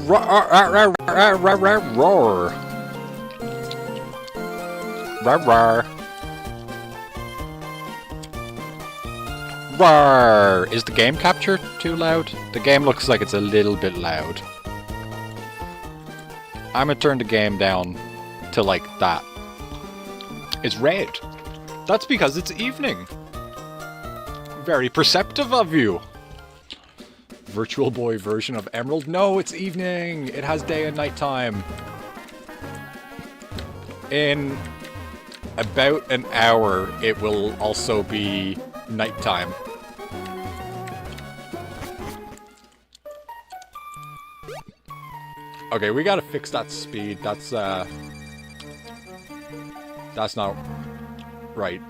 Roar. Roar. Roar. Is the game capture too loud? The game looks like it's a little bit loud. I'm gonna turn the game down to like that. It's red. That's because it's evening. Very perceptive of you. Virtual Boy version of Emerald. No, it's evening. It has day and night time. In about an hour, it will also be nighttime. Okay, we gotta fix that speed. That's not right.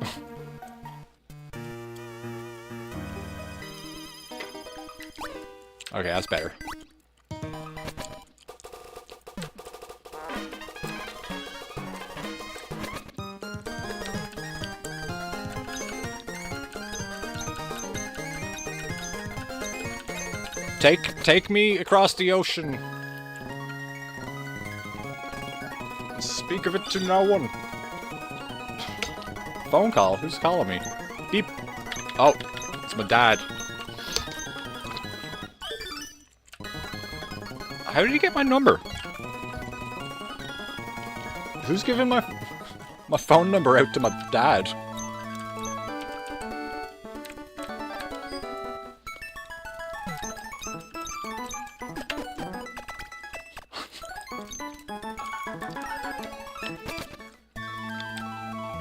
Okay, that's better. Take me across the ocean. Speak of it to no one. Phone call? Who's calling me? Beep. Oh, it's my dad. How did he get my number? Who's giving my phone number out to my dad?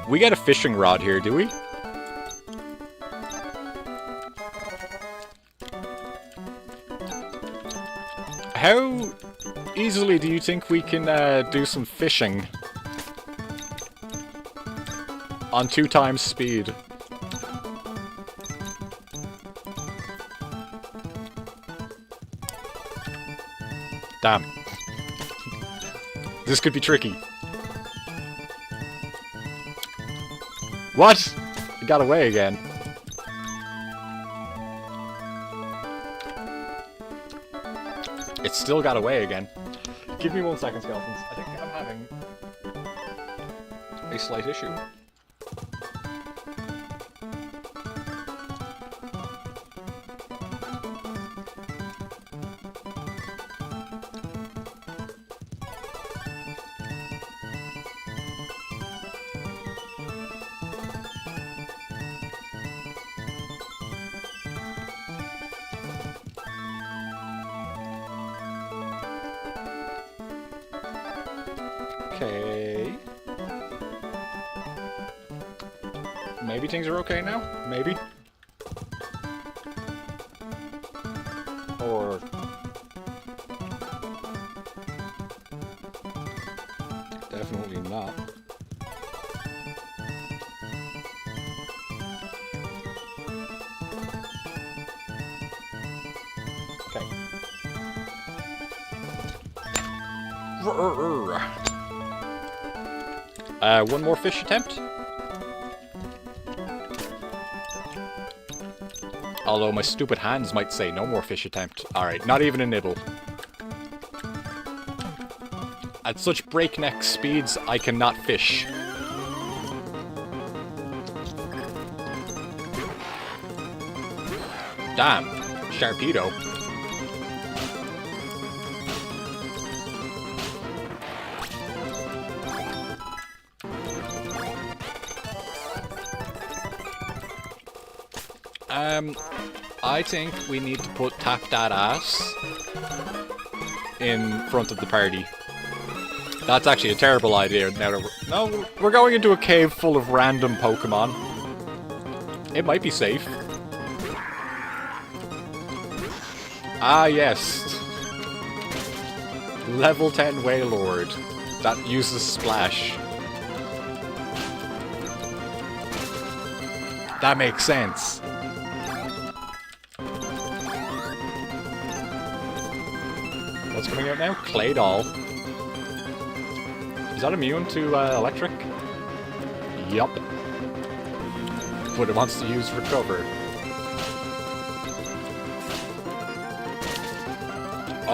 We get a fishing rod here, do we? How easily do you think we can do some fishing on 2 times speed? Damn. This could be tricky. What? It got away again. It still got away again. Give me 1 second, skeletons. I think I'm having a slight issue. Okay. Maybe things are okay now? Maybe? Or... definitely not. Okay. One more fish attempt. Although my stupid hands might say no more fish attempt. Alright, not even a nibble. At such breakneck speeds, I cannot fish. Damn, Sharpedo. I think we need to put Tap That Ass in front of the party. That's actually a terrible idea now that we're going into a cave full of random Pokemon. It might be safe. Ah, yes. Level 10 Wailord that uses Splash. That makes sense. What's coming out now? Claydol. Is that immune to electric? Yup. But it wants to use Recover.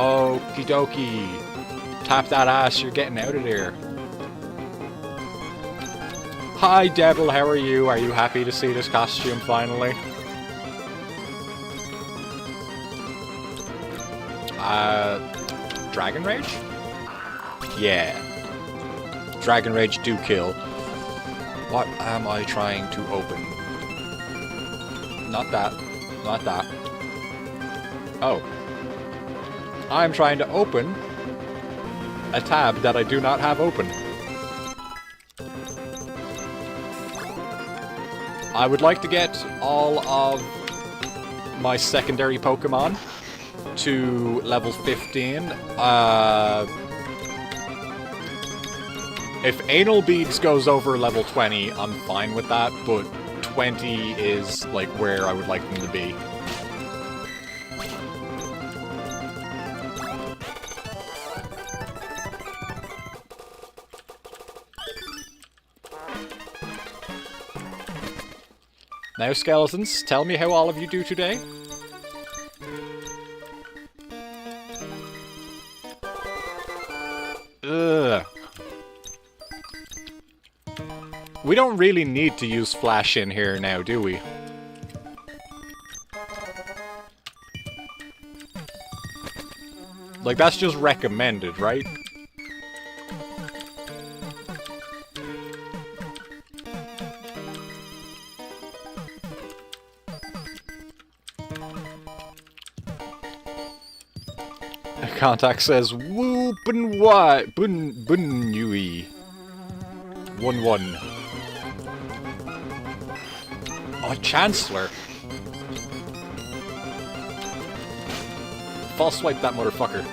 Okie dokie. Tap that ass, you're getting out of there. Hi Devil, how are you? Are you happy to see this costume finally? Dragon Rage? Yeah. Dragon Rage do kill. What am I trying to open? Not that. Not that. Oh. I'm trying to open a tab that I do not have open. I would like to get all of my secondary Pokemon to level 15. If Anal Beads goes over level 20, I'm fine with that, but 20 is like where I would like them to be. Now, skeletons, tell me how all of you do today. Ugh. We don't really need to use Flash in here now, do we? Like, that's just recommended, right? Contact says, woo, bun, what? Bun, yui. 1-1. Oh, Chancellor. False swipe that motherfucker.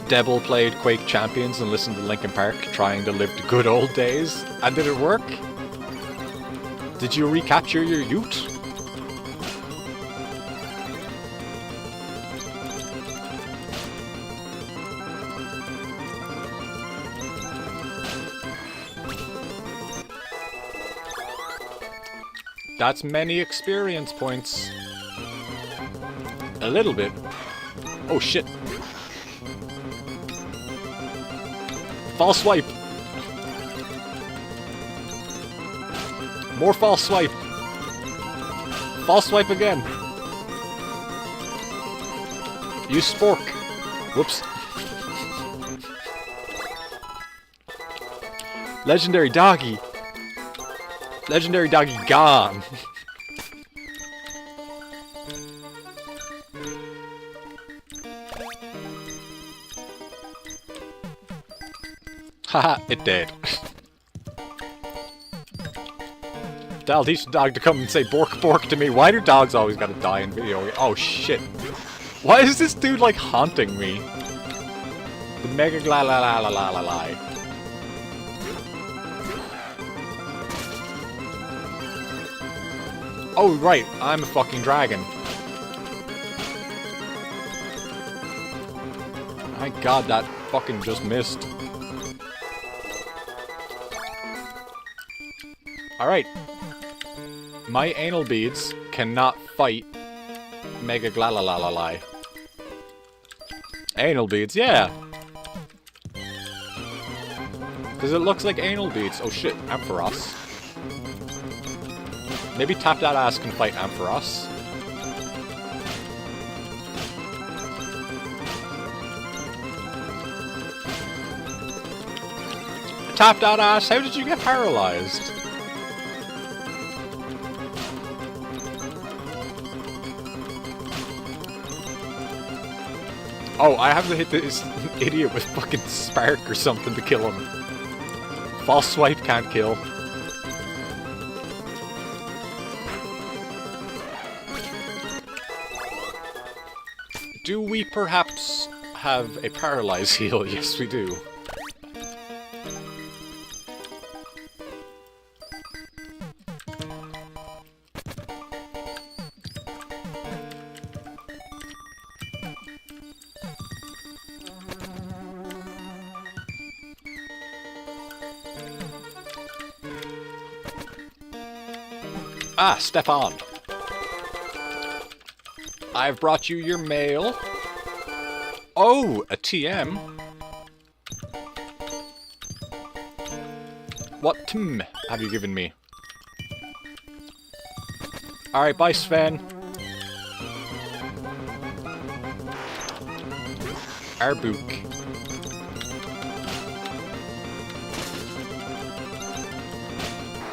Devil played Quake Champions and listened to Linkin Park, trying to live the good old days. And did it work? Did you recapture your youth? That's many experience points. A little bit. Oh shit. False swipe. More false swipe. False swipe again. Use spork. Whoops. Legendary doggy. Legendary doggy gone. Haha, it did. I'll teach the dog to come and say bork bork to me. Why do dogs always gotta die in video? Oh shit. Why is this dude like haunting me? The mega la la la la la la la. Oh, right, I'm a fucking dragon. My god, that fucking just missed. Alright. My anal beads cannot fight Mega Glalalalai. Anal beads, yeah! Because it looks like anal beads. Oh shit, Ampharos. Maybe Tap That Ass can fight Ampharos. Tap That Ass, how did you get paralyzed? Oh, I have to hit this idiot with fucking Spark or something to kill him. False swipe can't kill. Do we perhaps have a paralyze heal? Yes, we do. Ah, Stefan. I've brought you your mail. Oh, a TM. What TM have you given me? Alright, bye Sven. Arbuk.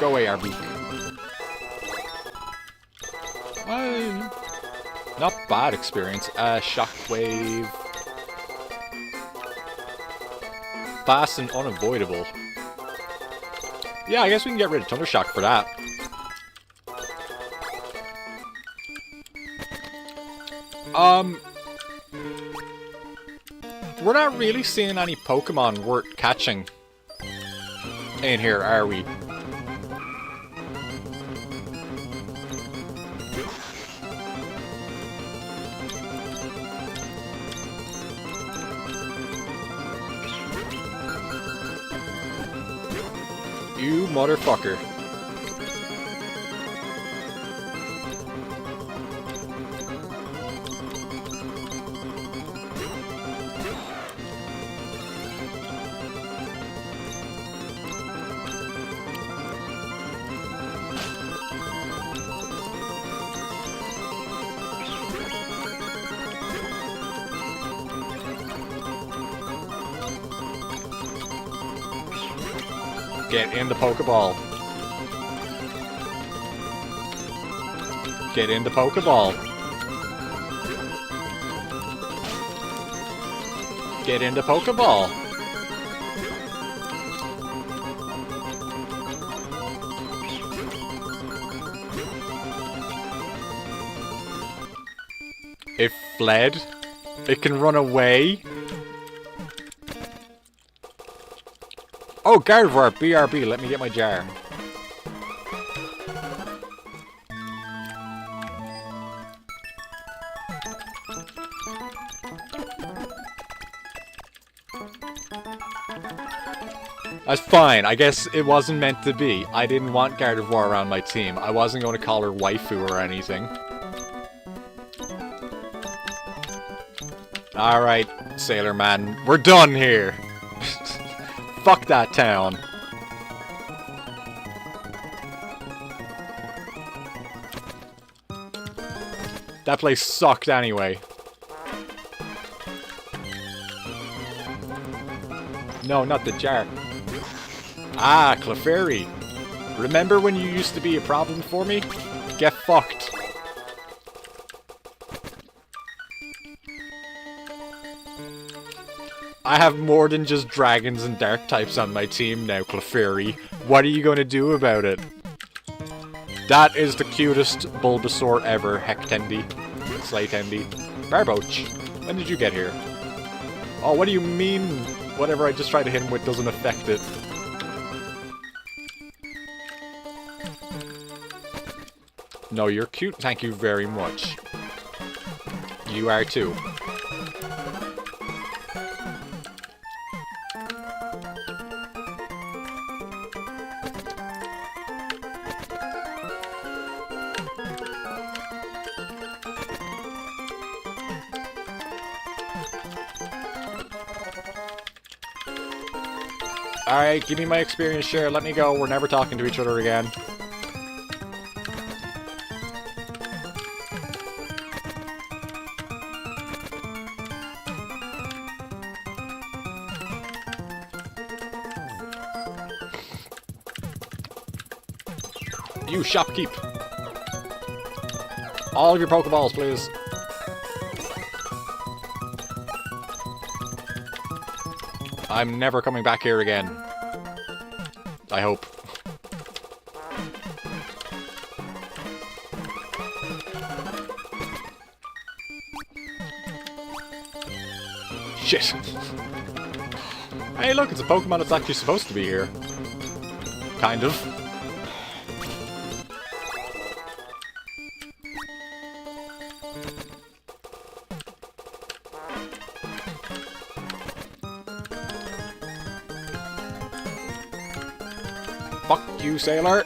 Go away, Arbuk. Not bad experience. Shockwave. Fast and unavoidable. Yeah, I guess we can get rid of Thundershock for that. We're not really seeing any Pokemon worth catching in here, are we? You motherfucker. Get in the Pokeball. Get in the Pokeball. Get in the Pokeball. It fled. It can run away. Oh, Gardevoir, BRB, let me get my jar. That's fine, I guess it wasn't meant to be. I didn't want Gardevoir around my team. I wasn't going to call her waifu or anything. Alright, Sailor Man, we're done here. Fuck that town. That place sucked anyway. No, not the jar. Ah, Clefairy. Remember when you used to be a problem for me? Get fucked. I have more than just dragons and dark types on my team now, Clefairy. What are you going to do about it? That is the cutest Bulbasaur ever, Hectendi. Slatendi. Barboach, when did you get here? Oh, what do you mean? Whatever I just tried to hit him with doesn't affect it. No, you're cute, thank you very much. You are too. Alright, give me my experience share, let me go, we're never talking to each other again. You shopkeep! All of your Pokeballs, please. I'm never coming back here again. I hope. Shit. Hey look, it's a Pokemon that's actually supposed to be here. Kind of. Fuck you, sailor!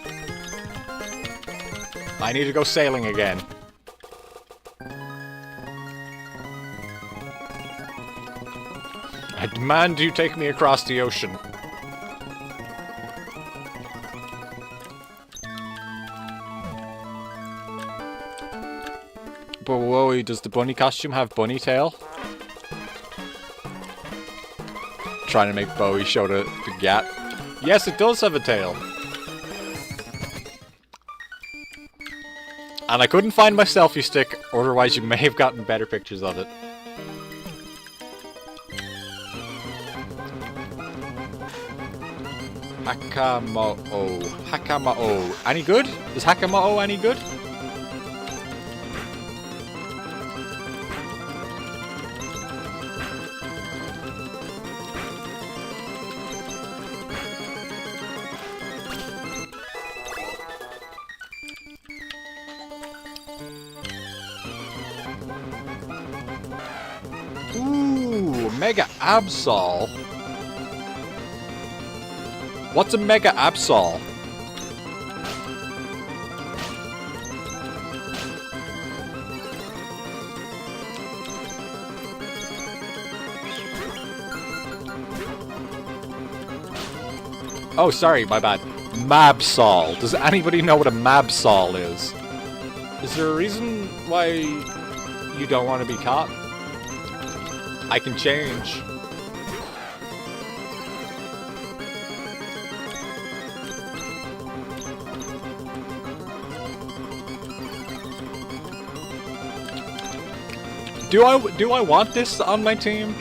I need to go sailing again. I demand you take me across the ocean. But whoa, does the bunny costume have bunny tail? Trying to make Bowie show the gap. Yes, it does have a tail. And I couldn't find my selfie stick, otherwise you may have gotten better pictures of it. Hakamao. Hakamao. Any good? Is Hakamao any good? Ooh, Mega Absol. What's a Mega Absol? Oh, sorry, my bad. Mabsol. Does anybody know what a Mabsol is? Is there a reason why you don't want to be caught? I can change. Do I want this on my team?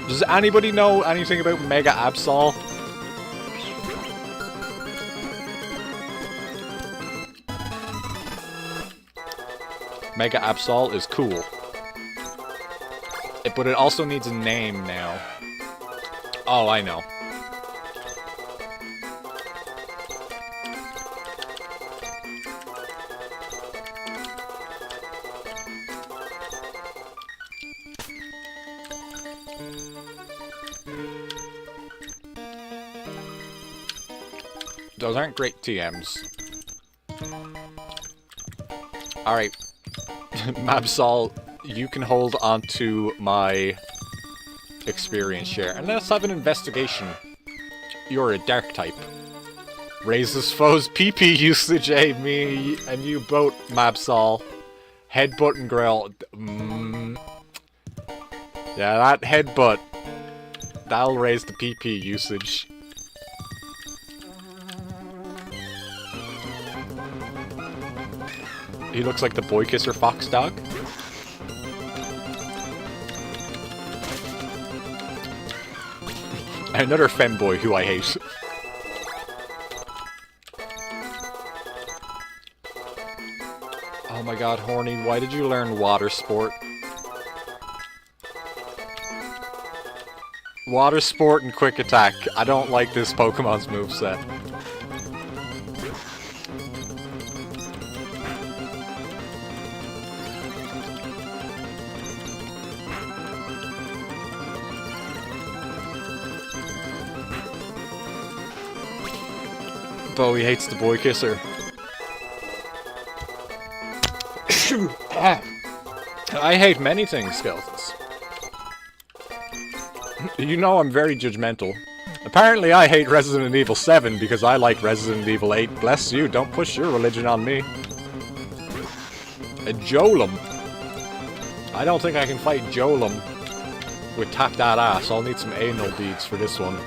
Does anybody know anything about Mega Absol? Mega Absol is cool. But it also needs a name now. Oh, I know. Those aren't great TMs. Alright. Mabsol, you can hold onto my experience share. And let's have an investigation. You're a dark type. Raises foes PP usage, me and you both, Mabsol. Headbutt and grill. Yeah, that headbutt. That'll raise the PP usage. He looks like the boy kisser fox dog. Another femboy who I hate. Oh my god, Horny, why did you learn water sport? Water sport and quick attack. I don't like this Pokemon's moveset. Bowie hates the boy kisser. I hate many things, Skeletons. You know I'm very judgmental. Apparently I hate Resident Evil 7 because I like Resident Evil 8. Bless you, don't push your religion on me. A Jolum. I don't think I can fight Jolum with tap that ass. I'll need some anal beads for this one.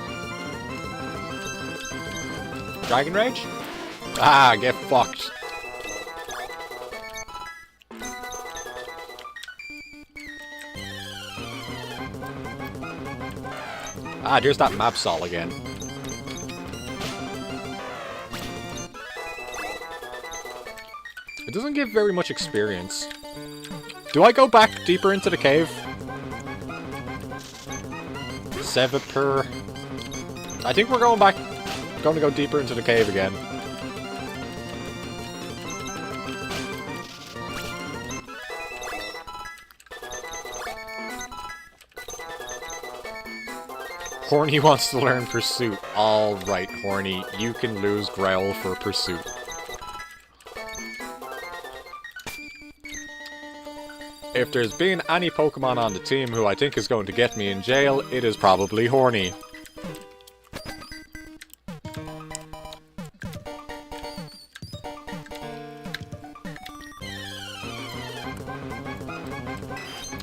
Dragon Rage? Ah, get fucked. Ah, there's that Mabsol again. It doesn't give very much experience. Do I go back deeper into the cave? Seviper. I think we're going to go deeper into the cave again. Horny wants to learn Pursuit. Alright, Horny. You can lose Growl for Pursuit. If there's been any Pokemon on the team who I think is going to get me in jail, it is probably Horny.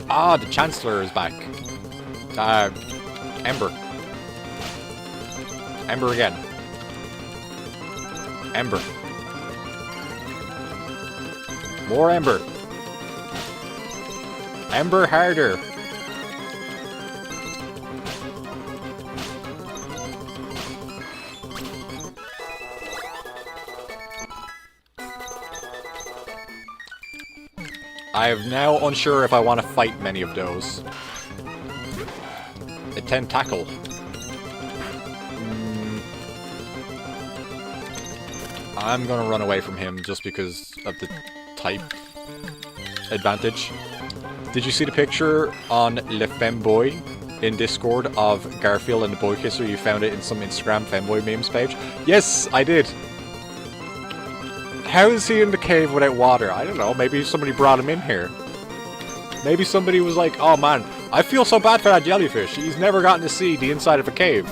Ah, the Chancellor is back. Ember. Ember again. Ember. More Ember. Ember harder. I am now unsure if I want to fight many of those. A Tentacle. I'm gonna run away from him just because of the type advantage. Did you see the picture on Le Femboy in Discord of Garfield and the Boy Kisser? You found it in some Instagram Femboy memes page? Yes, I did. How is he in the cave without water? I don't know. Maybe somebody brought him in here. Maybe somebody was like, oh man, I feel so bad for that jellyfish. He's never gotten to see the inside of a cave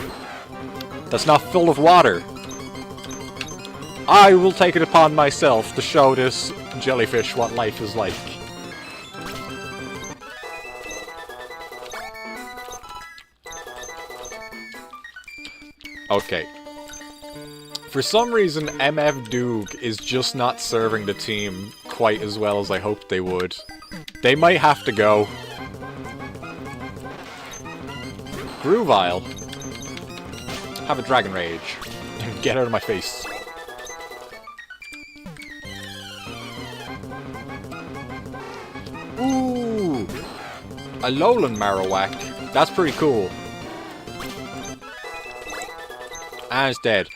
that's not full of water. I will take it upon myself to show this jellyfish what life is like. Okay. For some reason, MF Doog is just not serving the team quite as well as I hoped they would. They might have to go. Groovile. Have a Dragon Rage. Get out of my face. Ooh! A Lowland Marowak. That's pretty cool. And it's dead.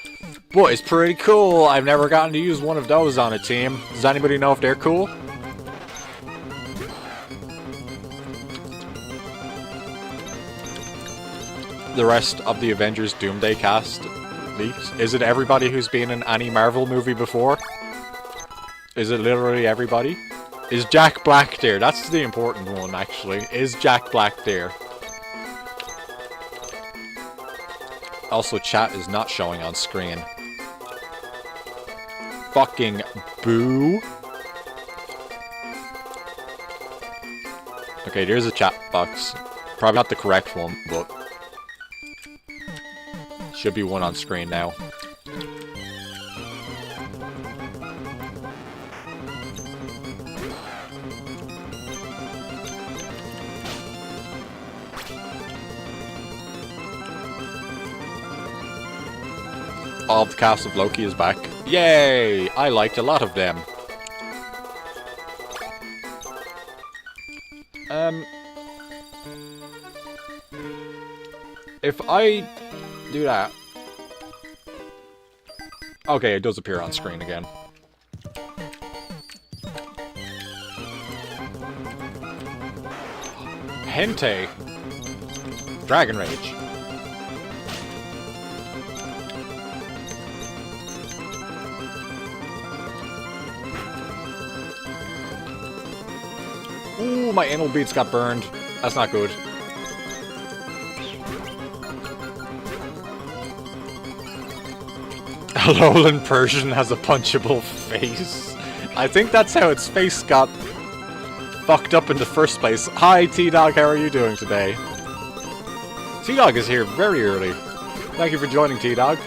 But it's pretty cool. I've never gotten to use one of those on a team. Does anybody know if they're cool? The rest of the Avengers Doomsday cast leaked. Is it everybody who's been in any Marvel movie before? Is it literally everybody? Is Jack Black there? That's the important one, actually. Is Jack Black there? Also, chat is not showing on screen. Fucking boo. Okay, there's a chat box. Probably not the correct one, but should be one on screen now. All of the cast of Loki is back. Yay! I liked a lot of them. If I do that... Okay, it does appear on screen again. Hente. Dragon Rage. Ooh, my anal beads got burned. That's not good. A Lowland Persian has a punchable face. I think that's how its face got fucked up in the first place. Hi, T-Dog, how are you doing today? T-Dog is here very early. Thank you for joining, T-Dog.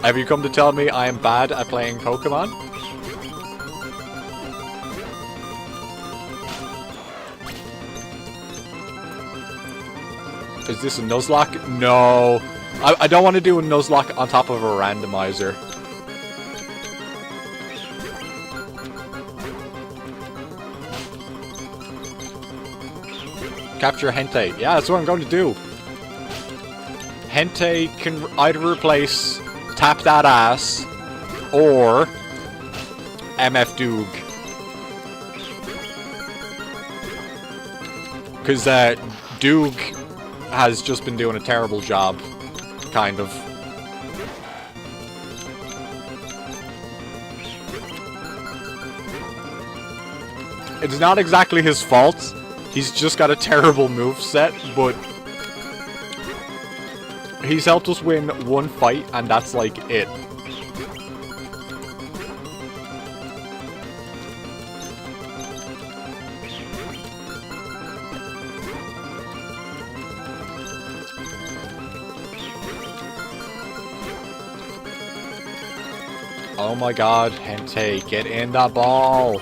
Have you come to tell me I am bad at playing Pokemon? Is this a Nuzlocke? No. I don't want to do a Nuzlocke on top of a randomizer. Capture Hente. Yeah, that's what I'm going to do. Hente can either replace Tap That Ass or MF Doog. Because Doog has just been doing a terrible job, kind of. It's not exactly his fault. He's just got a terrible moveset, but he's helped us win one fight, and that's like it. Oh my god, Hente, get in that ball!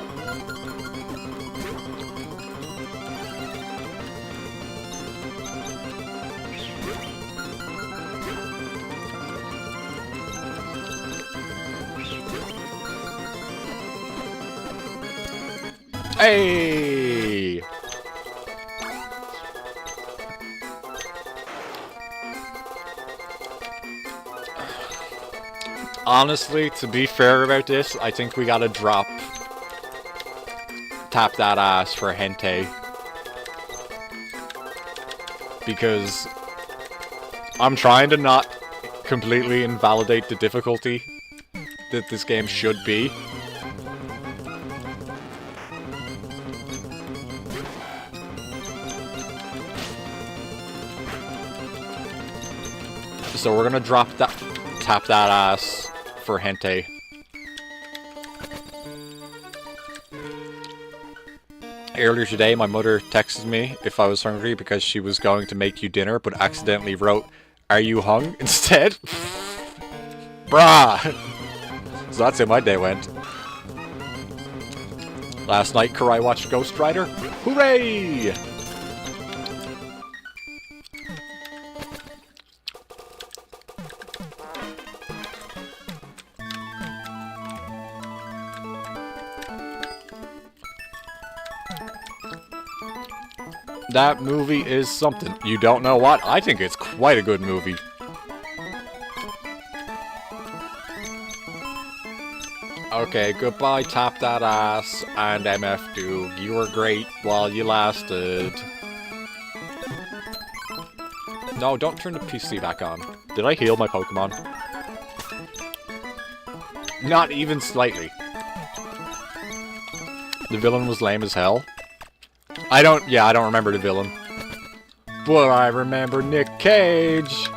Hey! Honestly, to be fair about this, I think we gotta tap that ass for Hente. Because I'm trying to not completely invalidate the difficulty that this game should be. So we're gonna tap that ass for Hente. Earlier today, my mother texted me if I was hungry because she was going to make you dinner, but accidentally wrote, "Are you hung?" instead. Brah! So that's how my day went. Last night, Karai watched Ghost Rider. Hooray! That movie is something. You don't know what? I think it's quite a good movie. Okay, goodbye, tap that ass, and MF Doog. You were great while you lasted. No, don't turn the PC back on. Did I heal my Pokemon? Not even slightly. The villain was lame as hell. I don't remember the villain. But I remember Nick Cage!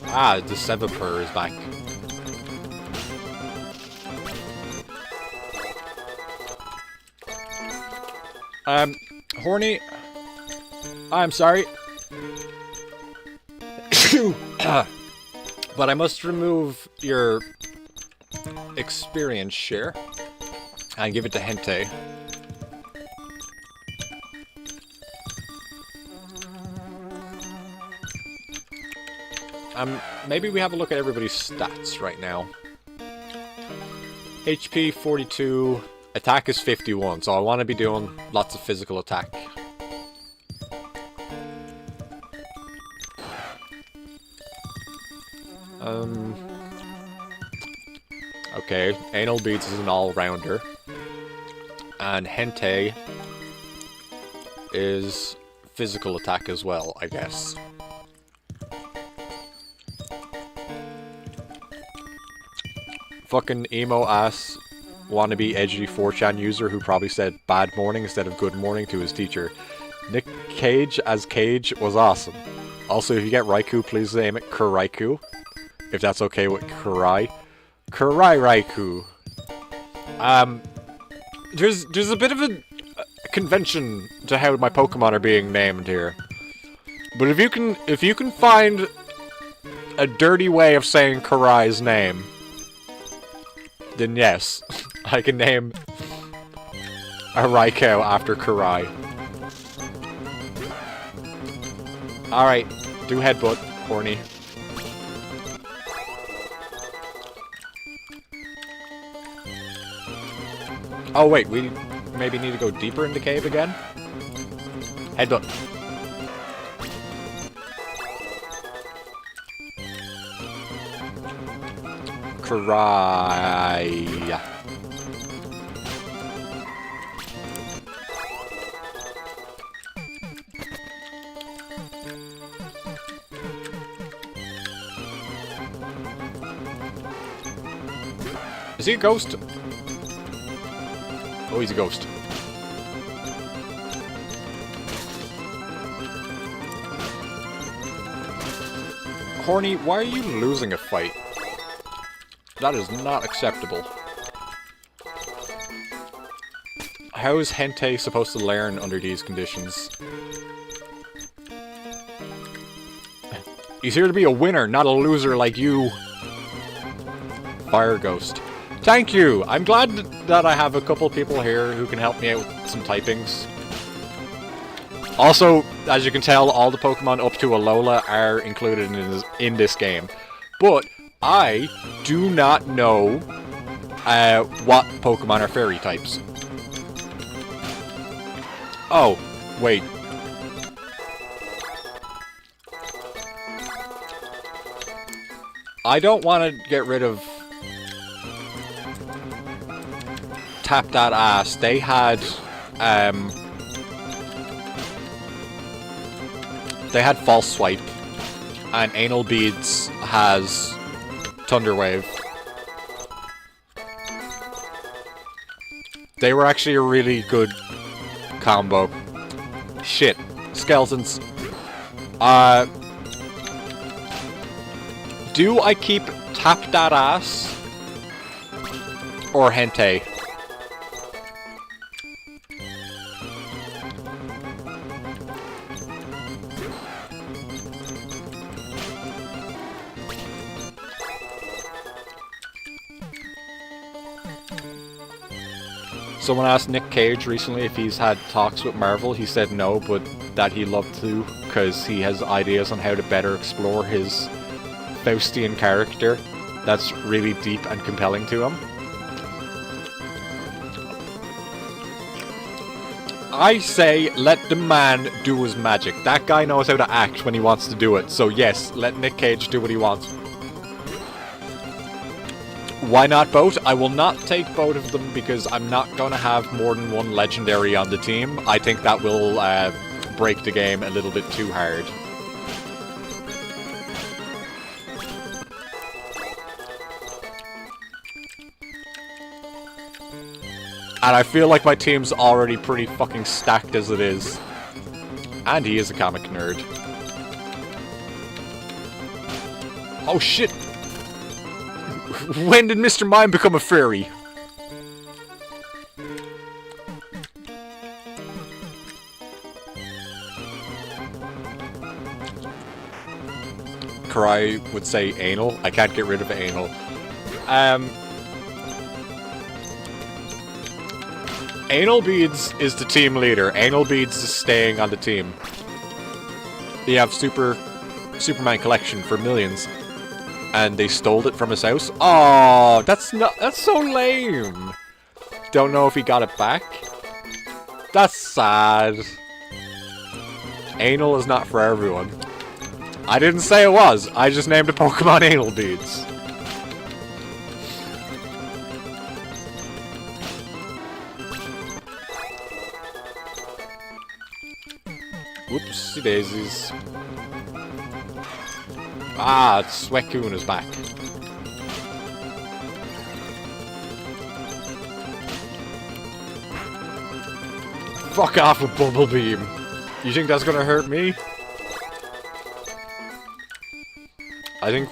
Ah, the Sevapur is back. Horny... I'm sorry. But I must remove your experience share and give it to Hente. Maybe we have a look at everybody's stats right now. HP 42, attack is 51, so I want to be doing lots of physical attack. Okay, Anal Beads is an all-rounder. And Hente is physical attack as well, I guess. Fucking emo-ass wannabe edgy 4chan user who probably said bad morning instead of good morning to his teacher. Nick Cage as Cage was awesome. Also, if you get Raikou, please name it Kuraiku. If that's okay with Kurai. Kurai Raikou. There's a bit of a convention to how my Pokemon are being named here. But if you can find a dirty way of saying Kurai's name, then yes, I can name a Raikou after Kurai. Alright, do headbutt, horny. Oh wait, we maybe need to go deeper in the cave again? Headbutt. Cry. Is he a ghost? Oh, he's a ghost. Horny, why are you losing a fight? That is not acceptable. How is Hente supposed to learn under these conditions? He's here to be a winner, not a loser like you. Fire Ghost. Thank you! I'm glad that I have a couple people here who can help me out with some typings. Also, as you can tell, all the Pokemon up to Alola are included in this game. But I do not know what Pokemon are fairy types. Oh, wait. I don't want to get rid of Tap That Ass. They had False Swipe, and Anal Beads has Thunder Wave. They were actually a really good combo. Shit. Skeletons. Do I keep Tap That Ass? Or Hente? Someone asked Nick Cage recently if he's had talks with Marvel. He said no, but that he'd love to, because he has ideas on how to better explore his Faustian character that's really deep and compelling to him. I say let the man do his magic. That guy knows how to act when he wants to do it, so yes, let Nick Cage do what he wants. Why not both? I will not take both of them because I'm not going to have more than one legendary on the team. I think that will break the game a little bit too hard. And I feel like my team's already pretty fucking stacked as it is. And he is a comic nerd. Oh shit! When did Mr. Mime become a fairy? Karai would say anal. I can't get rid of anal. Anal Beads is the team leader. Anal Beads is staying on the team. You have Superman collection for millions. And they stole it from his house? Oh, that's so lame. Don't know if he got it back. That's sad. Anal is not for everyone. I didn't say it was. I just named a Pokemon Anal Beads. Whoopsie daisies. Ah, Suicune is back. Fuck off with Bubble Beam. You think that's gonna hurt me? I think,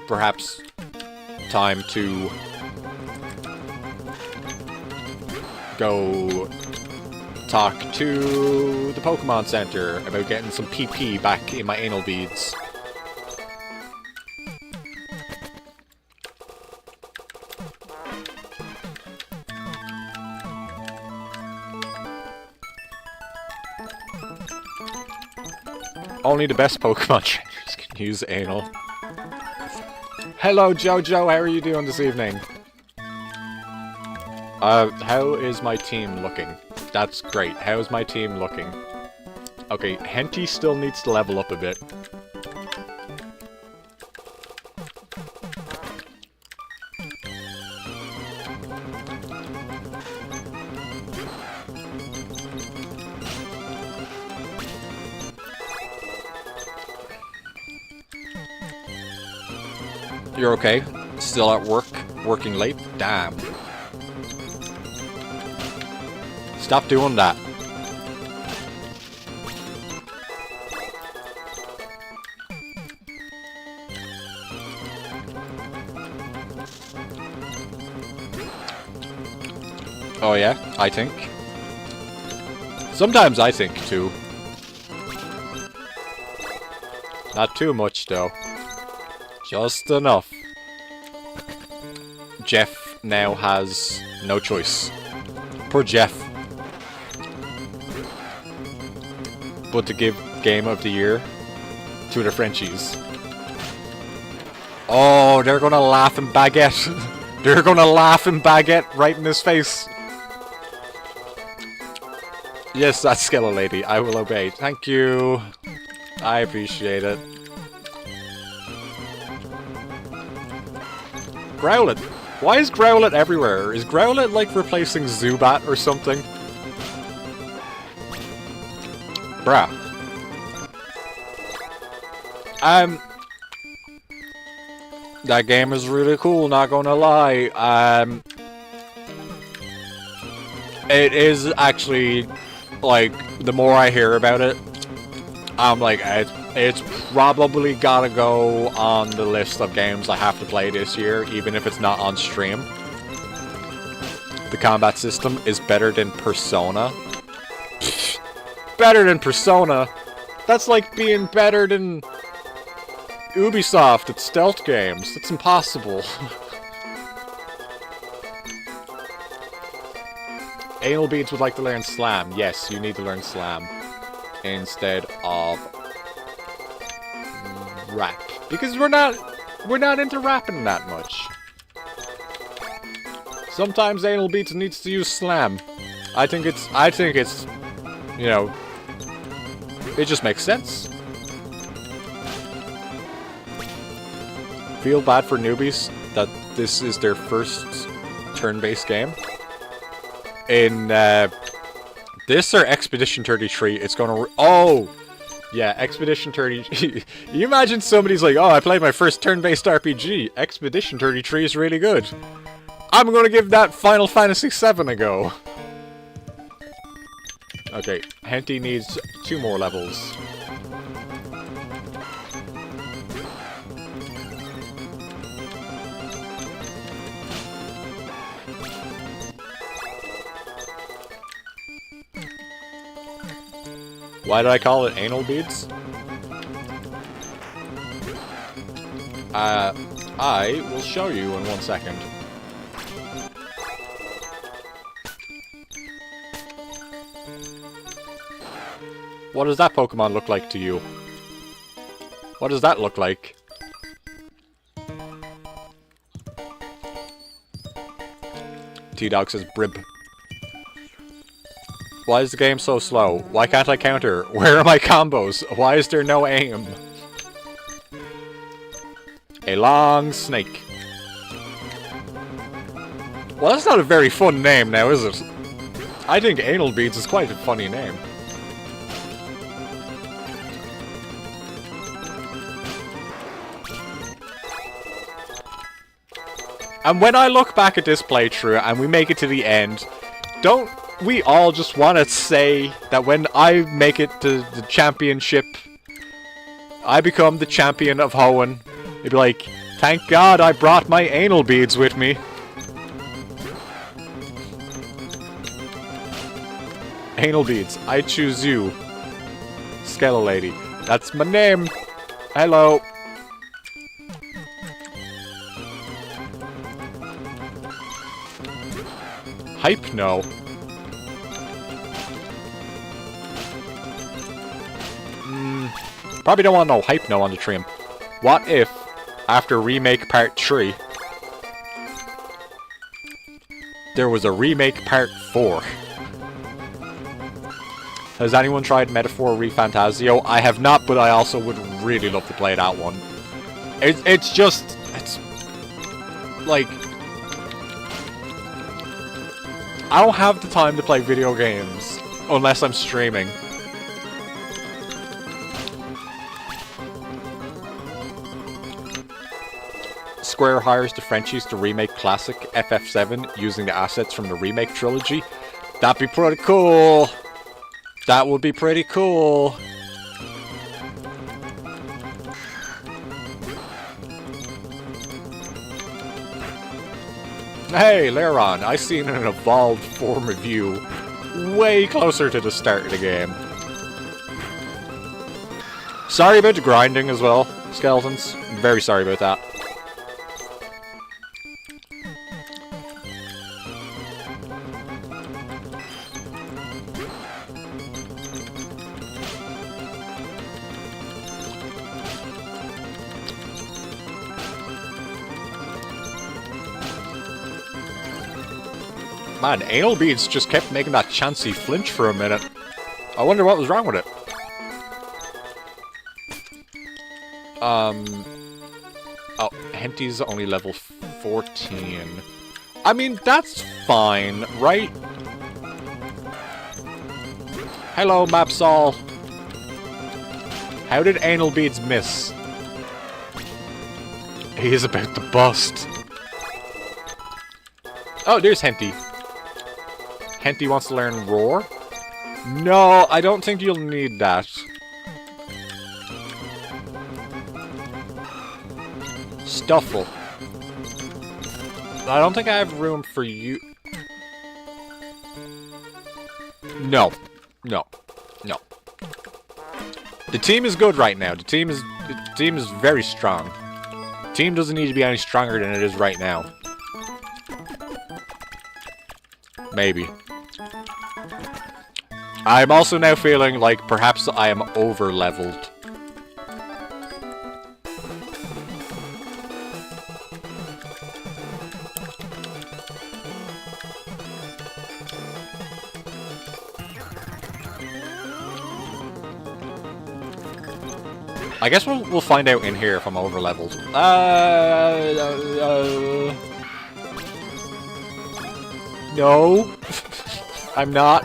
perhaps time to go talk to the Pokemon Center about getting some PP back in my anal beads. Only the best Pokemon trainers can use anal. Hello Jojo, how are you doing this evening? How is my team looking? That's great. How's my team looking? Okay, Henty still needs to level up a bit. You're okay? Still at work, working late? Damn. Stop doing that. Oh yeah, I think. Sometimes I think too. Not too much though. Just enough. Jeff now has no choice. Poor Jeff. But to give Game of the Year to the Frenchies. Oh, they're gonna laugh in Baguette. They're gonna laugh in Baguette right in his face. Yes, that's Skeleton Lady. I will obey. Thank you. I appreciate it. Growlithe. Why is Growlithe everywhere? Is Growlithe like replacing Zubat or something? Bruh. That game is really cool, not gonna lie. It is actually, like, the more I hear about it, I'm like, it's probably gotta go on the list of games I have to play this year, even if it's not on stream. The combat system is better than Persona. Pfft, better than Persona? That's like being better than Ubisoft at stealth games. That's impossible. Anal Beads would like to learn Slam. Yes, you need to learn Slam instead of rap, because we're not into rapping that much. Sometimes Anal Beats needs to use Slam. I think it's you know, it just makes sense. Feel bad for newbies that this is their first turn-based game. In this or Expedition 33, it's gonna oh yeah, Expedition 30. You imagine somebody's like, oh, I played my first turn-based RPG. Expedition 33 is really good. I'm gonna give that Final Fantasy VII a go. Okay, Henty needs 2 more levels. Why did I call it Anal Beads? I will show you in 1 second. What does that Pokemon look like to you? What does that look like? T-Dog says Brib. Why is the game so slow? Why can't I counter? Where are my combos? Why is there no aim? A long snake. Well, that's not a very fun name now, is it? I think Anal Beads is quite a funny name. And when I look back at this playthrough and we make it to the end, don't we all just want to say that when I make it to the championship, I become the champion of Hoenn? It'd be like, thank God I brought my Anal Beads with me. Anal Beads, I choose you. Skeleton Lady, that's my name. Hello. Hypno. Probably don't want no Hypno on the stream. What if, after Remake Part 3, there was a Remake Part 4? Has anyone tried Metaphor ReFantazio? I have not, but I also would really love to play that one. It's just... It's... Like... I don't have the time to play video games unless I'm streaming. Square hires the Frenchies to remake classic FF7 using the assets from the remake trilogy. That'd be pretty cool. That would be pretty cool. Hey, Leron, I seen an evolved form of you way closer to the start of the game. Sorry about the grinding as well, skeletons. Very sorry about that. Man, anal beads just kept making that Chansey flinch for a minute. I wonder what was wrong with it. Oh, Henty's only level 14. I mean, that's fine, right? Hello, Mapsol. How did anal beads miss? He is about to bust. Oh, there's Henty. Henty wants to learn Roar? No, I don't think you'll need that. Stuffle. I don't think I have room for you. No. No. No. The team is good right now. The team is very strong. The team doesn't need to be any stronger than it is right now. Maybe. I'm also now feeling like perhaps I am over-leveled. I guess we'll find out in here if I'm over-leveled. No. I'm not.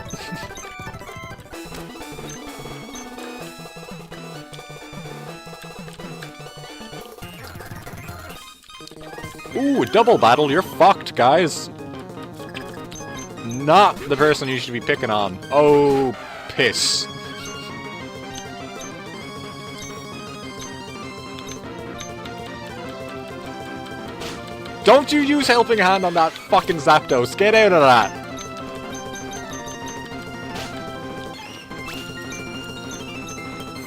Ooh, double battle, you're fucked, guys. Not the person you should be picking on. Oh, piss. Don't you use Helping Hand on that fucking Zapdos. Get out of that.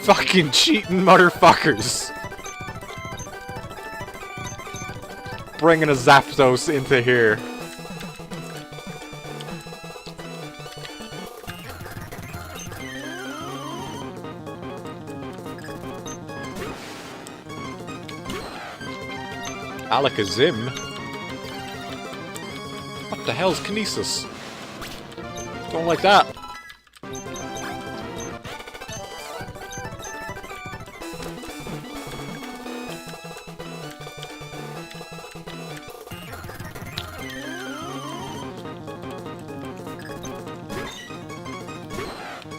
Fucking cheating motherfuckers. Bringing a Zapdos into here. Alakazam? What the hell's Kinesis? Don't like that.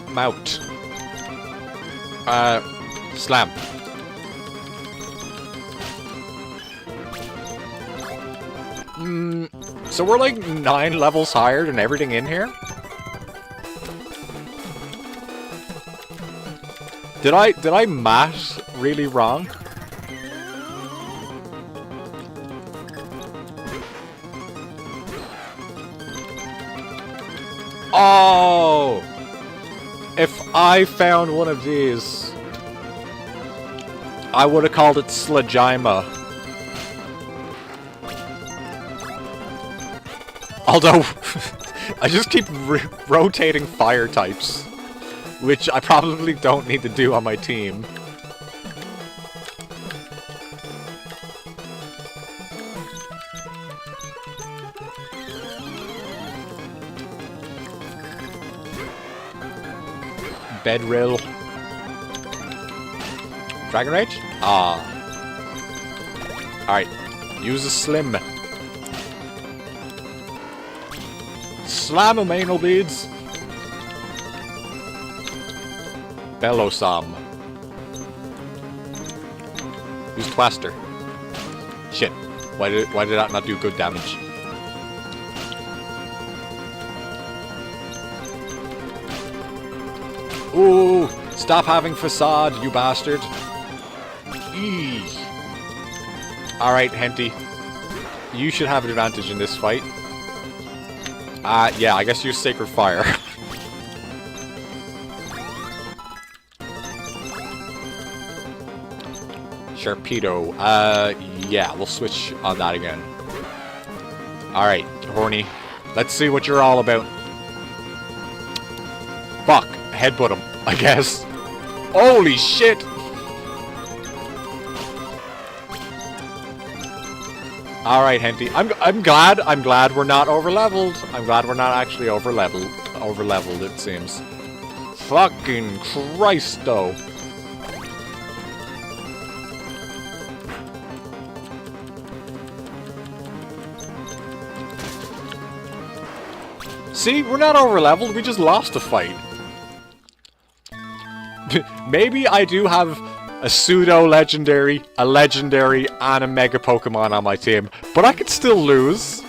Mount. Slam. So we're like 9 levels higher than everything in here? Did I math really wrong? Oh! If I found one of these, I would have called it Slajima. Although, I just keep rotating fire types, which I probably don't need to do on my team. Bedrill. Dragon Rage? Ah. Alright. Use a Slim. Slam 'em, anal beads. Bellosam. Use Twaster. Shit. Why did that not do good damage? Ooh! Stop having facade, you bastard! Eee. Alright, Henty. You should have an advantage in this fight. Yeah, I guess use Sacred Fire. Sharpedo. Yeah, we'll switch on that again. Alright, Horny. Let's see what you're all about. Fuck. Headbutt him, I guess. Holy shit! Alright, Henty. I'm glad we're not over-leveled. I'm glad we're not actually over-leveled, it seems. Fucking Christ, though. See, we're not over-leveled, we just lost a fight. Maybe I do have a pseudo-legendary, a legendary, and a mega Pokemon on my team, but I could still lose.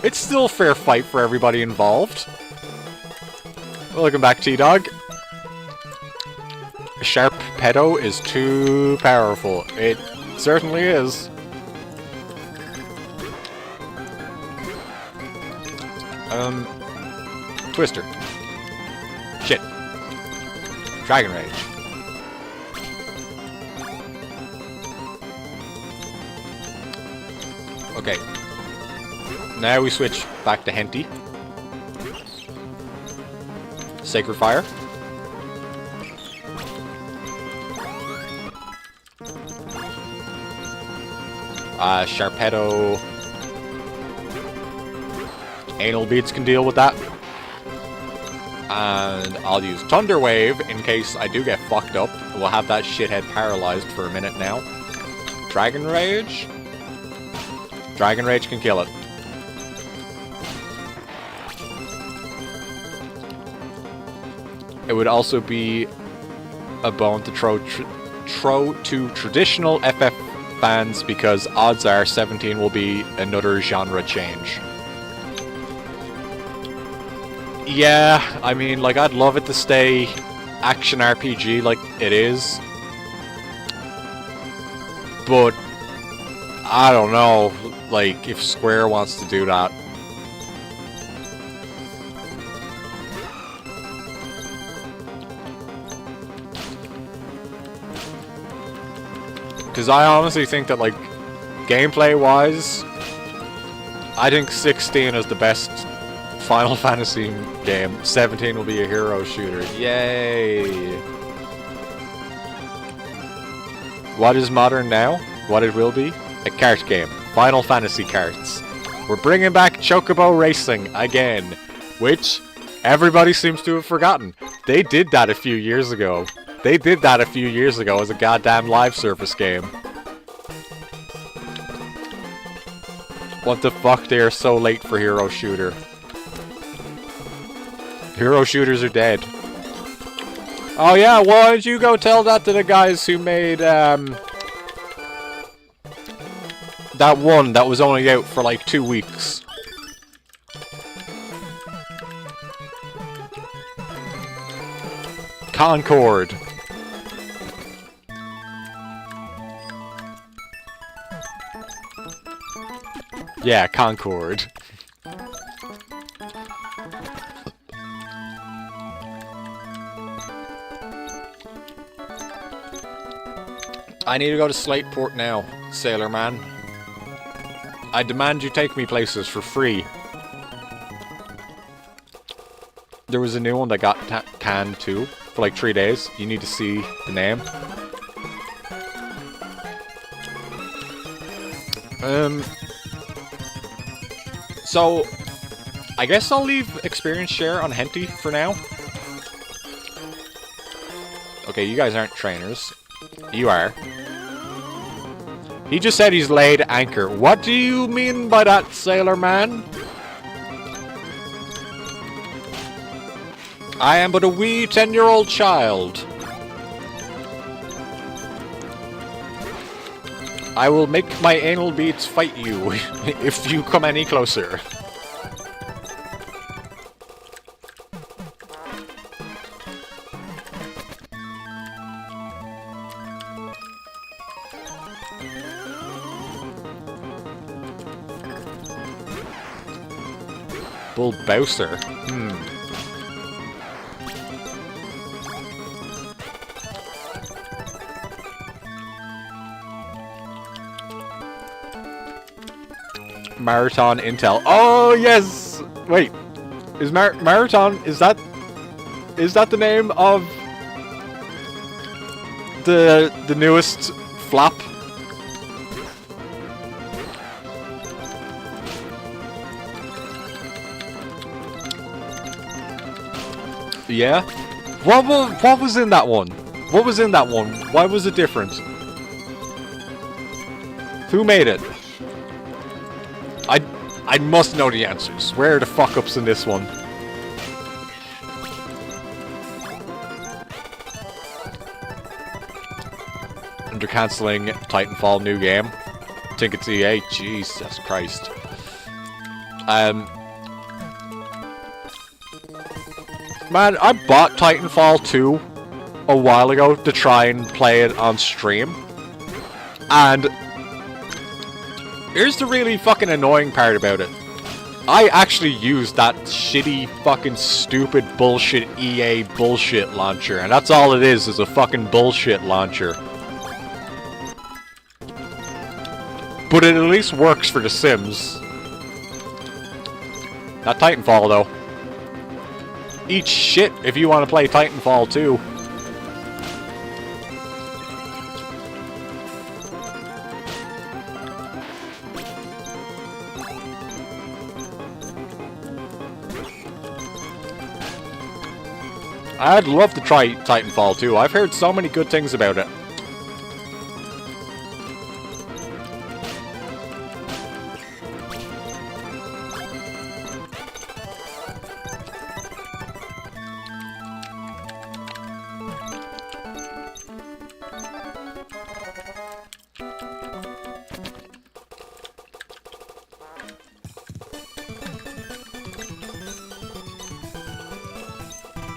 It's still a fair fight for everybody involved. Welcome back, T-Dog. Sharpedo is too powerful. It certainly is. Twister. Shit. Dragon Rage. Okay. Now we switch back to Henty. Sacred Fire. Sharpedo. Anal Beads can deal with that. And I'll use Thunder Wave in case I do get fucked up. We'll have that shithead paralyzed for a minute now. Dragon Rage. Dragon Rage can kill it. It would also be a bone to throw to traditional FF fans because odds are 17 will be another genre change. Yeah, I mean, like, I'd love it to stay action RPG like it is. But, I don't know, like, if Square wants to do that. Because I honestly think that, like, gameplay-wise, I think 16 is the best Final Fantasy game. 17 will be a hero shooter. Yay! What is modern now? What it will be? A kart game. Final Fantasy karts. We're bringing back Chocobo Racing again, which everybody seems to have forgotten. They did that a few years ago. They did that a few years ago as a goddamn live service game. What the fuck? They are so late for hero shooter. Hero shooters are dead. Oh yeah, why don't you go tell that to the guys who made, that one that was only out for like 2 weeks. Concord. Yeah, Concord. I need to go to Slateport now, Sailor Man. I demand you take me places for free. There was a new one that got canned too, for like 3 days. You need to see the name. So, I guess I'll leave experience share on Henty for now. Okay, you guys aren't trainers. You are. He just said he's laid anchor. What do you mean by that, Sailor Man? I am but a wee 10-year-old child. I will make my anal beads fight you if you come any closer. Bull Bowser. Marathon Intel. Oh yes! Wait. Is Marathon, is that the name of the newest flap? Yeah? What was in that one? What was in that one? Why was it different? Who made it? I must know the answers. Where are the fuck-ups in this one? And they're cancelling Titanfall new game. I think it's EA. Jesus Christ. Man, I bought Titanfall 2 a while ago to try and play it on stream. And here's the really fucking annoying part about it. I actually used that shitty fucking stupid bullshit EA bullshit launcher. And that's all it is a fucking bullshit launcher. But it at least works for The Sims. Not Titanfall though. Eat shit if you want to play Titanfall 2. I'd love to try Titanfall 2. I've heard so many good things about it.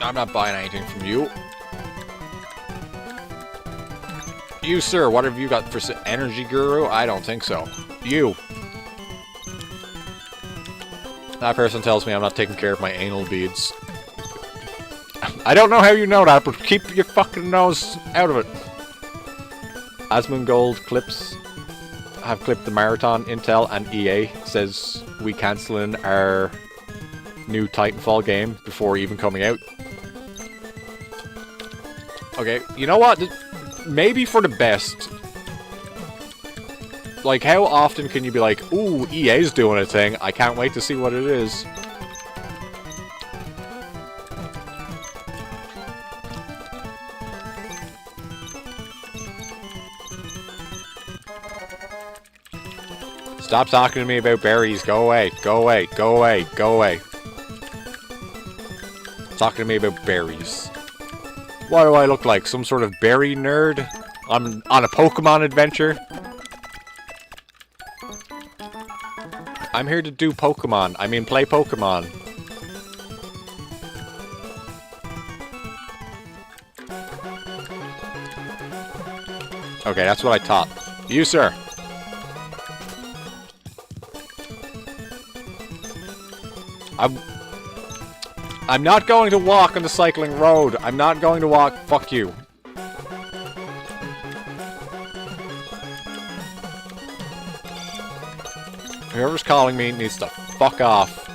I'm not buying anything from you. You, sir, what have you got for energy guru? I don't think so. You. That person tells me I'm not taking care of my anal beads. I don't know how you know that, but keep your fucking nose out of it. Asmongold clips have clipped the Marathon Intel, and EA says we cancelling our new Titanfall game before even coming out. Okay, you know what? Maybe for the best. Like, how often can you be like, ooh, EA's doing a thing, I can't wait to see what it is. Stop talking to me about berries, go away, go away, go away, go away. Talking to me about berries. What do I look like? Some sort of berry nerd? I'm on a Pokemon adventure? I'm here to do Pokemon. I mean, play Pokemon. Okay, that's what I taught. You, sir. I'm not going to walk on the cycling road. I'm not going to walk. Fuck you. Whoever's calling me needs to fuck off.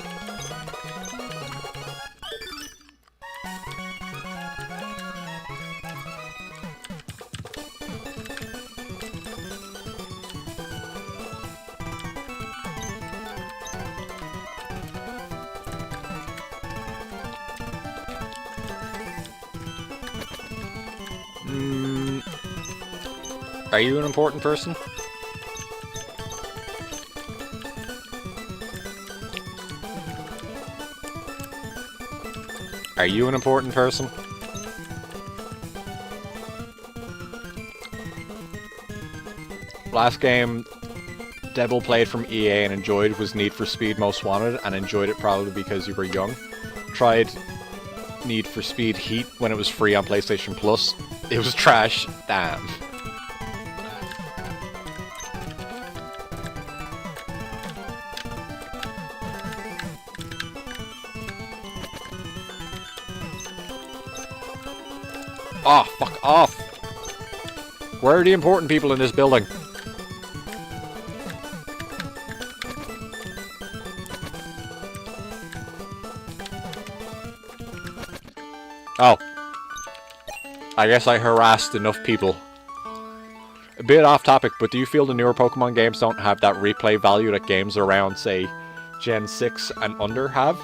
Are you an important person? Are you an important person? last game Devil played from EA and enjoyed was Need for Speed Most Wanted, and enjoyed it probably because you were young. Tried Need for Speed Heat when it was free on PlayStation Plus. It was trash. Damn. Oh, fuck off! Where are the important people in this building? Oh. I guess I harassed enough people. A bit off topic, but do you feel the newer Pokemon games don't have that replay value that games around, say, Gen 6 and under have?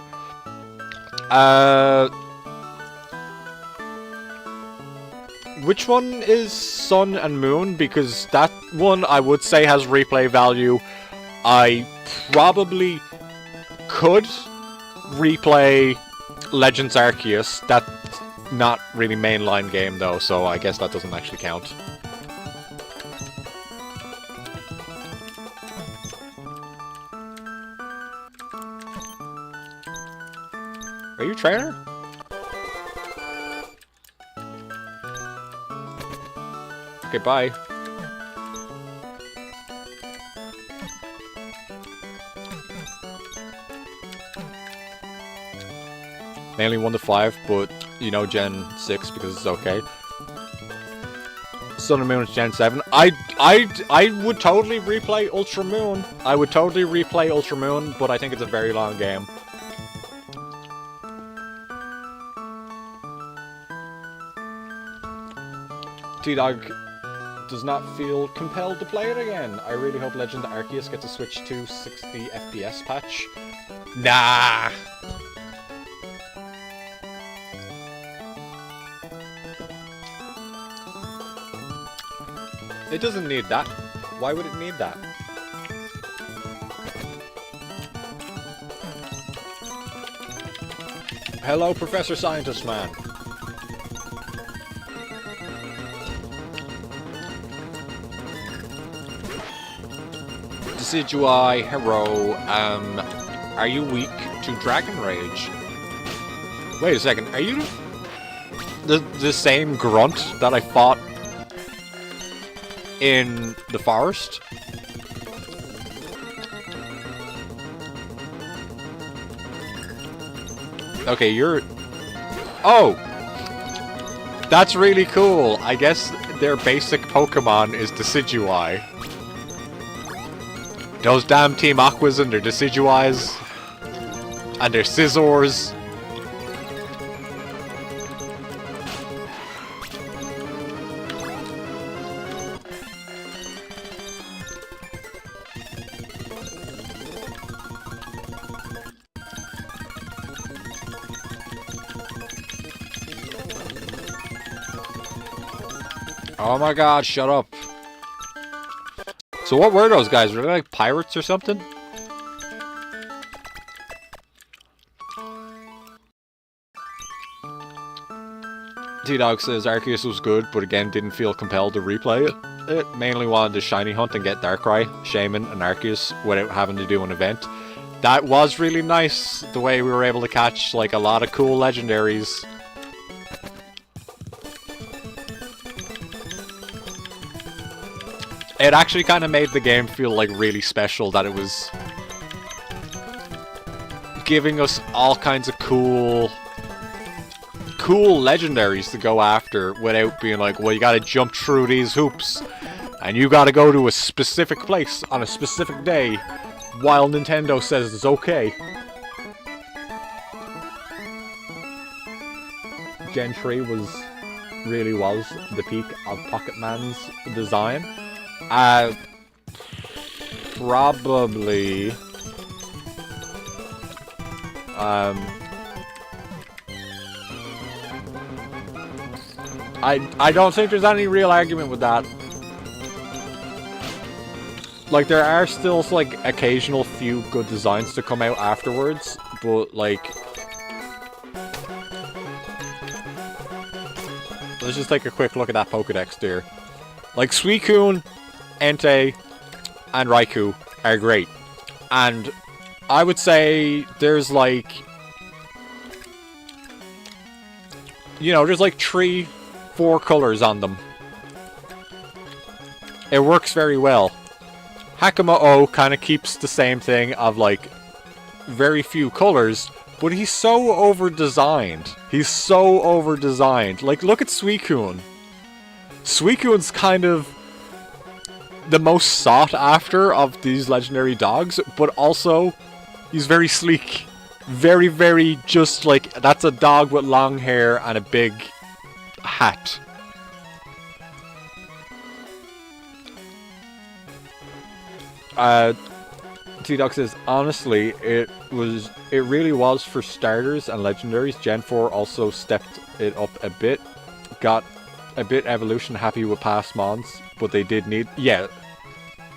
Which one is Sun and Moon? Because that one I would say has replay value. I probably could replay Legends Arceus. That's not really mainline game though, so I guess that doesn't actually count. Are you a trainer? Okay, bye. Mainly 1 to 5, but you know Gen 6 because it's okay. Sun and Moon is Gen 7. I would totally replay Ultra Moon. I would totally replay Ultra Moon, but I think it's a very long game. T-Dog does not feel compelled to play it again. I really hope Legend Arceus gets a Switch to 60 FPS patch. Nah! It doesn't need that. Why would it need that? Hello, Professor Scientist Man. Decidueye, Hero, are you weak to Dragon Rage? Wait a second, are you the same grunt that I fought in the forest? Okay, you're... Oh! That's really cool. I guess their basic Pokemon is Decidueye. Those damn Team Aquas and their Decidueyes. And their Scizors. Oh my god, shut up. So what were those guys? Were they like pirates or something? T-Dog says Arceus was good, but again didn't feel compelled to replay it. It mainly wanted to shiny hunt and get Darkrai, Shaman, and Arceus without having to do an event. That was really nice, the way we were able to catch like a lot of cool legendaries. It actually kind of made the game feel like really special that it was giving us all kinds of cool legendaries to go after without being like, well, you gotta jump through these hoops and you gotta go to a specific place on a specific day while Nintendo says it's okay. Gen 3 really was the peak of Pocket Man's design. Probably... I don't think there's any real argument with that. Like, there are still, like, occasional few good designs to come out afterwards, but, like... Let's just take a quick look at that Pokedex there. Like, Suicune Entei, and Raikou are great. And I would say there's like... You know, there's like 3-4 colors on them. It works very well. Hakama-O kind of keeps the same thing of like very few colors, but he's so over-designed. He's so over-designed. Like, look at Suicune. Suicune's kind of the most sought after of these legendary dogs, but also he's very sleek. Very, very just like, that's a dog with long hair and a big hat. T-Dog says, honestly, it really was for starters and legendaries. Gen 4 also stepped it up a bit. Got a bit evolution happy with past mons, but they did need... Yeah.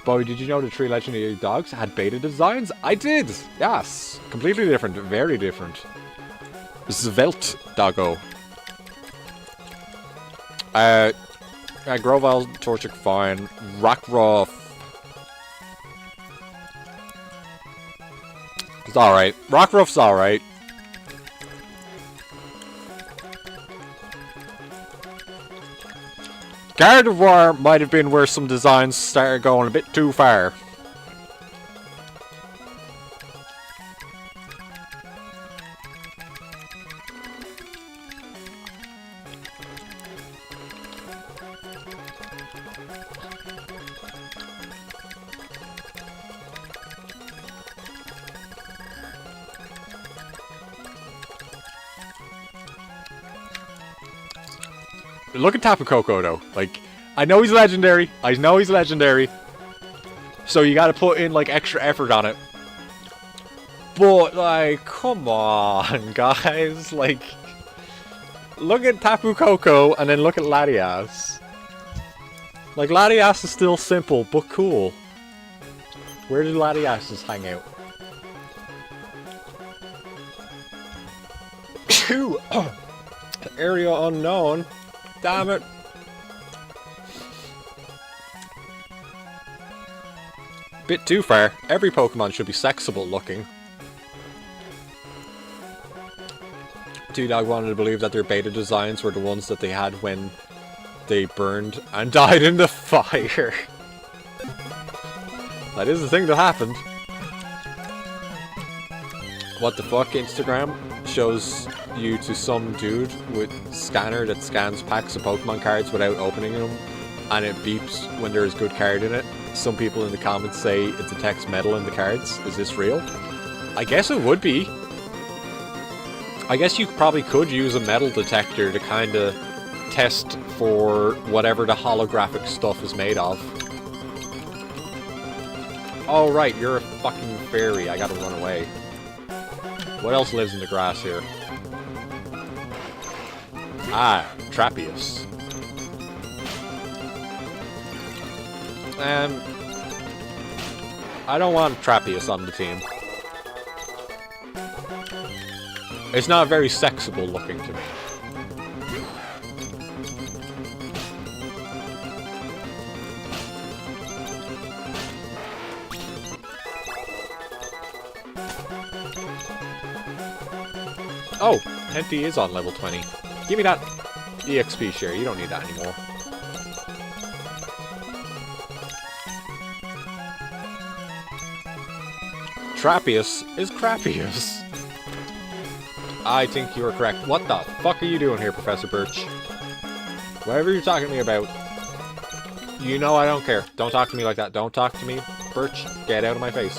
Boy, did you know the 3 legendary dogs had beta designs? I did! Yes! Completely different. Very different. Svelte Doggo. Grovyle, Torchic, fine. Rockruff. It's alright. Rockruff's alright. Gardevoir might have been where some designs started going a bit too far. Look at Tapu Koko though. Like, I know he's legendary. I know he's legendary. So you gotta put in like extra effort on it. But like, come on, guys. Like, look at Tapu Koko and then look at Latias. Like, Latias is still simple but cool. Where do Latiases hang out? Area unknown. Damn it. Bit too far. Every Pokemon should be sexable looking. T-Dog wanted to believe that their beta designs were the ones that they had when they burned and died in the fire. That is the thing that happened. What the fuck, Instagram shows you to some dude with scanner that scans packs of Pokemon cards without opening them, and it beeps when there is good card in it. Some people in the comments say it detects metal in the cards. Is this real? I guess it would be. I guess you probably could use a metal detector to kind of test for whatever the holographic stuff is made of. Oh right, you're a fucking fairy. I gotta run away. What else lives in the grass here? Ah, Trapeus. I don't want Trapeus on the team. It's not very sexable looking to me. Oh, Henty is on level 20. Give me that EXP share. You don't need that anymore. Trapeus is Crapius. I think you are correct. What the fuck are you doing here, Professor Birch? Whatever you're talking to me about, you know I don't care. Don't talk to me like that. Don't talk to me, Birch. Get out of my face.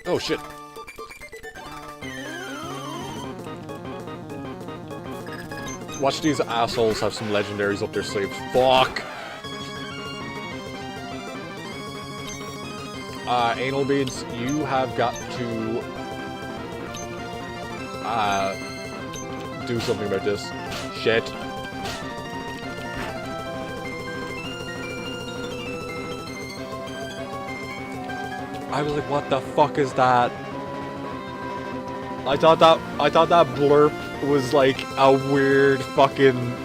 Oh shit. Watch these assholes have some legendaries up their sleeves. Fuck! Anal Beads, you have got to do something about this. Shit. I was like, what the fuck is that? I thought that blurp was like a weird fucking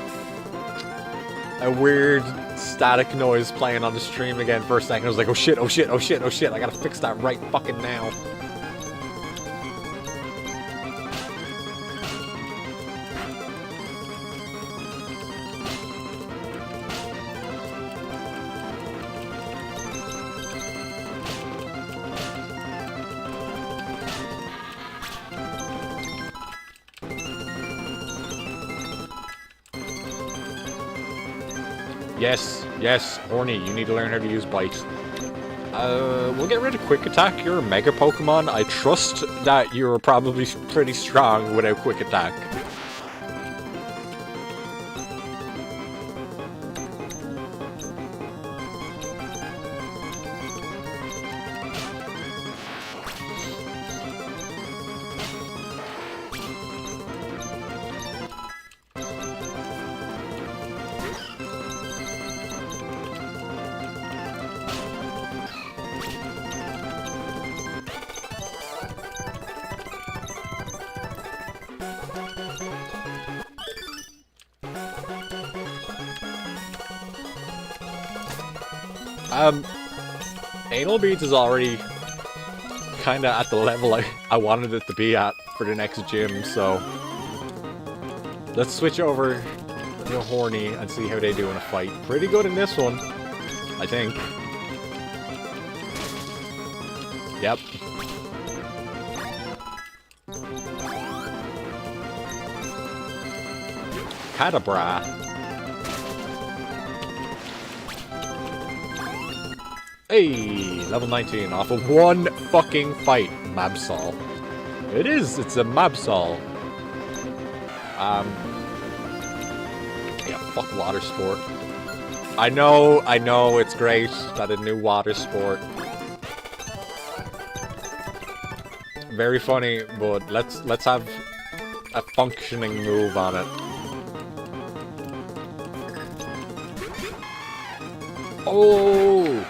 a weird static noise playing on the stream again for a second. I was like, oh shit, oh shit, oh shit, oh shit, I gotta fix that right fucking now. Yes, yes, Horny, you need to learn how to use Bite. We'll get rid of Quick Attack. You're a Mega Pokemon. I trust that you're probably pretty strong without Quick Attack. Anal Beads is already kinda at the level I wanted it to be at for the next gym, so let's switch over to Horny and see how they do in a fight. Pretty good in this one, I think. Yep. Kadabra. Hey, level 19 off of one fucking fight, Mabsol. It is, it's a Mabsol. Yeah, fuck water sport. I know, it's great that a new water sport. Very funny, but let's have a functioning move on it. Oh!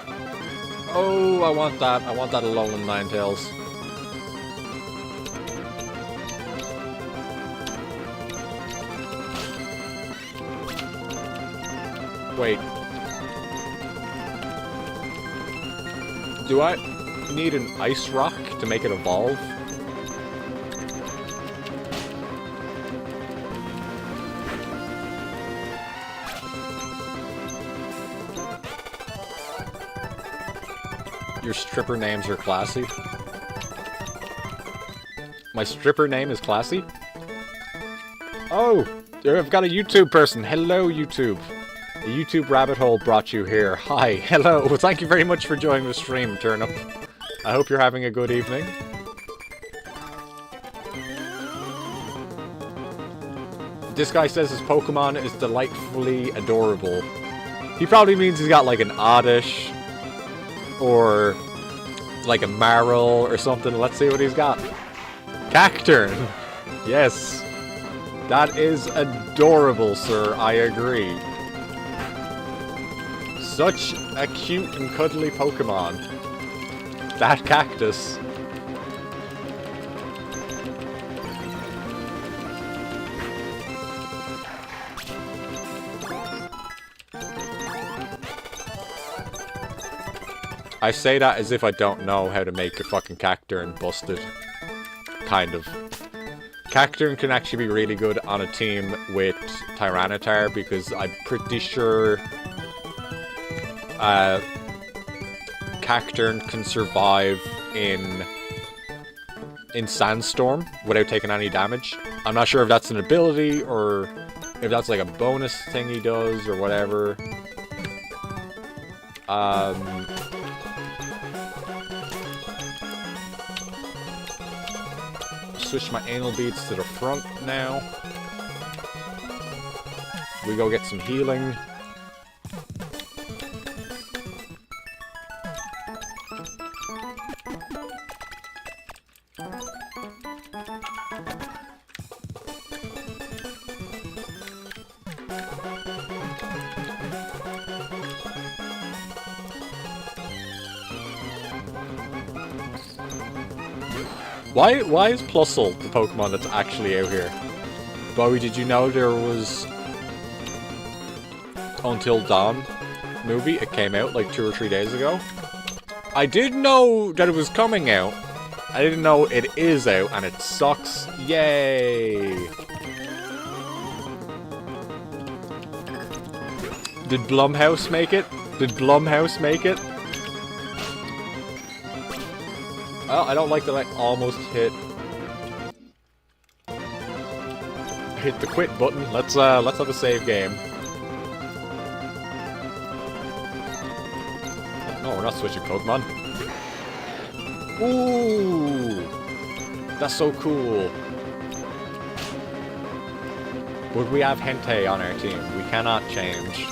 Oh, I want that. I want that alone in Ninetales. Wait. Do I need an ice rock to make it evolve? Your stripper names are classy. My stripper name is classy? Oh, I've got a YouTube person. Hello, YouTube. The YouTube rabbit hole brought you here. Hi, hello. Thank you very much for joining the stream, Turnip. I hope you're having a good evening. This guy says his Pokemon is delightfully adorable. He probably means he's got like an Oddish or like a Marl or something. Let's see what he's got. Cacturn. Yes. That is adorable, sir. I agree. Such a cute and cuddly Pokemon. That cactus. I say that as if I don't know how to make a fucking Cacturn busted. Kind of. Cacturn can actually be really good on a team with Tyranitar because I'm pretty sure Cacturn can survive in Sandstorm without taking any damage. I'm not sure if that's an ability or if that's like a bonus thing he does or whatever. Switch my anal beads to the front now. We go get some healing. Why is Plusle the Pokemon that's actually out here? Bowie, did you know there was Until Dawn movie. It came out like 2 or 3 days ago. I did know that it was coming out. I didn't know it is out, and it sucks. Yay! Did Blumhouse make it? Did Blumhouse make it? Well, I don't like that I almost hit the quit button. Let's have a save game. No, we're not switching Pokemon. Ooh! That's so cool. But we have Hentei on our team. We cannot change.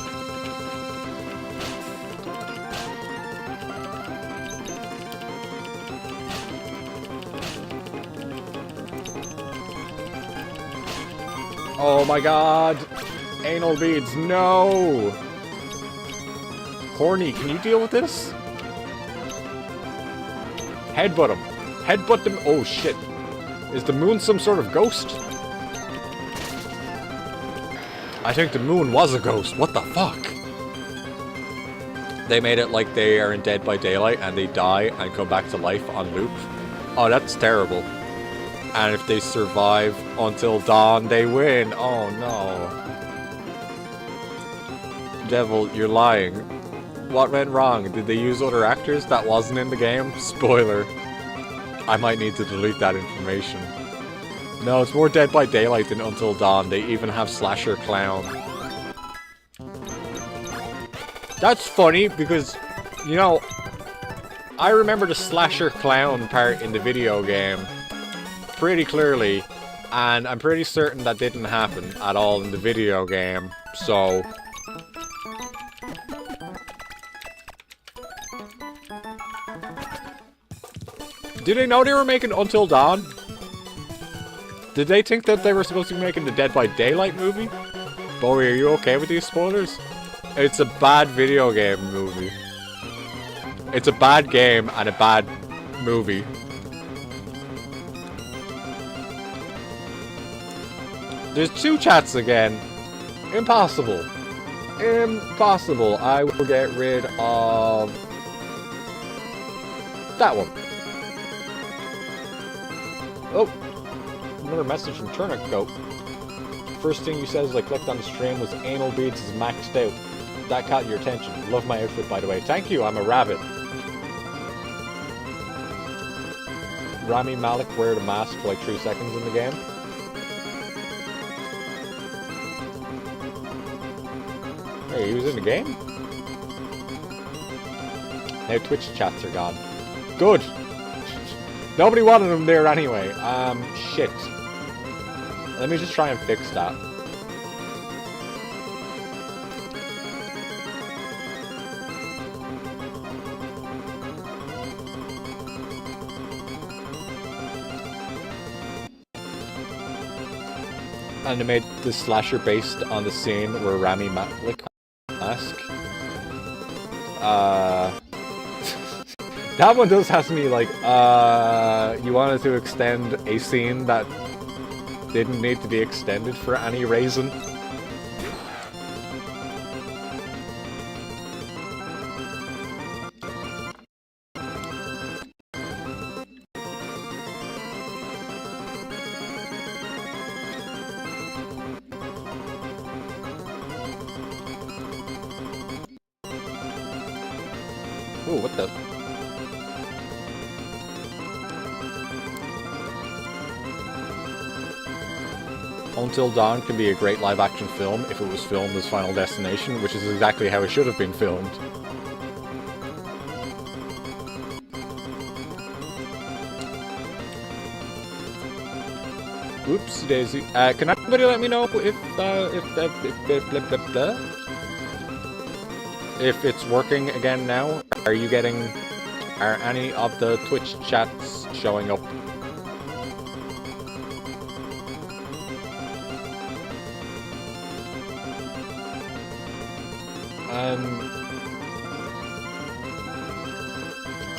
Oh my god! Anal beads, no! Horny, can you deal with this? Headbutt him. Headbutt them. Oh shit. Is the moon some sort of ghost? I think the moon was a ghost. What the fuck? They made it like they are in Dead by Daylight and they die and come back to life on loop. Oh, that's terrible. And if they survive until dawn, they win. Oh no. Devil, you're lying. What went wrong? Did they use other actors that wasn't in the game? Spoiler. I might need to delete that information. No, it's more Dead by Daylight than Until Dawn. They even have Slasher Clown. That's funny because, you know, I remember the Slasher Clown part in the video game pretty clearly, and I'm pretty certain that didn't happen at all in the video game, so... Did they know they were making Until Dawn? Did they think that they were supposed to be making the Dead by Daylight movie? Bowie, are you okay with these spoilers? It's a bad video game movie. It's a bad game and a bad movie. There's 2 chats again. Impossible. Impossible. I will get rid of that one. Oh, another message from Turnip Goat. First thing you said as I clicked on the stream was anal beads is maxed out. That caught your attention. Love my outfit, by the way. Thank you, I'm a rabbit. Rami Malek wear the mask for like 3 seconds in the game. Hey, he was in the game? Now Twitch chats are gone. Good! Nobody wanted him there anyway. Shit. Let me just try and fix that. And they made the slasher based on the scene where Rami Malek mask. That one does have me like, you wanted to extend a scene that didn't need to be extended for any reason. Ooh, what the... Until Dawn can be a great live-action film if it was filmed as Final Destination, which is exactly how it should have been filmed. Oops, Daisy. Can anybody let me know if it's working again now? Are you getting... Are any of the Twitch chats showing up?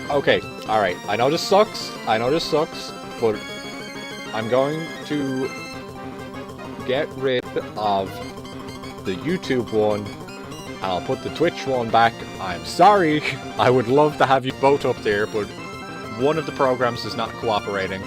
Okay, alright. I know this sucks, but I'm going to get rid of the YouTube one And I'll put the Twitch one back. I'm sorry. I would love to have you both up there, but one of the programs is not cooperating.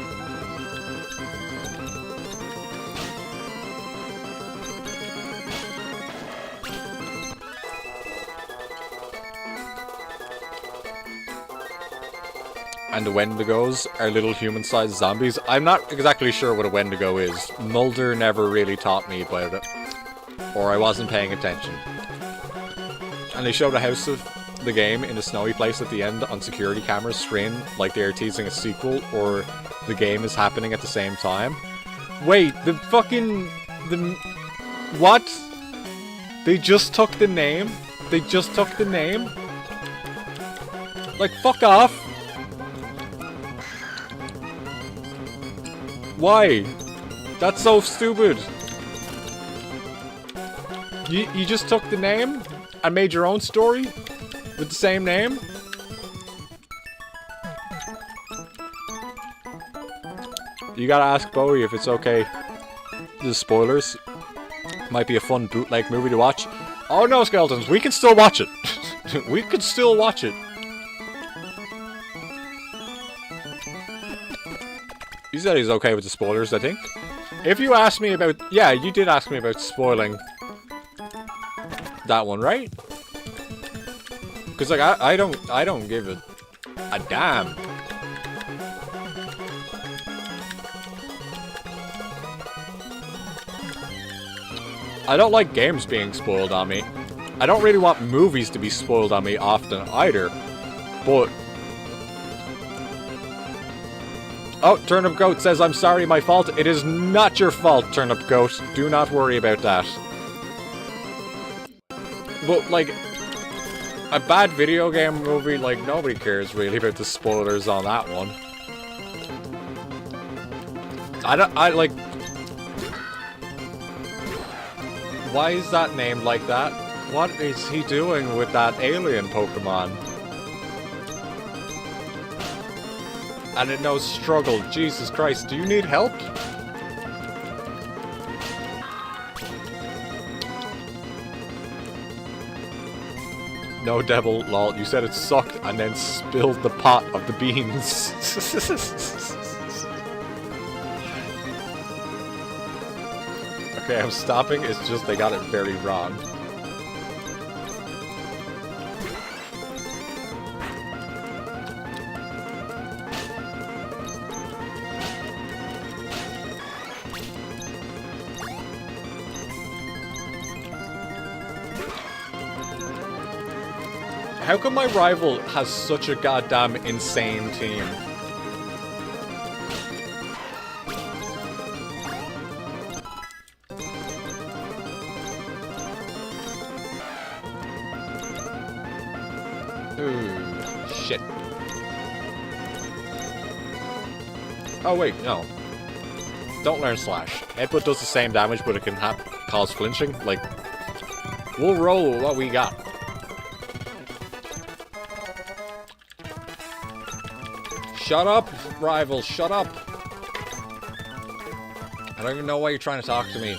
And the Wendigos are little human-sized zombies. I'm not exactly sure what a Wendigo is. Mulder never really taught me about it. Or I wasn't paying attention. And they showed a house of the game in a snowy place at the end on security camera's screen, like they are teasing a sequel, or the game is happening at the same time. Wait, the fucking... What? They just took the name? They just took the name? Like, fuck off! Why? That's so stupid. You just took the name and made your own story with the same name? You gotta ask Bowie if it's okay. The spoilers. Might be a fun bootleg movie to watch. Oh no, Skeletons, we can still watch it. We can still watch it. He said he's okay with the spoilers, I think. If you asked me about... Yeah, you did ask me about spoiling that one, right? Because, like, I don't give a damn. I don't like games being spoiled on me. I don't really want movies to be spoiled on me often either. But... Oh, Turnip Goat says, I'm sorry, my fault. It is not your fault, Turnip Goat. Do not worry about that. But, like, a bad video game movie, like, nobody cares really about the spoilers on that one. Like... Why is that named like that? What is he doing with that alien Pokemon? And it knows struggle. Jesus Christ, do you need help? No, Devil, lol. You said it sucked and then spilled the pot of the beans. Okay, I'm stopping. It's just they got it very wrong. How come my rival has such a goddamn insane team? Ooh, shit. Oh wait, no. Don't learn Slash. Headbutt does the same damage, but it can cause flinching. Like, we'll roll with what we got. Shut up, rival, shut up! I don't even know why you're trying to talk to me.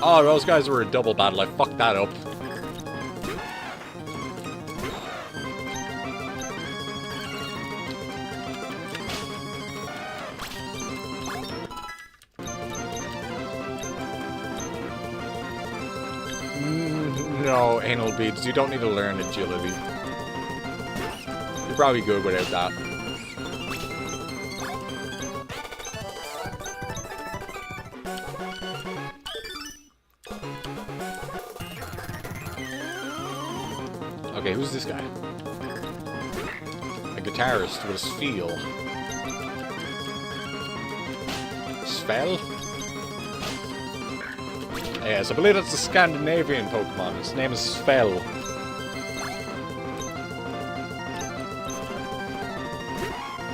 Oh, those guys were a double battle, I fucked that up. No, anal beads. You don't need to learn agility. You're probably good without that. Okay, who's this guy? A guitarist with a feel. Spell? Yes, I believe it's a Scandinavian Pokemon. Its name is Spell.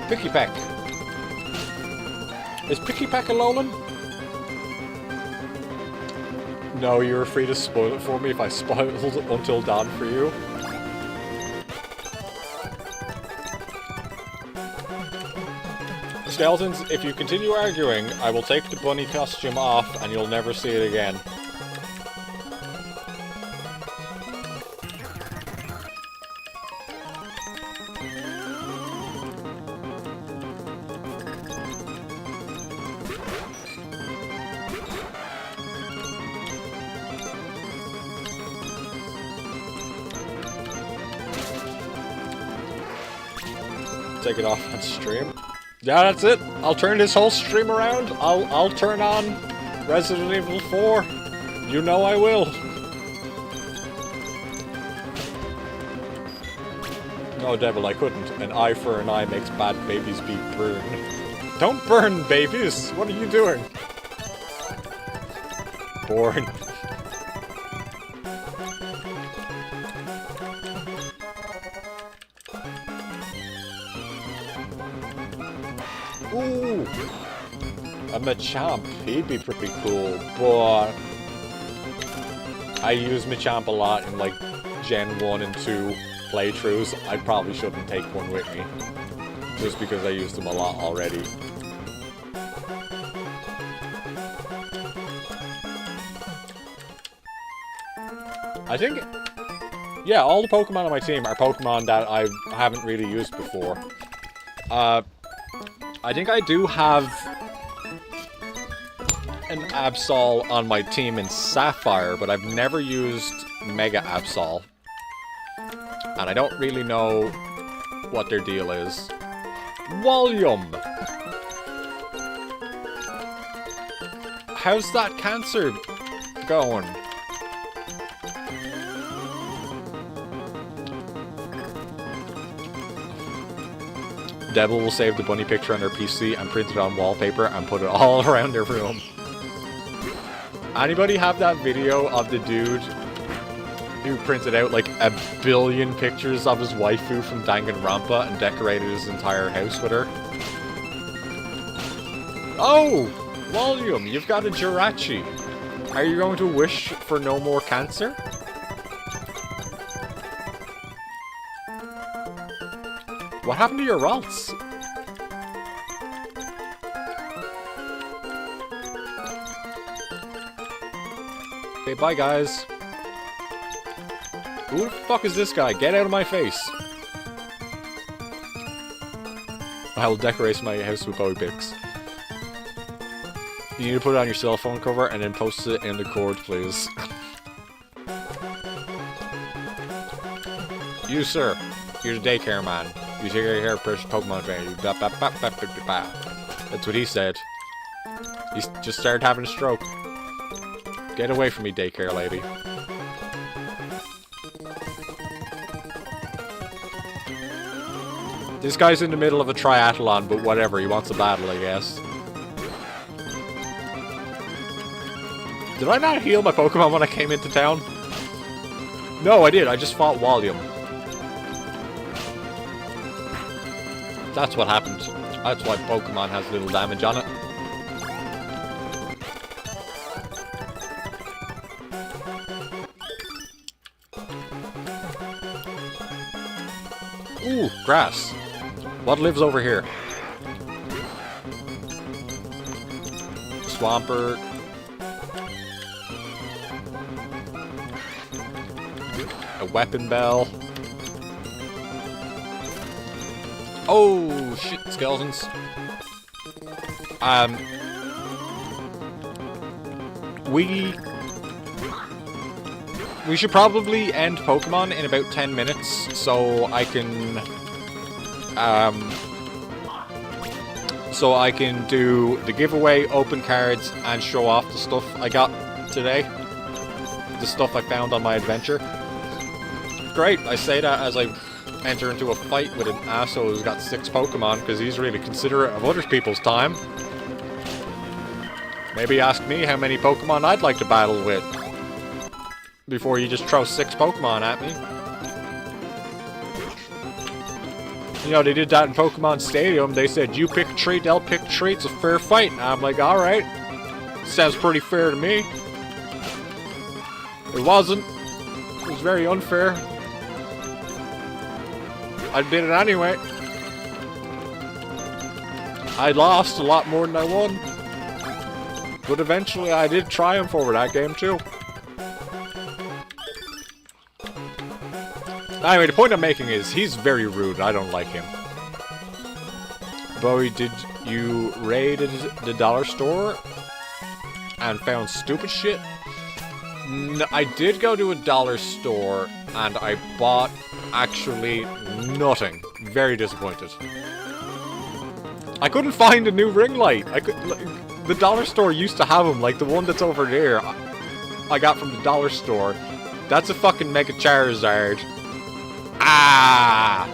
Pikipek. Is Pikipek a Alolan? No, you were free to spoil it for me if I spoiled Until Dawn for you. Skeletons, if you continue arguing, I will take the bunny costume off and you'll never see it again. Take it off on stream. Yeah, that's it. I'll turn this whole stream around. I'll turn on Resident Evil 4. You know I will. No, Devil, I couldn't. An eye for an eye makes bad babies be burned. Don't burn babies! What are you doing? Born. Ooh! A Machamp, he'd be pretty cool, but I use Machamp a lot in like Gen 1 and 2 playthroughs. I probably shouldn't take one with me, just because I used them a lot already. I think, yeah, all the Pokemon on my team are Pokemon that I haven't really used before. I think I do have an Absol on my team in Sapphire, but I've never used Mega Absol. And I don't really know what their deal is. Volume! How's that cancer going? Devil will save the bunny picture on her PC and print it on wallpaper and put it all around their room. Anybody have that video of the dude who printed out like 1 billion pictures of his waifu from Danganronpa and decorated his entire house with her? Oh! Volume, you've got a Jirachi. Are you going to wish for no more cancer? What happened to your Ralts? Okay, bye guys. Who the fuck is this guy? Get out of my face. I will decorate my house with Bowie pics. You need to put it on your cell phone cover and then post it in the cord, please. You, sir. You're the daycare man. You take your hair first Pokemon fan. That's what he said. He just started having a stroke. Get away from me, daycare lady. This guy's in the middle of a triathlon, but whatever, he wants a battle, I guess. Did I not heal my Pokemon when I came into town? No, I did, I just fought Volume. That's what happened. That's why Pokemon has little damage on it. Ooh, grass. What lives over here? Swampert. A Weapon Bell. Oh, shit, skeletons. We should probably end Pokemon in about 10 minutes, so I can do the giveaway, open cards, and show off the stuff I got today. The stuff I found on my adventure. Great, I say that as I enter into a fight with an asshole who's got 6 Pokemon, because he's really considerate of other people's time. Maybe ask me how many Pokemon I'd like to battle with, before you just throw 6 Pokemon at me. You know, they did that in Pokemon Stadium. They said, you pick a tree, they'll pick a tree. It's a fair fight. And I'm like, alright. Sounds pretty fair to me. It wasn't. It was very unfair. I did it anyway. I lost a lot more than I won. But eventually I did triumph over that game too. Anyway, the point I'm making is, he's very rude, I don't like him. Bowie, did you raid the dollar store and found stupid shit? No, I did go to a dollar store and I bought actually nothing. Very disappointed. I couldn't find a new ring light. The dollar store used to have them, like the one that's over there. I got from the dollar store. That's a fucking Mega Charizard. Ah!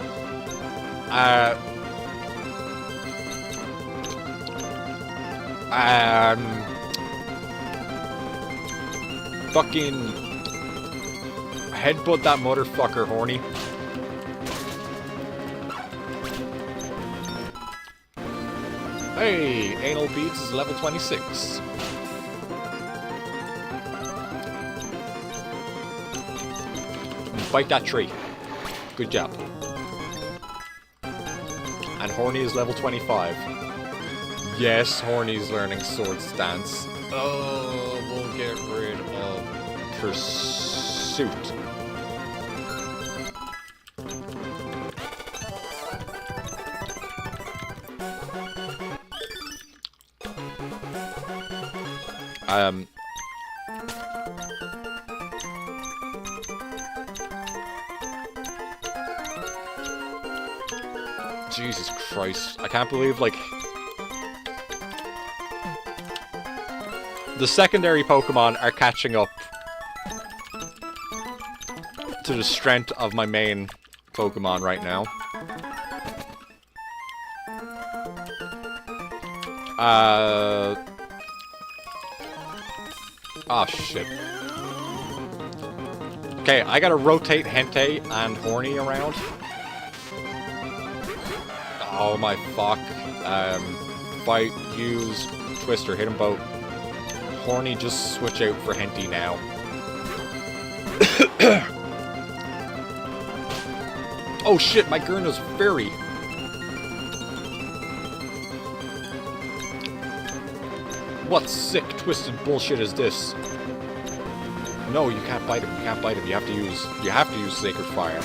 Fucking headbutt that motherfucker, horny. Hey, Anal Beads is level 26. Fight that tree. Good job. And Horny is level 25. Yes, Horny's learning Sword Stance. Oh, we'll get rid of Pursuit. Jesus Christ. I can't believe, like... the secondary Pokemon are catching up to the strength of my main Pokemon right now. Oh, shit. Okay, I gotta rotate Hentei and Horny around. Oh my fuck. If I use Twister, hit them both. Horny, just switch out for Hentei now. Oh shit, my Gurna's Fairy. What sick, twisted bullshit is this? No, you can't bite him. You can't bite him. You have to use Sacred Fire.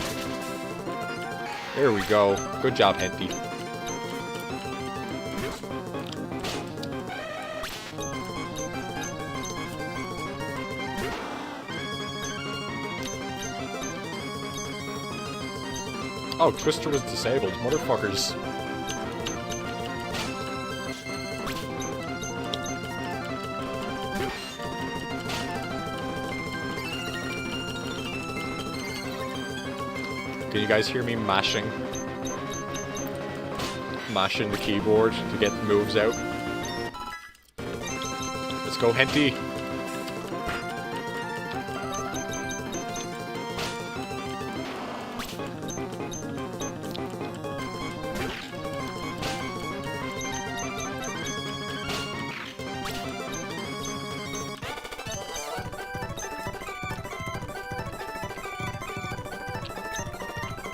There we go. Good job, Hentei. Oh, Twister was disabled. Motherfuckers. Can you guys hear me mashing? Mashing the keyboard to get the moves out. Let's go, Hentei.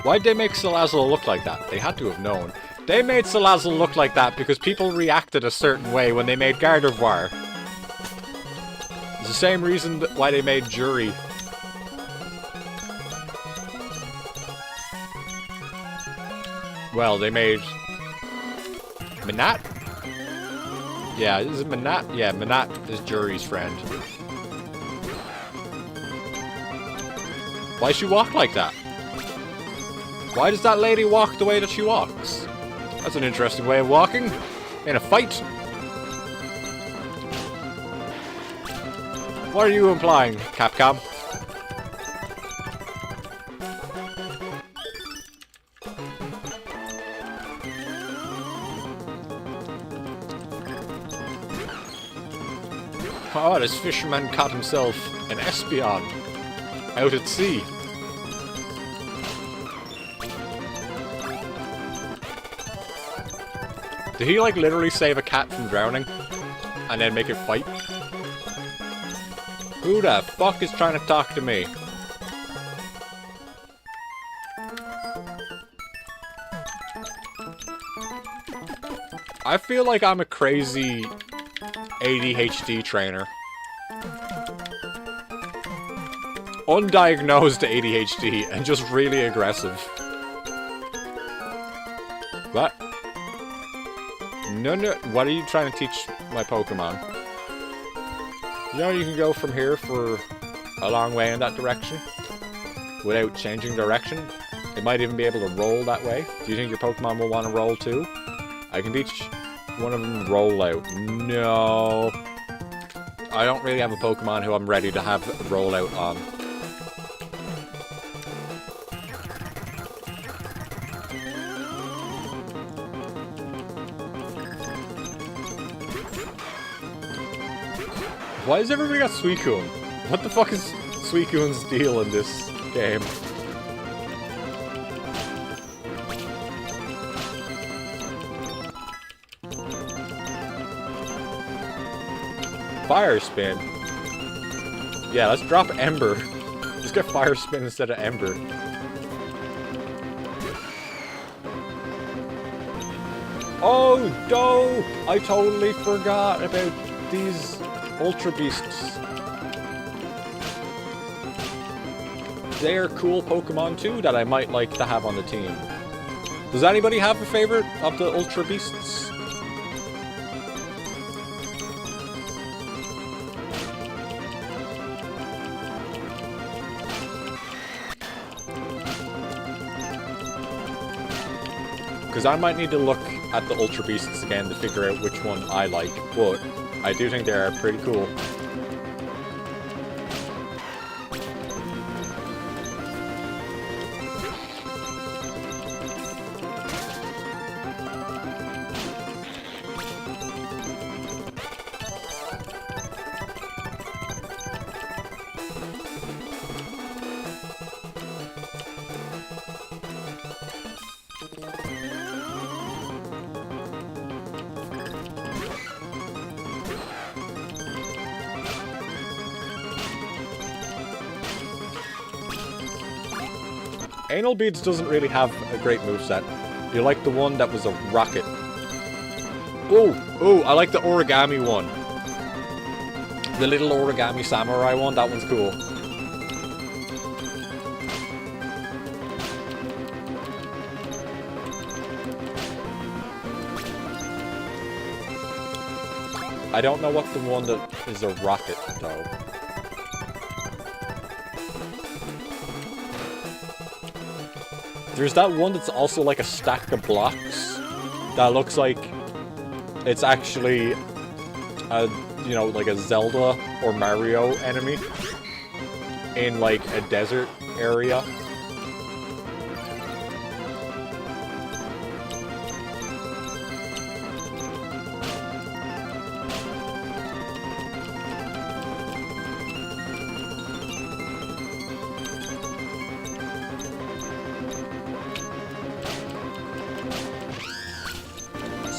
Why'd they make Salazzle look like that? They had to have known. They made Salazzle look like that because people reacted a certain way when they made Gardevoir. It's the same reason why they made Jury. Well, they made... Minat? Yeah, is it Minat? Yeah, Minat is Jury's friend. Why she walk like that? Why does that lady walk the way that she walks? That's an interesting way of walking. In a fight. What are you implying, Capcom? Oh, this fisherman caught himself an Espeon out at sea. Did he, like, literally save a cat from drowning? And then make it fight? Who the fuck is trying to talk to me? I feel like I'm a crazy ADHD trainer. Undiagnosed ADHD and just really aggressive. What? No, what are you trying to teach my Pokemon? You know you can go from here for a long way in that direction without changing direction. It might even be able to roll that way. Do you think your Pokemon will want to roll too? I can teach one of them roll out. No. I don't really have a Pokemon who I'm ready to have roll out on. Why has everybody got Suicune? What the fuck is Suicune's deal in this game? Fire Spin? Yeah, let's drop Ember. Just get Fire Spin instead of Ember. Oh, dope! I totally forgot about these Ultra Beasts. They're cool Pokemon too that I might like to have on the team. Does anybody have a favorite of the Ultra Beasts? Because I might need to look at the Ultra Beasts again to figure out which one I like, but I do think they are pretty cool. Anal Beads doesn't really have a great moveset. You like the one that was a rocket. Oh, I like the origami one. The little origami samurai one, that one's cool. I don't know what the one that is a rocket, though. There's that one that's also like a stack of blocks that looks like it's actually a, you know, like a Zelda or Mario enemy in like a desert area.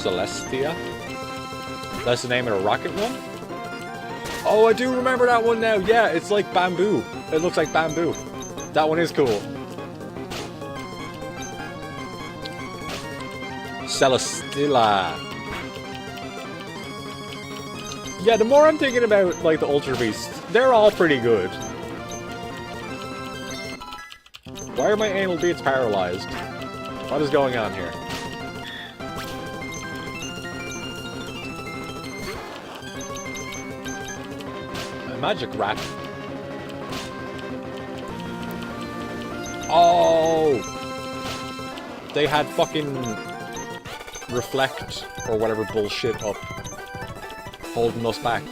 Celestia? That's the name of a rocket one? Oh, I do remember that one now. Yeah, it's like bamboo. It looks like bamboo. That one is cool. Celesteela. Yeah, the more I'm thinking about, like, the Ultra Beasts, they're all pretty good. Why are my anal beads paralyzed? What is going on here? Magic Rat. Oh! They had fucking Reflect or whatever bullshit up, holding us back.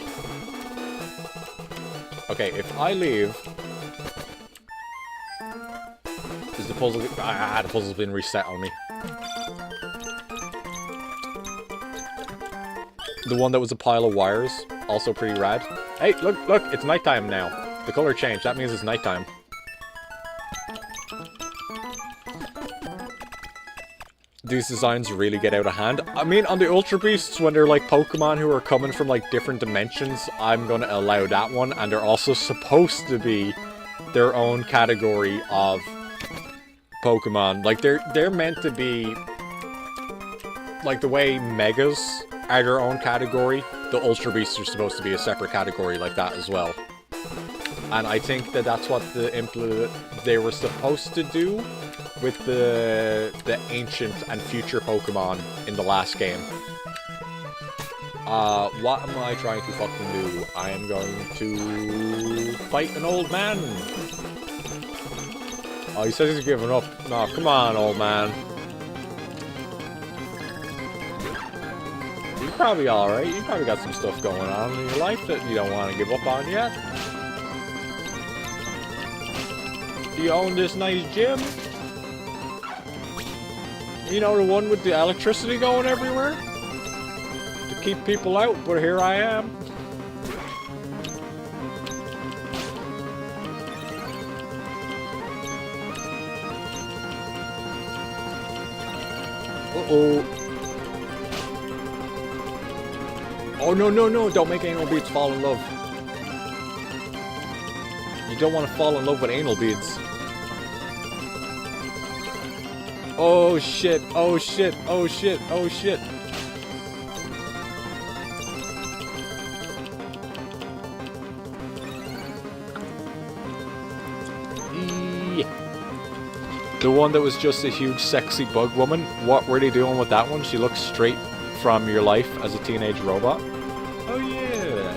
Okay, if I leave... Is the puzzle... Ah, the puzzle's been reset on me. The one that was a pile of wires, also pretty rad. Hey, look, it's nighttime now. The color changed, that means it's nighttime. These designs really get out of hand. I mean, on the Ultra Beasts, when they're like Pokemon who are coming from like different dimensions, I'm gonna allow that one, and they're also supposed to be their own category of Pokemon. Like, they're meant to be like the way Megas are their own category, the Ultra Beasts are supposed to be a separate category like that as well. And I think that that's what they were supposed to do with the ancient and future Pokemon in the last game. What am I trying to fucking do? I am going to fight an old man. Oh, he says he's giving up. No, come on, old man. You're probably alright. You probably got some stuff going on in your life that you don't want to give up on yet. Do you own this nice gym? You know, the one with the electricity going everywhere? To keep people out, but here I am. Uh-oh. Oh, no, no, no. Don't make anal beads fall in love. You don't want to fall in love with anal beads. Oh, shit. Oh, shit. Oh, shit. Oh, shit. The one that was just a huge sexy bug woman, what were they doing with that one? She looks straight from your life as a teenage robot. Oh yeah.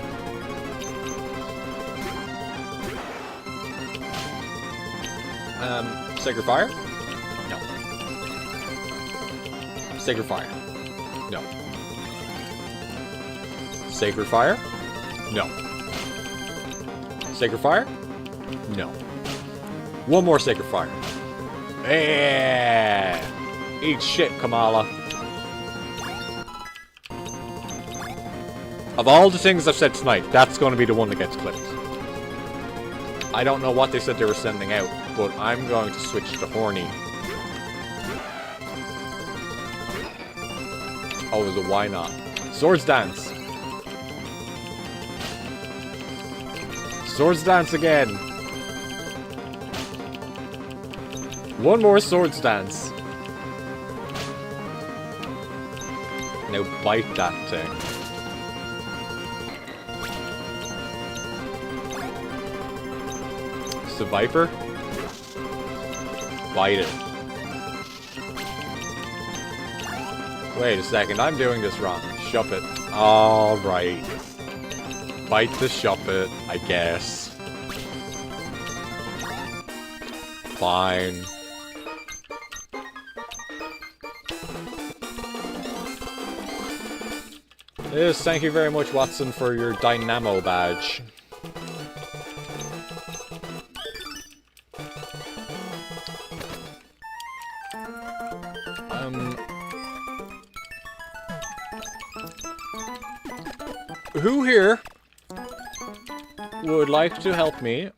Sacred Fire? No. Sacred Fire? No. Sacred Fire? No. Sacred Fire? No. One more Sacred Fire. Yeah! Eat shit, Kamala. Of all the things I've said tonight, that's going to be the one that gets clipped. I don't know what they said they were sending out, but I'm going to switch to horny. Oh, is it why not? Swords Dance. Swords Dance again. One more Swords Dance. Now bite that thing. It's the Viper. Bite it. Wait a second, I'm doing this wrong. Shuppet. Alright. Bite the Shuppet, I guess. Fine. Yes, thank you very much, Watson, for your Dynamo badge. Who here would like to help me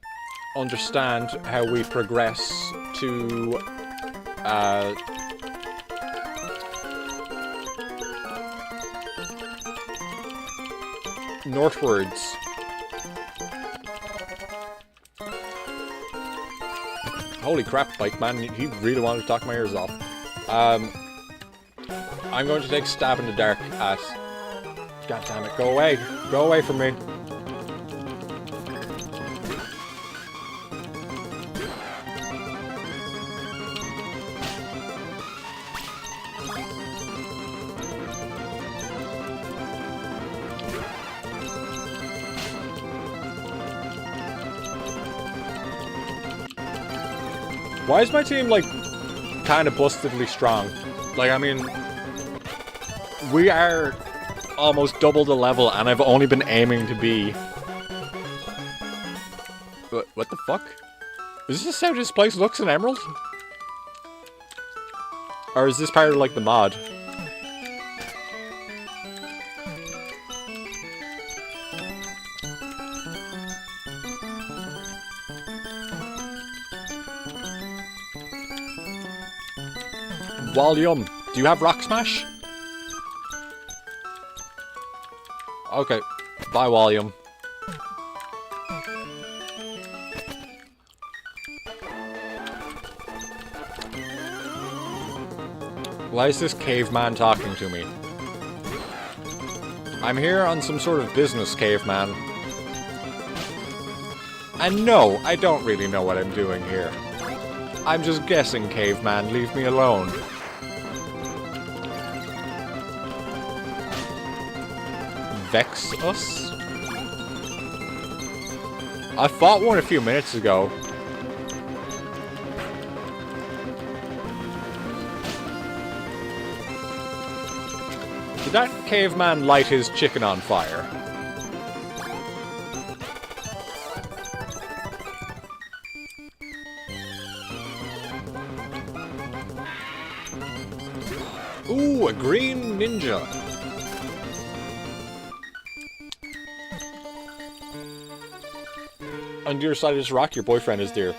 understand how we progress to, northwards? Holy crap, Bike Man, he really wanted to talk my ears off. I'm going to take a stab in the dark at... God damn it, go away! Go away from me! Why is my team, like, kind of bustedly strong? Like, I mean, we are almost double the level, and I've only been aiming to be... What the fuck? Is this how this place looks in Emerald? Or is this part of, like, the mod? Volume, do you have Rock Smash? Okay, bye Volume. Why is this caveman talking to me? I'm here on some sort of business, caveman. And no, I don't really know what I'm doing here. I'm just guessing, caveman. Leave me alone. Vex us? I fought one a few minutes ago. Did that caveman light his chicken on fire? Ooh, a green ninja. On your side of this rock, your boyfriend is there.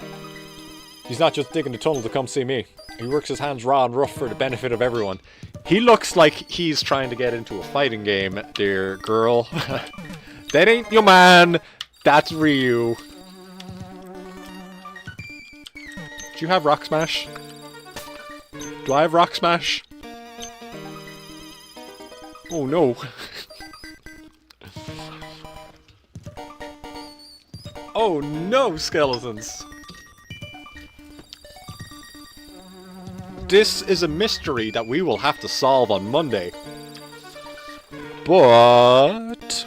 He's not just digging the tunnel to come see me. He works his hands raw and rough for the benefit of everyone. He looks like he's trying to get into a fighting game, dear girl. That ain't your man. That's Ryu. Do you have Rock Smash? Do I have Rock Smash? Oh no. Oh no, skeletons. This is a mystery that we will have to solve on Monday. But...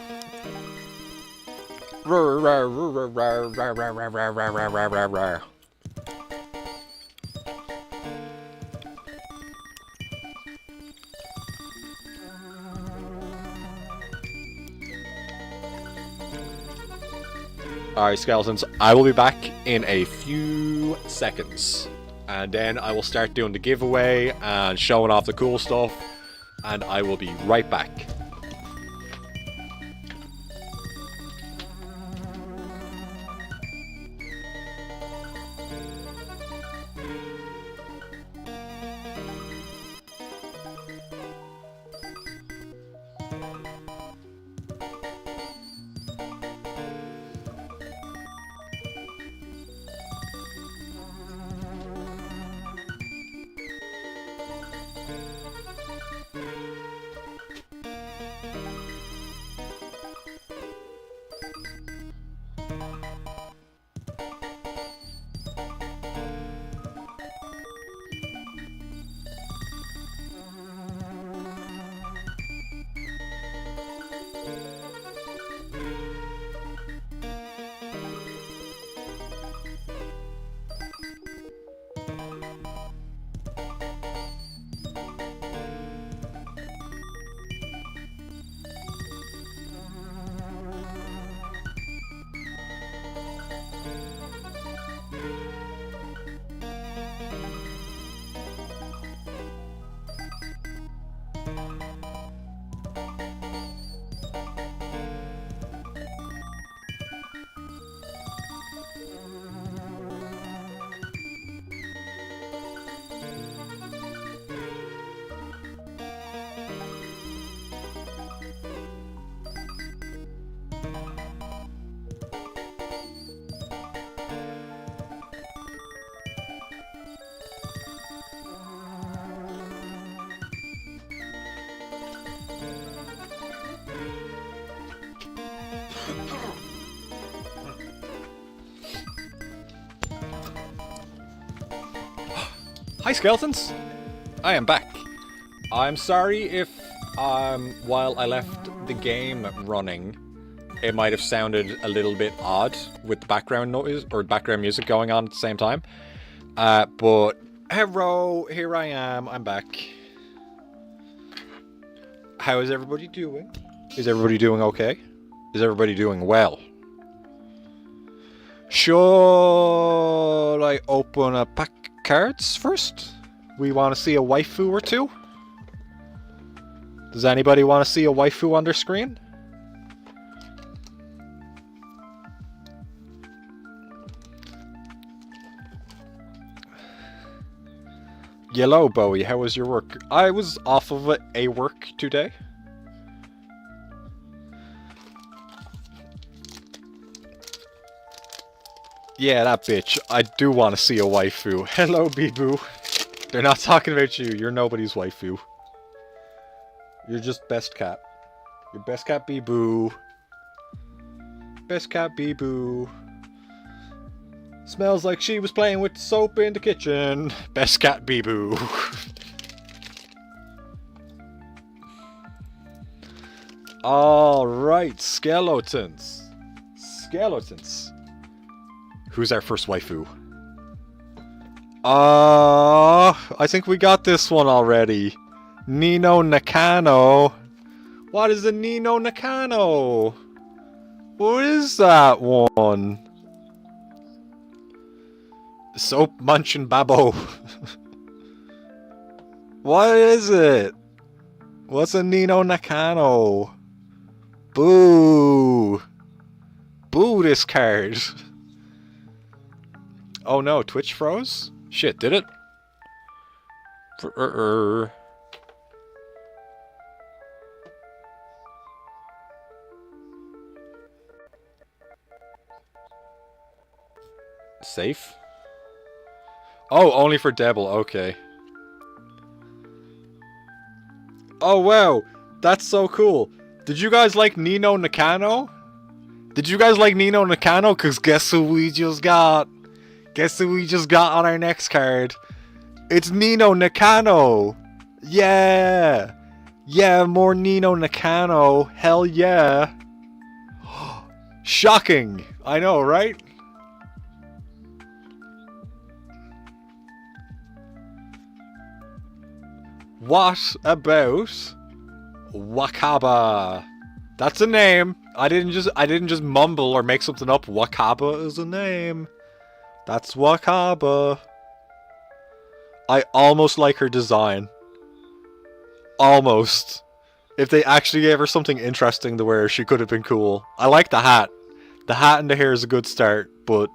Alright, skeletons, I will be back in a few seconds. And then I will start doing the giveaway and showing off the cool stuff. And I will be right back. Hi, skeletons! I am back. I'm sorry if, while I left the game running, it might have sounded a little bit odd with the background noise, or background music going on at the same time. But, hello, here I am, I'm back. How is everybody doing? Is everybody doing okay? Is everybody doing well? Should I open a pack of cards first? We want to see a waifu or two? Does anybody want to see a waifu on their screen? Yellow Bowie, how was your work? I was off of a work today. Yeah, that bitch. I do want to see a waifu. Hello, Bee-Boo. They're not talking about you. You're nobody's waifu. You're just best cat. You're best cat bee-boo. Best cat bee-boo. Smells like she was playing with soap in the kitchen. Best cat bee-boo. Alright, skeletons. Skeletons. Who's our first waifu? I think we got this one already. Nino Nakano. What is a Nino Nakano? What is that one? Soap munching babo. What is it? What's a Nino Nakano? Boo. Boo this card. Oh no, Twitch froze? Shit, did it? Safe? Oh, only for Devil, okay. Oh wow, that's so cool. Did you guys like Nino Nakano? Did you guys like Nino Nakano? Cause guess who we just got? Guess who we just got on our next card? It's Nino Nakano! Yeah! Yeah, more Nino Nakano. Hell yeah! Shocking! I know, right? What about Wakaba? That's a name. I didn't just mumble or make something up. Wakaba is a name. That's Wakaba. I almost like her design. Almost. If they actually gave her something interesting to wear, she could have been cool. I like the hat. The hat and the hair is a good start, but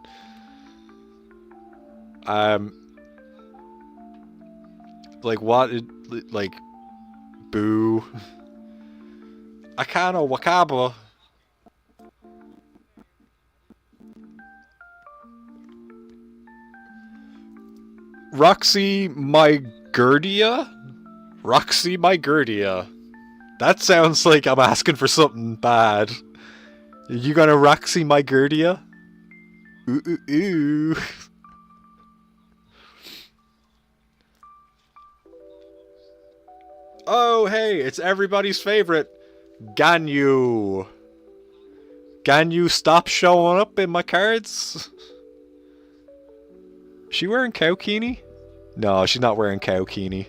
like what? Like boo. Akano Wakaba. Roxy Mygurdia? Roxy Mygurdia. That sounds like I'm asking for something bad. Are you gonna Roxy Mygurdia? Ooh ooh ooh. Oh hey, it's everybody's favorite. Ganyu. Ganyu, stop showing up in my cards. She wearing Kaokini? No, she's not wearing Kaokini.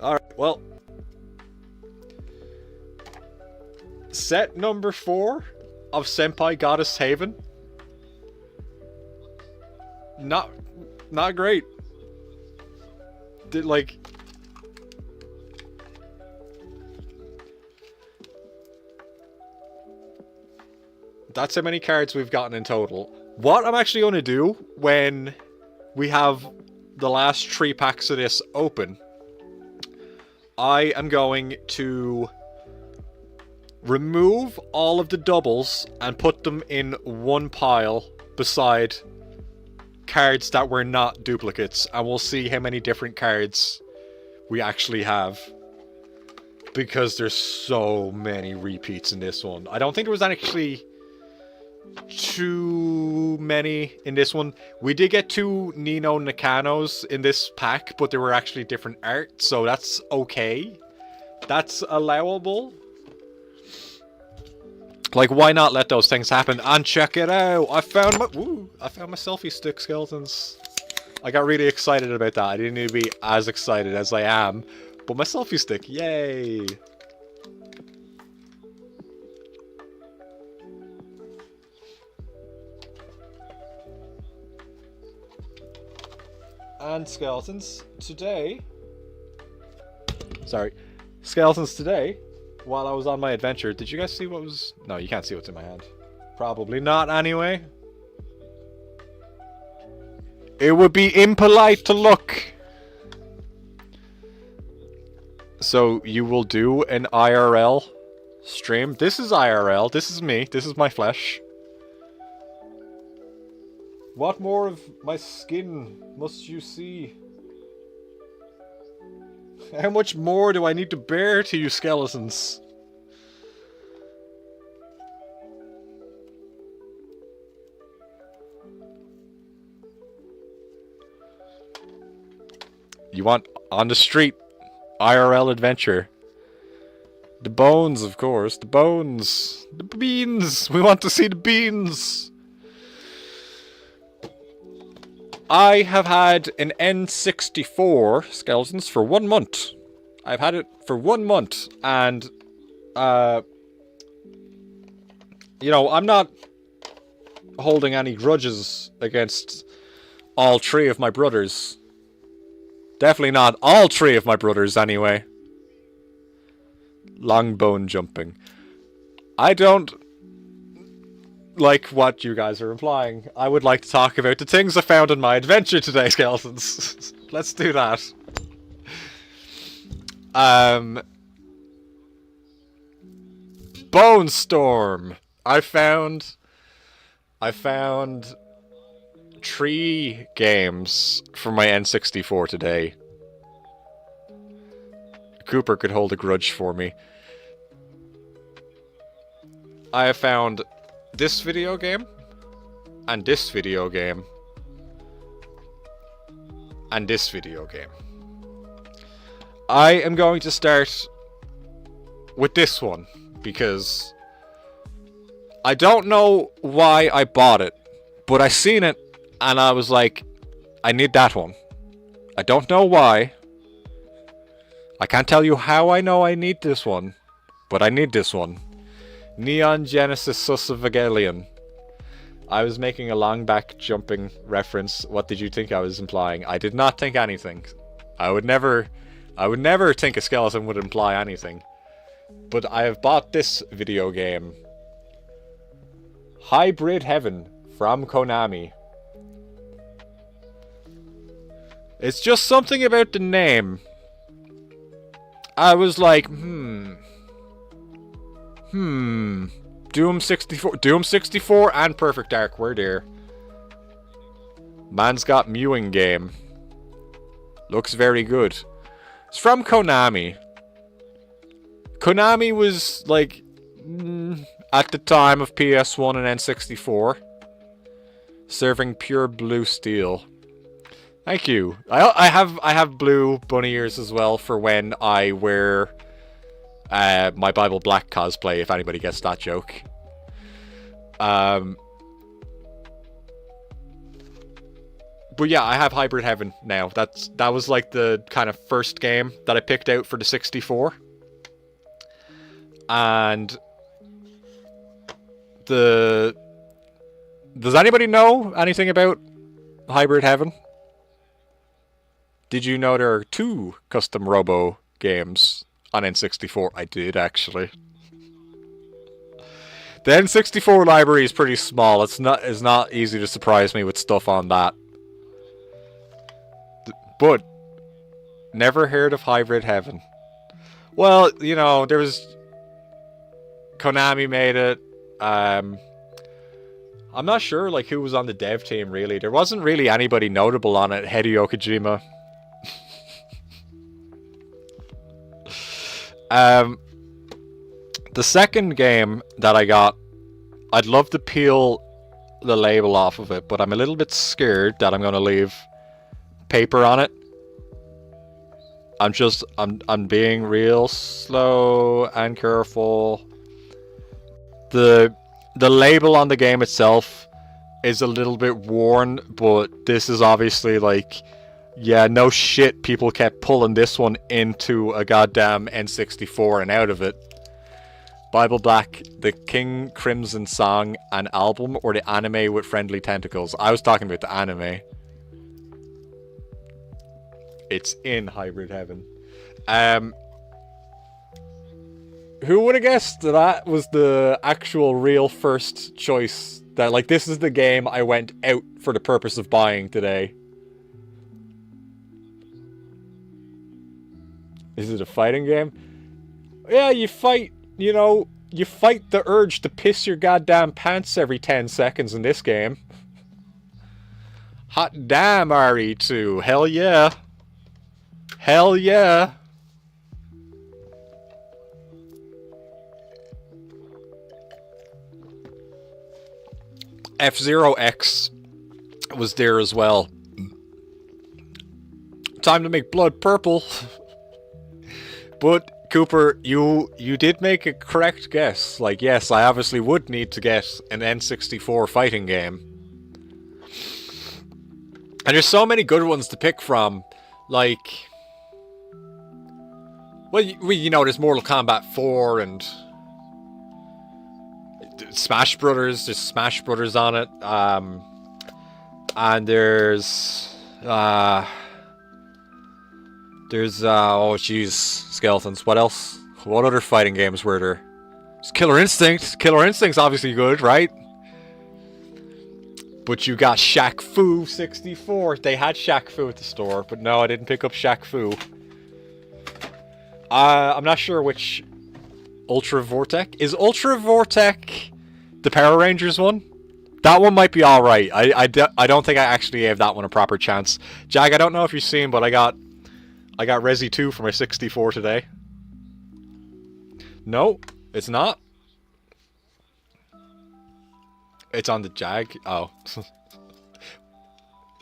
Alright, well. Set number 4 of Senpai Goddess Haven. Not great. Like... That's how many cards we've gotten in total. What I'm actually going to do when we have the last 3 packs of this open, I am going to remove all of the doubles and put them in one pile beside cards that were not duplicates, and we'll see how many different cards we actually have. Because there's so many repeats in this one. I don't think there was actually too many in this one. We did get 2 Nino Nakanos in this pack, but they were actually different art, so that's okay. That's allowable. Like, why not let those things happen? And check it out! I found my selfie stick, skeletons. I got really excited about that. I didn't need to be as excited as I am. But my selfie stick, yay! And skeletons, today... Sorry. Skeletons, today, while I was on my adventure, did you guys see what was... No, you can't see what's in my hand. Probably not, anyway. It would be impolite to look. So, you will do an IRL stream. This is IRL. This is me. This is my flesh. What more of my skin must you see? How much more do I need to bear to you skeletons? You want on the street, IRL adventure. The bones, of course. The bones. The beans. We want to see the beans. I have had an N64 skeletons for 1 month. I've had it for 1 month, and you know, I'm not holding any grudges against all 3 of my brothers. Definitely not all 3 of my brothers, anyway. Long bone jumping. I don't like what you guys are implying. I would like to talk about the things I found in my adventure today, skeletons. Let's do that. Bone Storm. I found 3 games for my N64 today. Cooper could hold a grudge for me. I have found this video game, and this video game, and this video game. I am going to start with this one, because I don't know why I bought it, but I seen it, and I was like, I need that one. I don't know why. I can't tell you how I know I need this one, but I need this one. Neon Genesis Sus of Evangelion. I was making a long back jumping reference. What did you think I was implying? I did not think anything. I would never think a skeleton would imply anything. But I have bought this video game. Hybrid Heaven from Konami. It's just something about the name. I was like, Doom 64 and Perfect Dark, we're there. Man's got mewing game. Looks very good. It's from Konami. Konami was like at the time of PS1 and N64, serving pure blue steel. Thank you. I have blue bunny ears as well for when I wear my Bible Black cosplay, if anybody gets that joke. But yeah, I have Hybrid Heaven now. That was like the kind of first game that I picked out for the 64. And does anybody know anything about Hybrid Heaven? Did you know there are 2 custom Robo games on N64? I did, actually. The N64 library is pretty small. It's not easy to surprise me with stuff on that. But never heard of Hybrid Heaven. Well, you know, there was Konami made it. I'm not sure like who was on the dev team really. There wasn't really anybody notable on it. Hideo Kojima. The second game that I got, I'd love to peel the label off of it, but I'm a little bit scared that I'm gonna leave paper on it. I'm being real slow and careful. The label on the game itself is a little bit worn, but this is obviously like, yeah, no shit, people kept pulling this one into a goddamn N64 and out of it. Bible Black, the King Crimson song and album, or the anime with friendly tentacles? I was talking about the anime. It's in Hybrid Heaven. Who would have guessed that was the actual real first choice? That, like, this is the game I went out for the purpose of buying today. Is it a fighting game? Yeah, you fight, you know, you fight the urge to piss your goddamn pants every 10 seconds in this game. Hot damn, RE2. Hell yeah. Hell yeah. F-Zero X was there as well. Time to make blood purple. But Cooper, you did make a correct guess. Like, yes, I obviously would need to get an N64 fighting game. And there's so many good ones to pick from. Like, well, you know, there's Mortal Kombat 4 and Smash Brothers. There's Smash Brothers on it. And there's oh jeez, skeletons. What else? What other fighting games were there? There's Killer Instinct. Killer Instinct's obviously good, right? But you got Shaq Fu 64. They had Shaq Fu at the store, but no, I didn't pick up Shaq Fu. I'm not sure which Ultra Vortec. Is Ultra Vortec the Power Rangers one? That one might be alright. I don't think I actually gave that one a proper chance. Jag, I don't know if you've seen, but I got Resi 2 for my 64 today. No, it's not. It's on the Jag. Oh.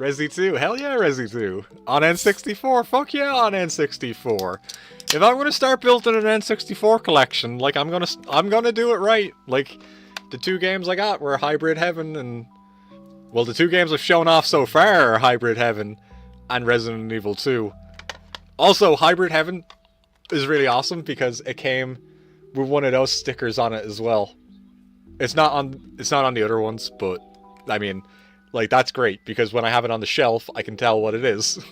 Resi 2. Hell yeah, Resi 2. On N64. Fuck yeah, on N64. If I'm gonna start building an N64 collection, like, I'm gonna do it right. Like, the two games I got were Hybrid Heaven and... Well, the two games I've shown off so far are Hybrid Heaven and Resident Evil 2. Also, Hybrid Heaven is really awesome because it came with one of those stickers on it as well. It's not on the other ones, but I mean, like, that's great because when I have it on the shelf, I can tell what it is.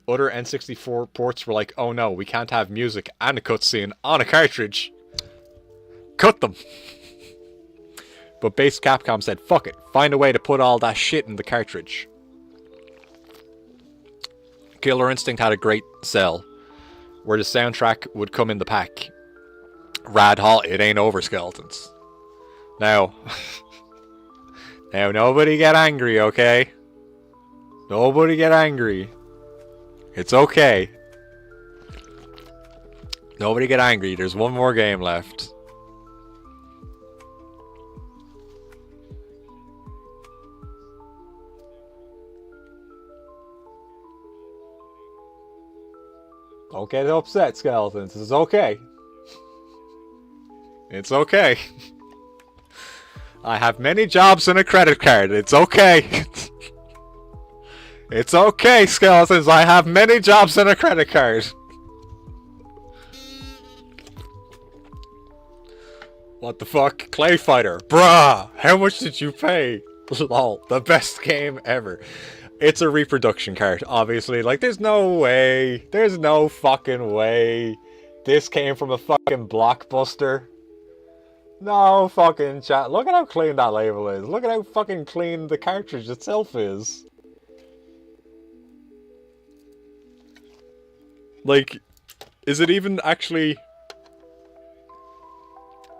Other N64 ports were like, oh no, we can't have music and a cutscene on a cartridge. Cut them. But base Capcom said, fuck it, find a way to put all that shit in the cartridge. Killer Instinct had a great sell, where the soundtrack would come in the pack. Rad Hall, it ain't over, skeletons. Now, nobody get angry, okay? Nobody get angry. It's okay. Nobody get angry, there's one more game left. Don't get upset, skeletons. It's okay. It's okay. I have many jobs and a credit card. It's okay. It's okay, skeletons. I have many jobs and a credit card. What the fuck? Clay Fighter. Bruh! How much did you pay? Lol. The best game ever. It's a reproduction cart, obviously. Like, there's no way. There's no fucking way. This came from a fucking Blockbuster. No fucking chat. Look at how clean that label is. Look at how fucking clean the cartridge itself is. Like, is it even actually...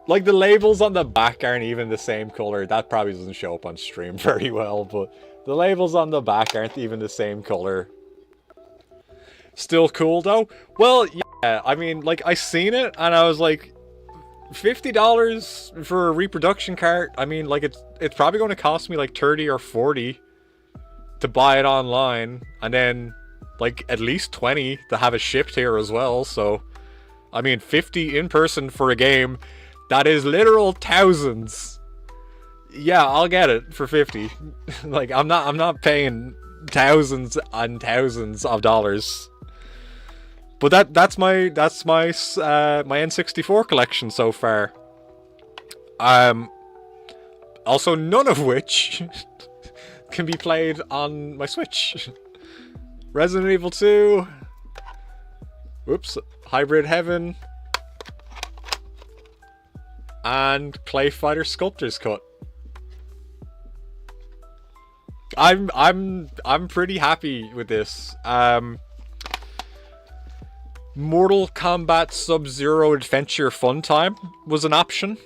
Like, the labels on the back aren't even the same color. That probably doesn't show up on stream very well, but the labels on the back aren't even the same color. Still cool, though? Well, yeah, I mean, like, I seen it, and I was like, $50 for a reproduction cart? I mean, like, it's probably going to cost me, like, 30 or 40 to buy it online, and then, like, at least 20 to have it shipped here as well, so... I mean, 50 in person for a game... That is literal thousands. Yeah, I'll get it for 50. Like, I'm not paying thousands and thousands of dollars. But that's my N64 collection so far. Also none of which can be played on my Switch. Resident Evil 2. Whoops, Hybrid Heaven. And Clay Fighter Sculptor's Cut. I'm pretty happy with this. Mortal Kombat Sub-Zero Adventure Fun Time was an option.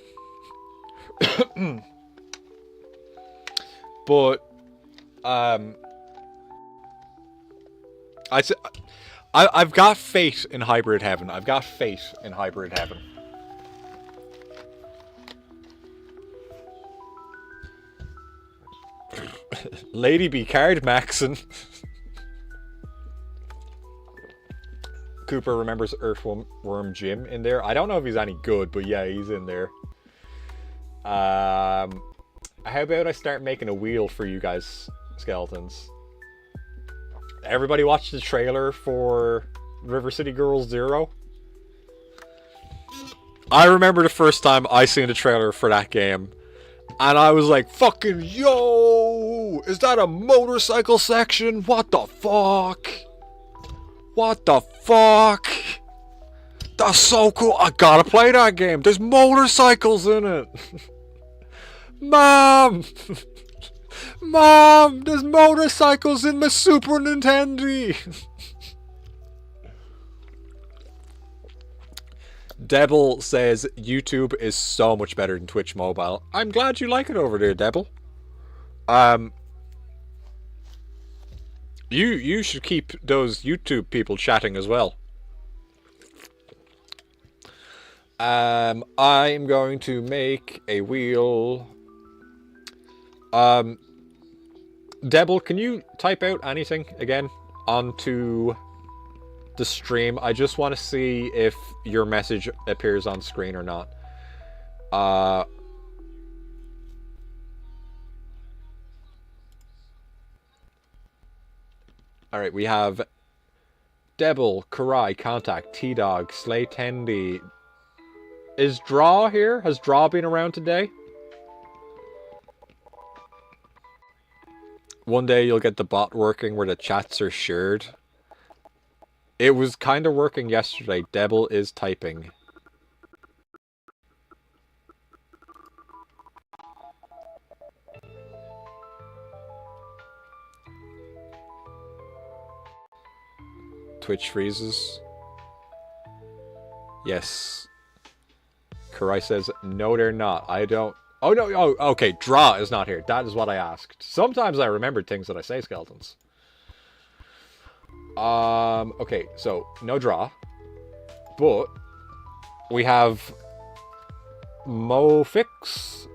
But Um, I've got faith in hybrid heaven. I've got faith in hybrid heaven. Lady be card maxing. Cooper remembers Earthworm Jim in there. I don't know if he's any good, but yeah, he's in there. How about I start making a wheel for you guys, skeletons? Everybody watch the trailer for River City Girls 0? I remember the first time I seen the trailer for that game, and I was like, fucking yo! Is that a motorcycle section? What the fuck? What the fuck? That's so cool. I gotta play that game. There's motorcycles in it. Mom! Mom! There's motorcycles in my Super Nintendo! Devil says YouTube is so much better than Twitch Mobile. I'm glad you like it over there, Devil. You should keep those YouTube people chatting as well. I'm going to make a wheel. Devil, can you type out anything again onto the stream? I just want to see if your message appears on screen or not. Alright, we have Devil, Karai, Contact, T-Dog, Slay Tendy. Is Draw here? Has Draw been around today? One day you'll get the bot working where the chats are shared. It was kind of working yesterday. Devil is typing. Twitch freezes. Yes. Karai says, no they're not. I don't... Oh, no, oh, okay, Draw is not here. That is what I asked. Sometimes I remember things that I say, skeletons. Okay, so, no Draw. But, we have... Mofix.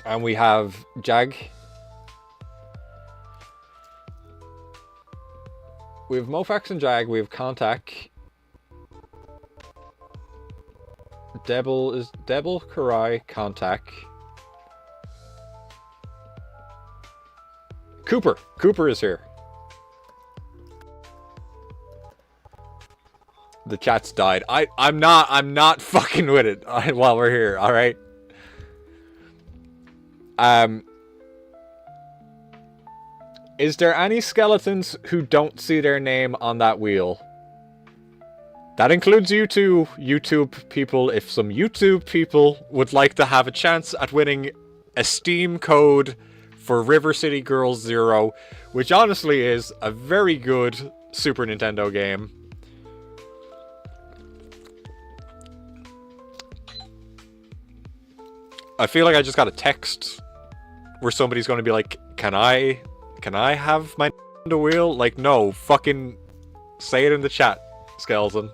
And we have Jag. We have Mofax and Jag, we have Contact. Devil, Karai, Contact. Cooper is here. The chat's died. I'm not fucking with it while we're here, alright? Is there any skeletons who don't see their name on that wheel? That includes you two, YouTube people. If some YouTube people would like to have a chance at winning a Steam code for River City Girls 0, which honestly is a very good Super Nintendo game. I feel like I just got a text where somebody's going to be like, Can I have my Nintendo wheel? Like, no, fucking say it in the chat, skeleton.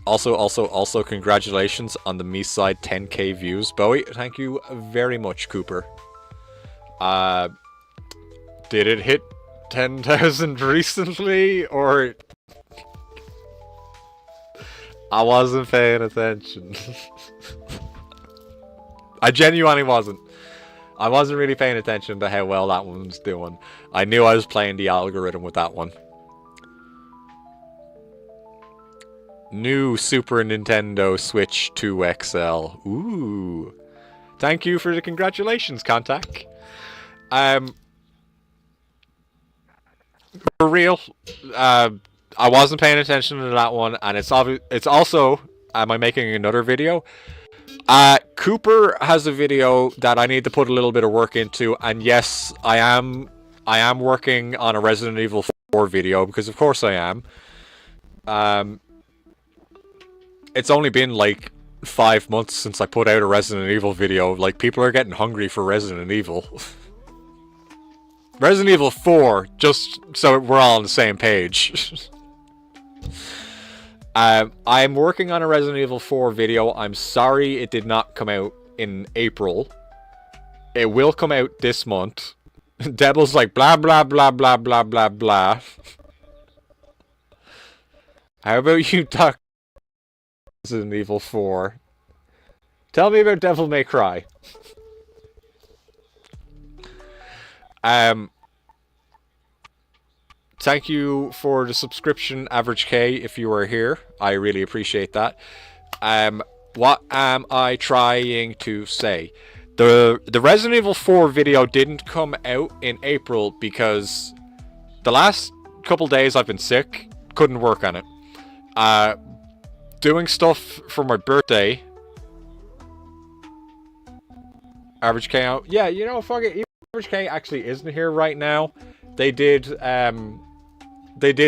Also, congratulations on the me side 10k views, Bowie. Thank you very much, Cooper. Did it hit 10,000 recently, or... I wasn't paying attention. I genuinely wasn't. I wasn't really paying attention to how well that one was doing. I knew I was playing the algorithm with that one. New Super Nintendo Switch 2 XL. Ooh. Thank you for the congratulations, Contact. For real, I wasn't paying attention to that one, and it's also, am I making another video? Cooper has a video that I need to put a little bit of work into, and yes, I am working on a Resident Evil 4 video, because of course I am. It's only been like 5 months since I put out a Resident Evil video. Like, people are getting hungry for Resident Evil. Resident Evil 4, just so we're all on the same page. I'm working on a Resident Evil 4 video. I'm sorry it did not come out in April. It will come out this month. Devil's like, blah, blah, blah, blah, blah, blah, blah. How about you talk Resident Evil 4? Tell me about Devil May Cry. Thank you for the subscription, Average K, if you are here. I really appreciate that. What am I trying to say? The Resident Evil 4 video didn't come out in April because the last couple days I've been sick, couldn't work on it. Doing stuff for my birthday. Average K out. Yeah, you know, fuck it. Average K actually isn't here right now. They did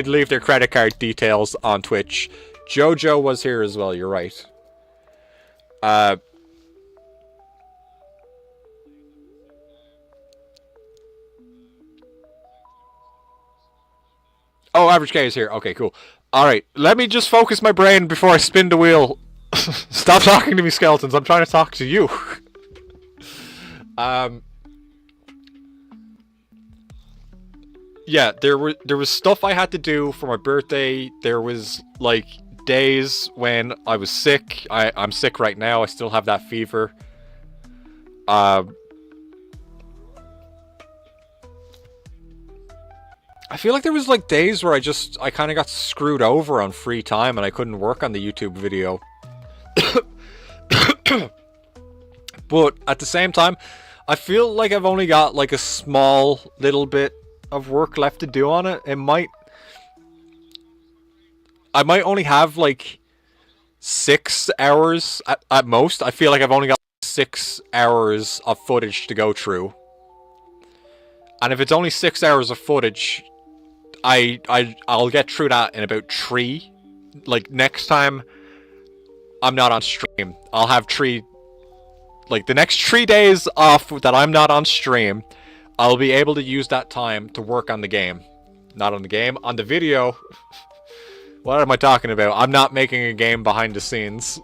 leave their credit card details on Twitch. Jojo was here as well, you're right. Oh, Average K is here. Okay, cool. Alright, let me just focus my brain before I spin the wheel. Stop talking to me, skeletons. I'm trying to talk to you. Yeah, there was stuff I had to do for my birthday. There was, like, days when I was sick. I'm sick right now. I still have that fever. I feel like there was, like, days where I kind of got screwed over on free time and I couldn't work on the YouTube video. But at the same time, I feel like I've only got, like, a small little bit of work left to do on it. I might only have, like, 6 hours at most. I feel like I've only got 6 hours of footage to go through. And if it's only 6 hours of footage, I'll get through that in about 3. Like, next time I'm not on stream, I'll have 3... Like, the next 3 days off that I'm not on stream, I'll be able to use that time to work on the game. Not on the game, on the video. What am I talking about? I'm not making a game behind the scenes.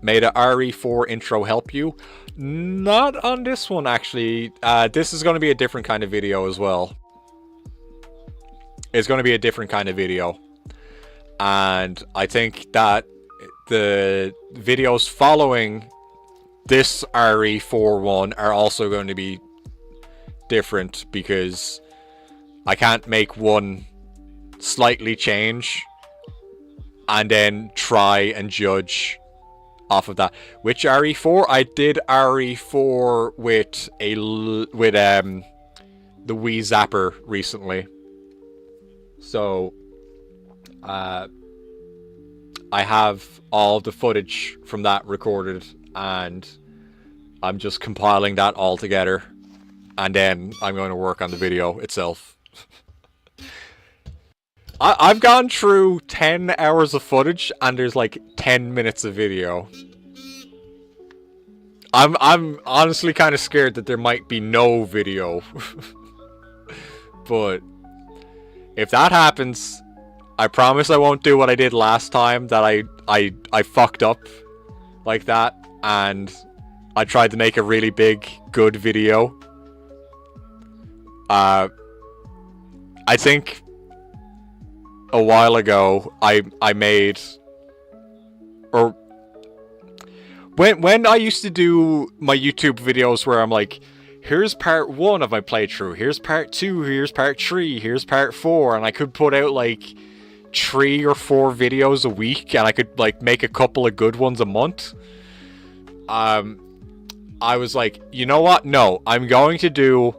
May the RE4 intro help you? Not on this one, actually. This is going to be a different kind of video as well. It's going to be a different kind of video. And I think that the videos following this RE4 one are also going to be different because I can't make one slightly change and then try and judge off of that. Which RE4? I did RE4 with the Wii Zapper recently. So I have all the footage from that recorded and I'm just compiling that all together and then I'm going to work on the video itself. I've gone through 10 hours of footage and there's like 10 minutes of video. I'm honestly kind of scared that there might be no video. But if that happens, I promise I won't do what I did last time, that I fucked up like that, and I tried to make a really big, good video. I think a while ago, I made... Or... When I used to do my YouTube videos where I'm like, here's part 1 of my playthrough, here's part 2, here's part 3, here's part 4, and I could put out like 3 or 4 videos a week, and I could like make a couple of good ones a month. I was like, you know what? No, I'm going to do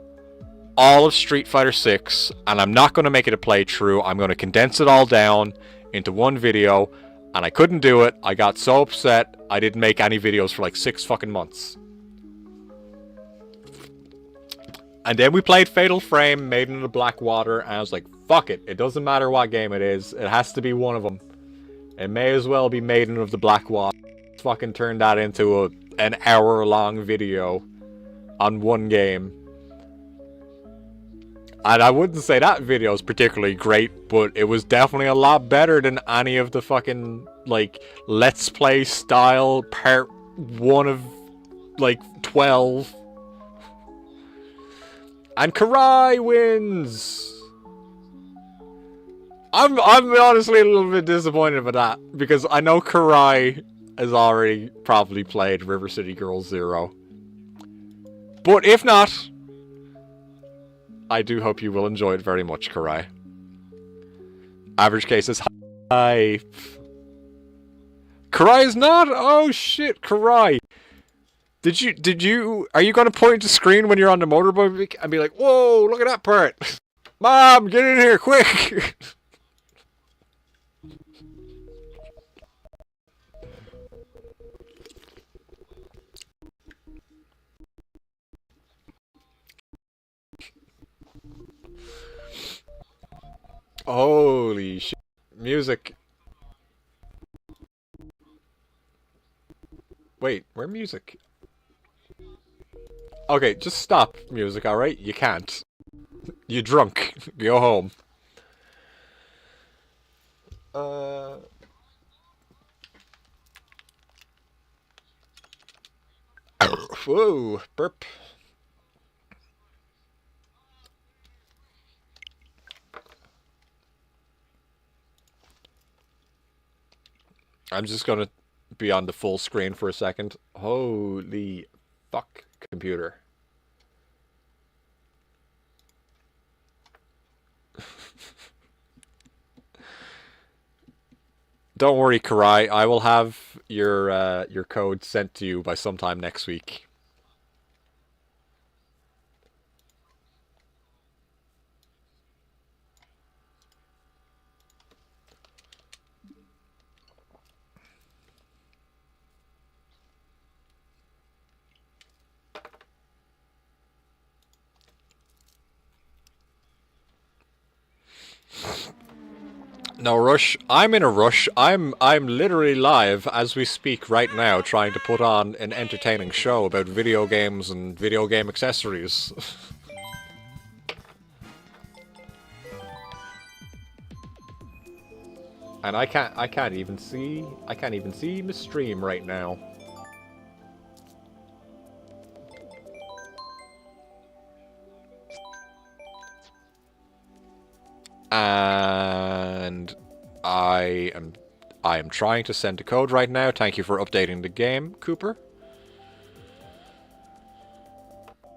all of Street Fighter 6, and I'm not going to make it a playthrough. I'm going to condense it all down into one video, and I couldn't do it. I got so upset, I didn't make any videos for like 6 fucking months. And then we played Fatal Frame, Maiden of the Black Water, and I was like, fuck it. It doesn't matter what game it is. It has to be one of them. It may as well be Maiden of the Black Water. Fucking turned that into an hour-long video on one game. And I wouldn't say that video is particularly great, but it was definitely a lot better than any of the fucking, like, Let's Play style part 1 of, like, 12. And Karai wins! I'm honestly a little bit disappointed with that, because I know Karai has already probably played River City Girls 0. But if not, I do hope you will enjoy it very much, Karai. Average case is high. Karai is not? Oh shit, Karai. Are you gonna point to screen when you're on the motorbike and be like, whoa, look at that part. Mom, get in here, quick. Holy shit. Music. Wait, where music? Okay, just stop music, alright? You can't. You're drunk. Go home. Whoa, burp. I'm just gonna be on the full screen for a second. Holy fuck, computer. Don't worry, Karai. I will have your code sent to you by sometime next week. No rush. I'm in a rush. I'm literally live as we speak right now, trying to put on an entertaining show about video games and video game accessories. And I can't even see my stream right now. And I am trying to send a code right now. Thank you for updating the game, Cooper.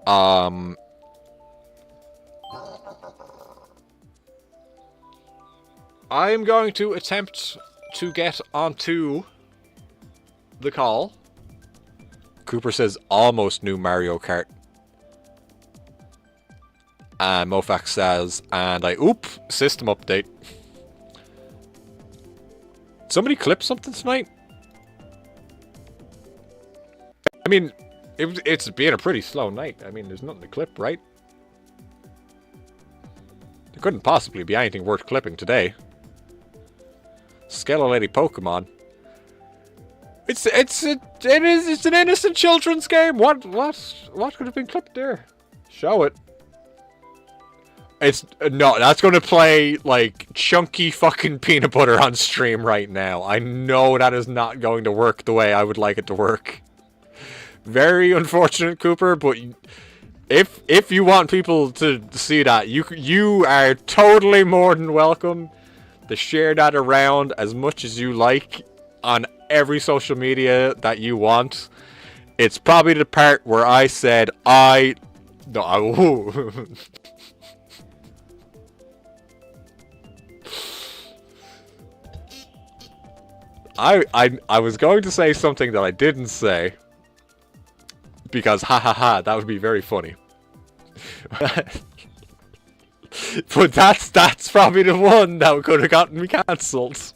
I am going to attempt to get onto the call. Cooper says almost new Mario Kart. And Mofax says, and system update. Somebody clip something tonight? I mean, it's been a pretty slow night. I mean, there's nothing to clip, right? There couldn't possibly be anything worth clipping today. Skeleton Lady Pokemon. It's an innocent children's game. What could have been clipped there? Show it. No, that's gonna play, like, chunky fucking peanut butter on stream right now. I know that is not going to work the way I would like it to work. Very unfortunate, Cooper, but if you want people to see that, you are totally more than welcome to share that around as much as you like on every social media that you want. It's probably the part where I said I was going to say something that I didn't say, because ha, that would be very funny. But that's probably the one that could have gotten me cancelled.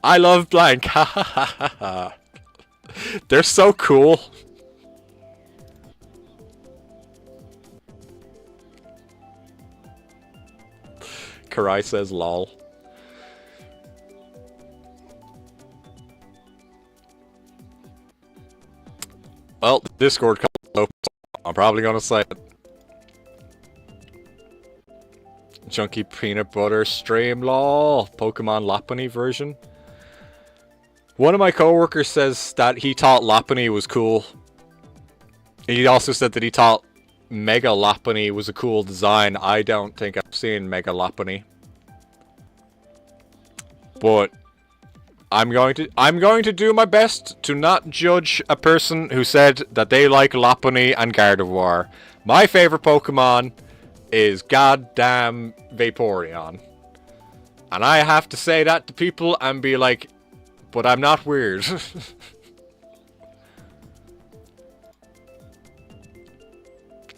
I love blank, ha. They're so cool. Karai says lol. Well, the Discord comes up. I'm probably gonna say it. Chunky peanut butter stream lol. Pokemon Lopunny version. One of my coworkers says that he thought Lopunny was cool. He also said that he thought Mega Lopunny was a cool design. I don't think I've seen Mega Lopunny. But I'm going to do my best to not judge a person who said that they like Lopunny and Gardevoir. My favorite Pokemon is goddamn Vaporeon. And I have to say that to people and be like, but I'm not weird.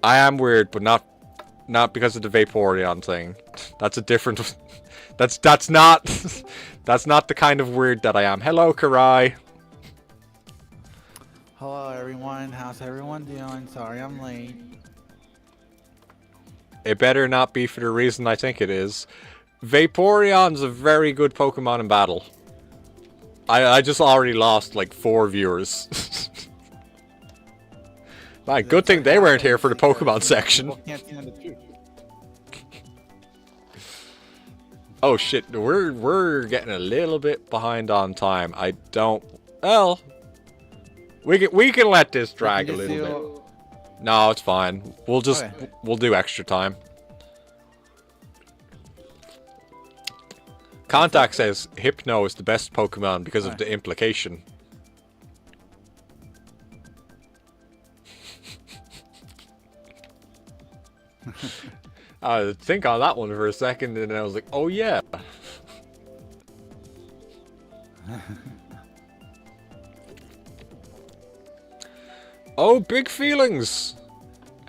I am weird, but not because of the Vaporeon thing. That's a different. That's not the kind of weird that I am. Hello, Karai. Hello, everyone. How's everyone doing? Sorry, I'm late. It better not be for the reason I think it is. Vaporeon's a very good Pokemon in battle. I just already lost like 4 viewers. My good thing they weren't here for the Pokemon section. Oh shit, we're getting a little bit behind on time. I don't. Well, we can let this drag a little bit. No, it's fine. We'll do extra time. Contact says Hypno is the best Pokemon because of the implication. I think on that one for a second, and I was like, "Oh yeah." Oh, Big Feelings!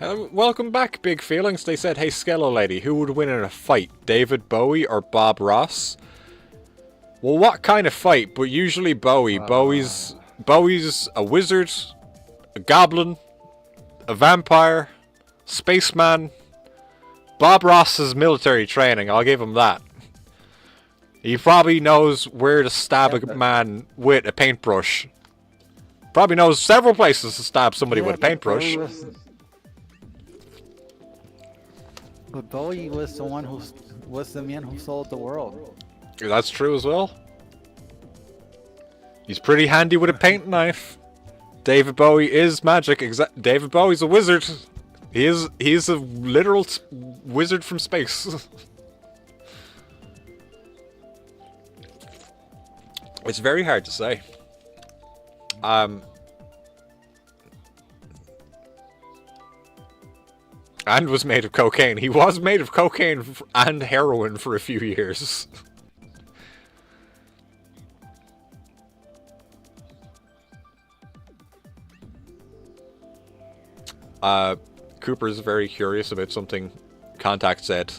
Welcome back, Big Feelings. They said, "Hey, Skello Lady, who would win in a fight, David Bowie or Bob Ross?" Well, what kind of fight? But usually Bowie. Bowie's a wizard, a goblin, a vampire, spaceman. Bob Ross is military training, I'll give him that. He probably knows where to stab a man with a paintbrush. Probably knows several places to stab somebody with a paintbrush. But Bowie was the one who was the man who sold the world. That's true as well. He's pretty handy with a paint knife. David Bowie is magic. David Bowie's a wizard. He is a literal wizard from space. It's very hard to say. And was made of cocaine. He was made of cocaine and heroin for a few years. Cooper's very curious about something Contact said.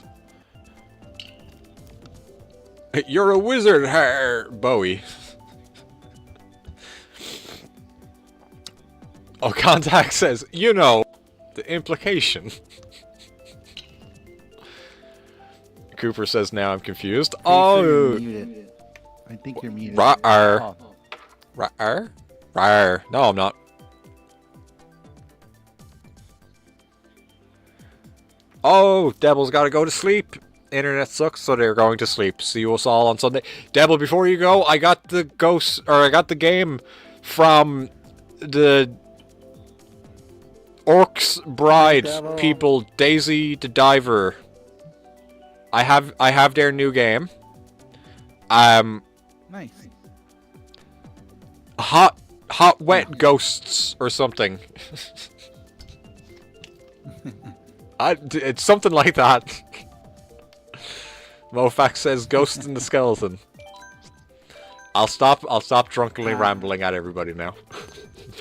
You're a wizard, Bowie. Oh, Contact says, you know, the implication. Cooper says, now I'm confused. Oh! I think you're muted. Rawr. Rawr? Rawr. No, I'm not. Oh, Devil's gotta go to sleep. Internet sucks, so they're going to sleep. See us all on Sunday. Devil, before you go, I got the game from the Orcs Bride people, Daisy the Diver. I have their new game. Nice. Hot wet ghosts or something. It's something like that. Mofax says Ghost in the Skeleton. I'll stop drunkenly rambling at everybody now.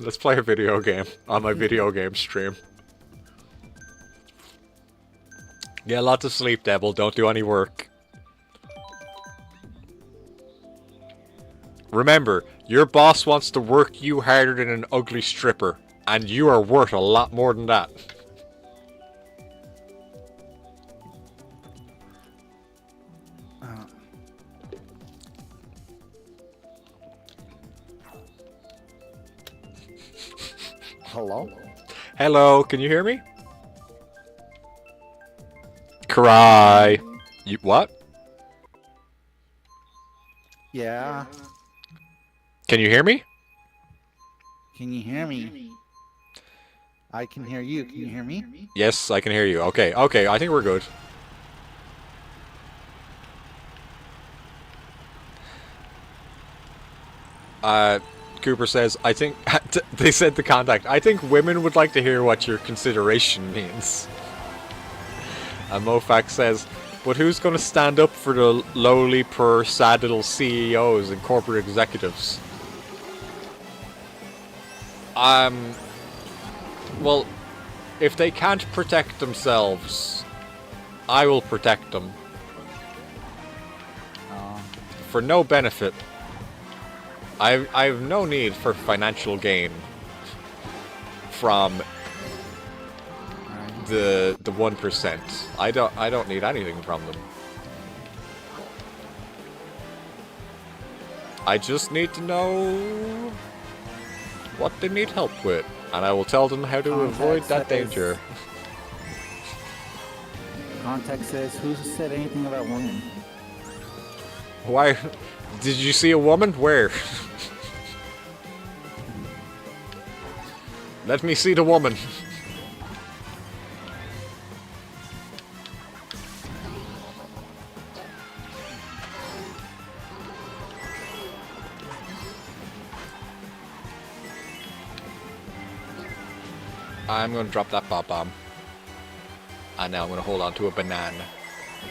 Let's play a video game on my video game stream. Get lots of sleep, Devil. Don't do any work. Remember, your boss wants to work you harder than an ugly stripper, and you are worth a lot more than that. Hello? Hello, can you hear me? Cry. You what? Yeah. Can you hear me? Can you hear me? I can hear you. Can you hear me? Yes, I can hear you. Okay, okay, I think we're good. Cooper says, I think, they said the contact, I think women would like to hear what your consideration means. And Mofax says, but who's going to stand up for the lowly per sad little CEOs and corporate executives? Well, if they can't protect themselves, I will protect them. For no benefit. I have no need for financial gain from the 1%. I don't need anything from them. I just need to know what they need help with, and I will tell them how to avoid that danger. Context says, who said anything about women? Why? Did you see a woman? Where? Let me see the woman. I'm going to drop that pop bomb. And now I'm going to hold on to a banana.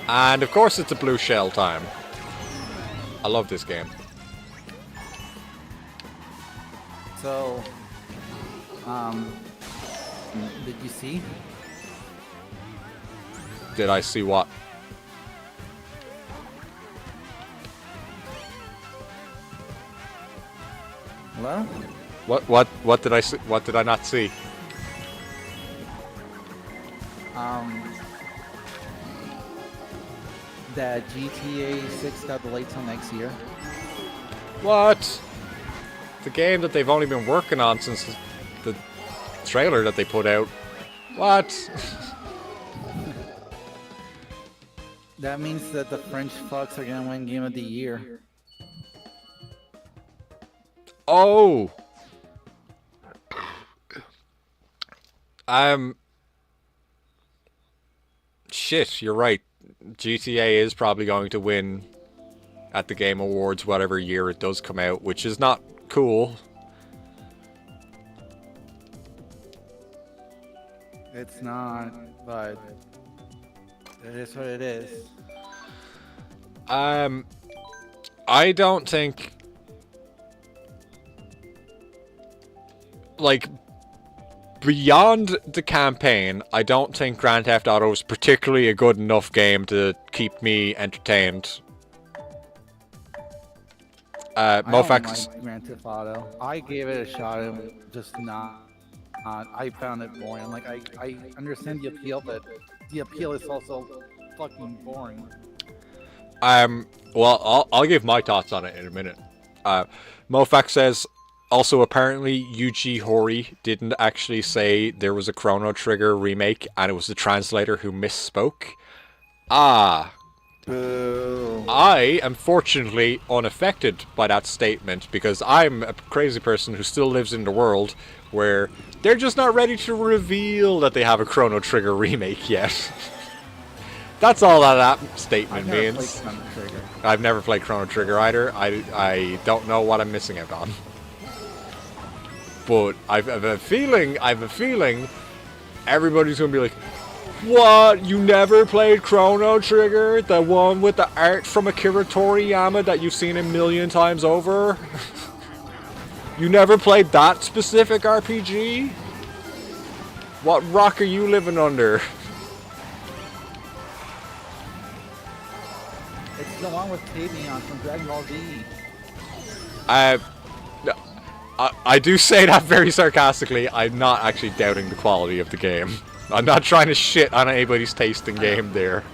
And of course it's a blue shell time. I love this game. So, did you see? Did I see what? Hello? What did I see? What did I not see? That GTA 6 got delayed till next year. What? The game that they've only been working on since the trailer that they put out. What? That means that the French fucks are gonna win Game of the Year. Oh! Shit, you're right. GTA is probably going to win at the Game Awards whatever year it does come out, which is not cool. It's not, but it is what it is. I don't think, like, beyond the campaign, I don't think Grand Theft Auto is particularly a good enough game to keep me entertained. I don't Mofax. like Grand Theft Auto. I gave it a shot and just not. I found it boring. Like I understand the appeal, but the appeal is also fucking boring. Well, I'll give my thoughts on it in a minute. Mofax says, also apparently Yuji Horii didn't actually say there was a Chrono Trigger remake, and it was the translator who misspoke. Boo. I am fortunately unaffected by that statement, because I'm a crazy person who still lives in the world where they're just not ready to reveal that they have a Chrono Trigger remake yet. That's all that statement means. I've never played Chrono Trigger either. I don't know what I'm missing out on. But I have a feeling everybody's gonna be like, what? You never played Chrono Trigger? The one with the art from Akira Toriyama that you've seen a million times over? You never played that specific RPG? What rock are you living under? It's the one with Tavion from Dragon Ball Z. I do say that very sarcastically. I'm not actually doubting the quality of the game. I'm not trying to shit on anybody's taste in game there.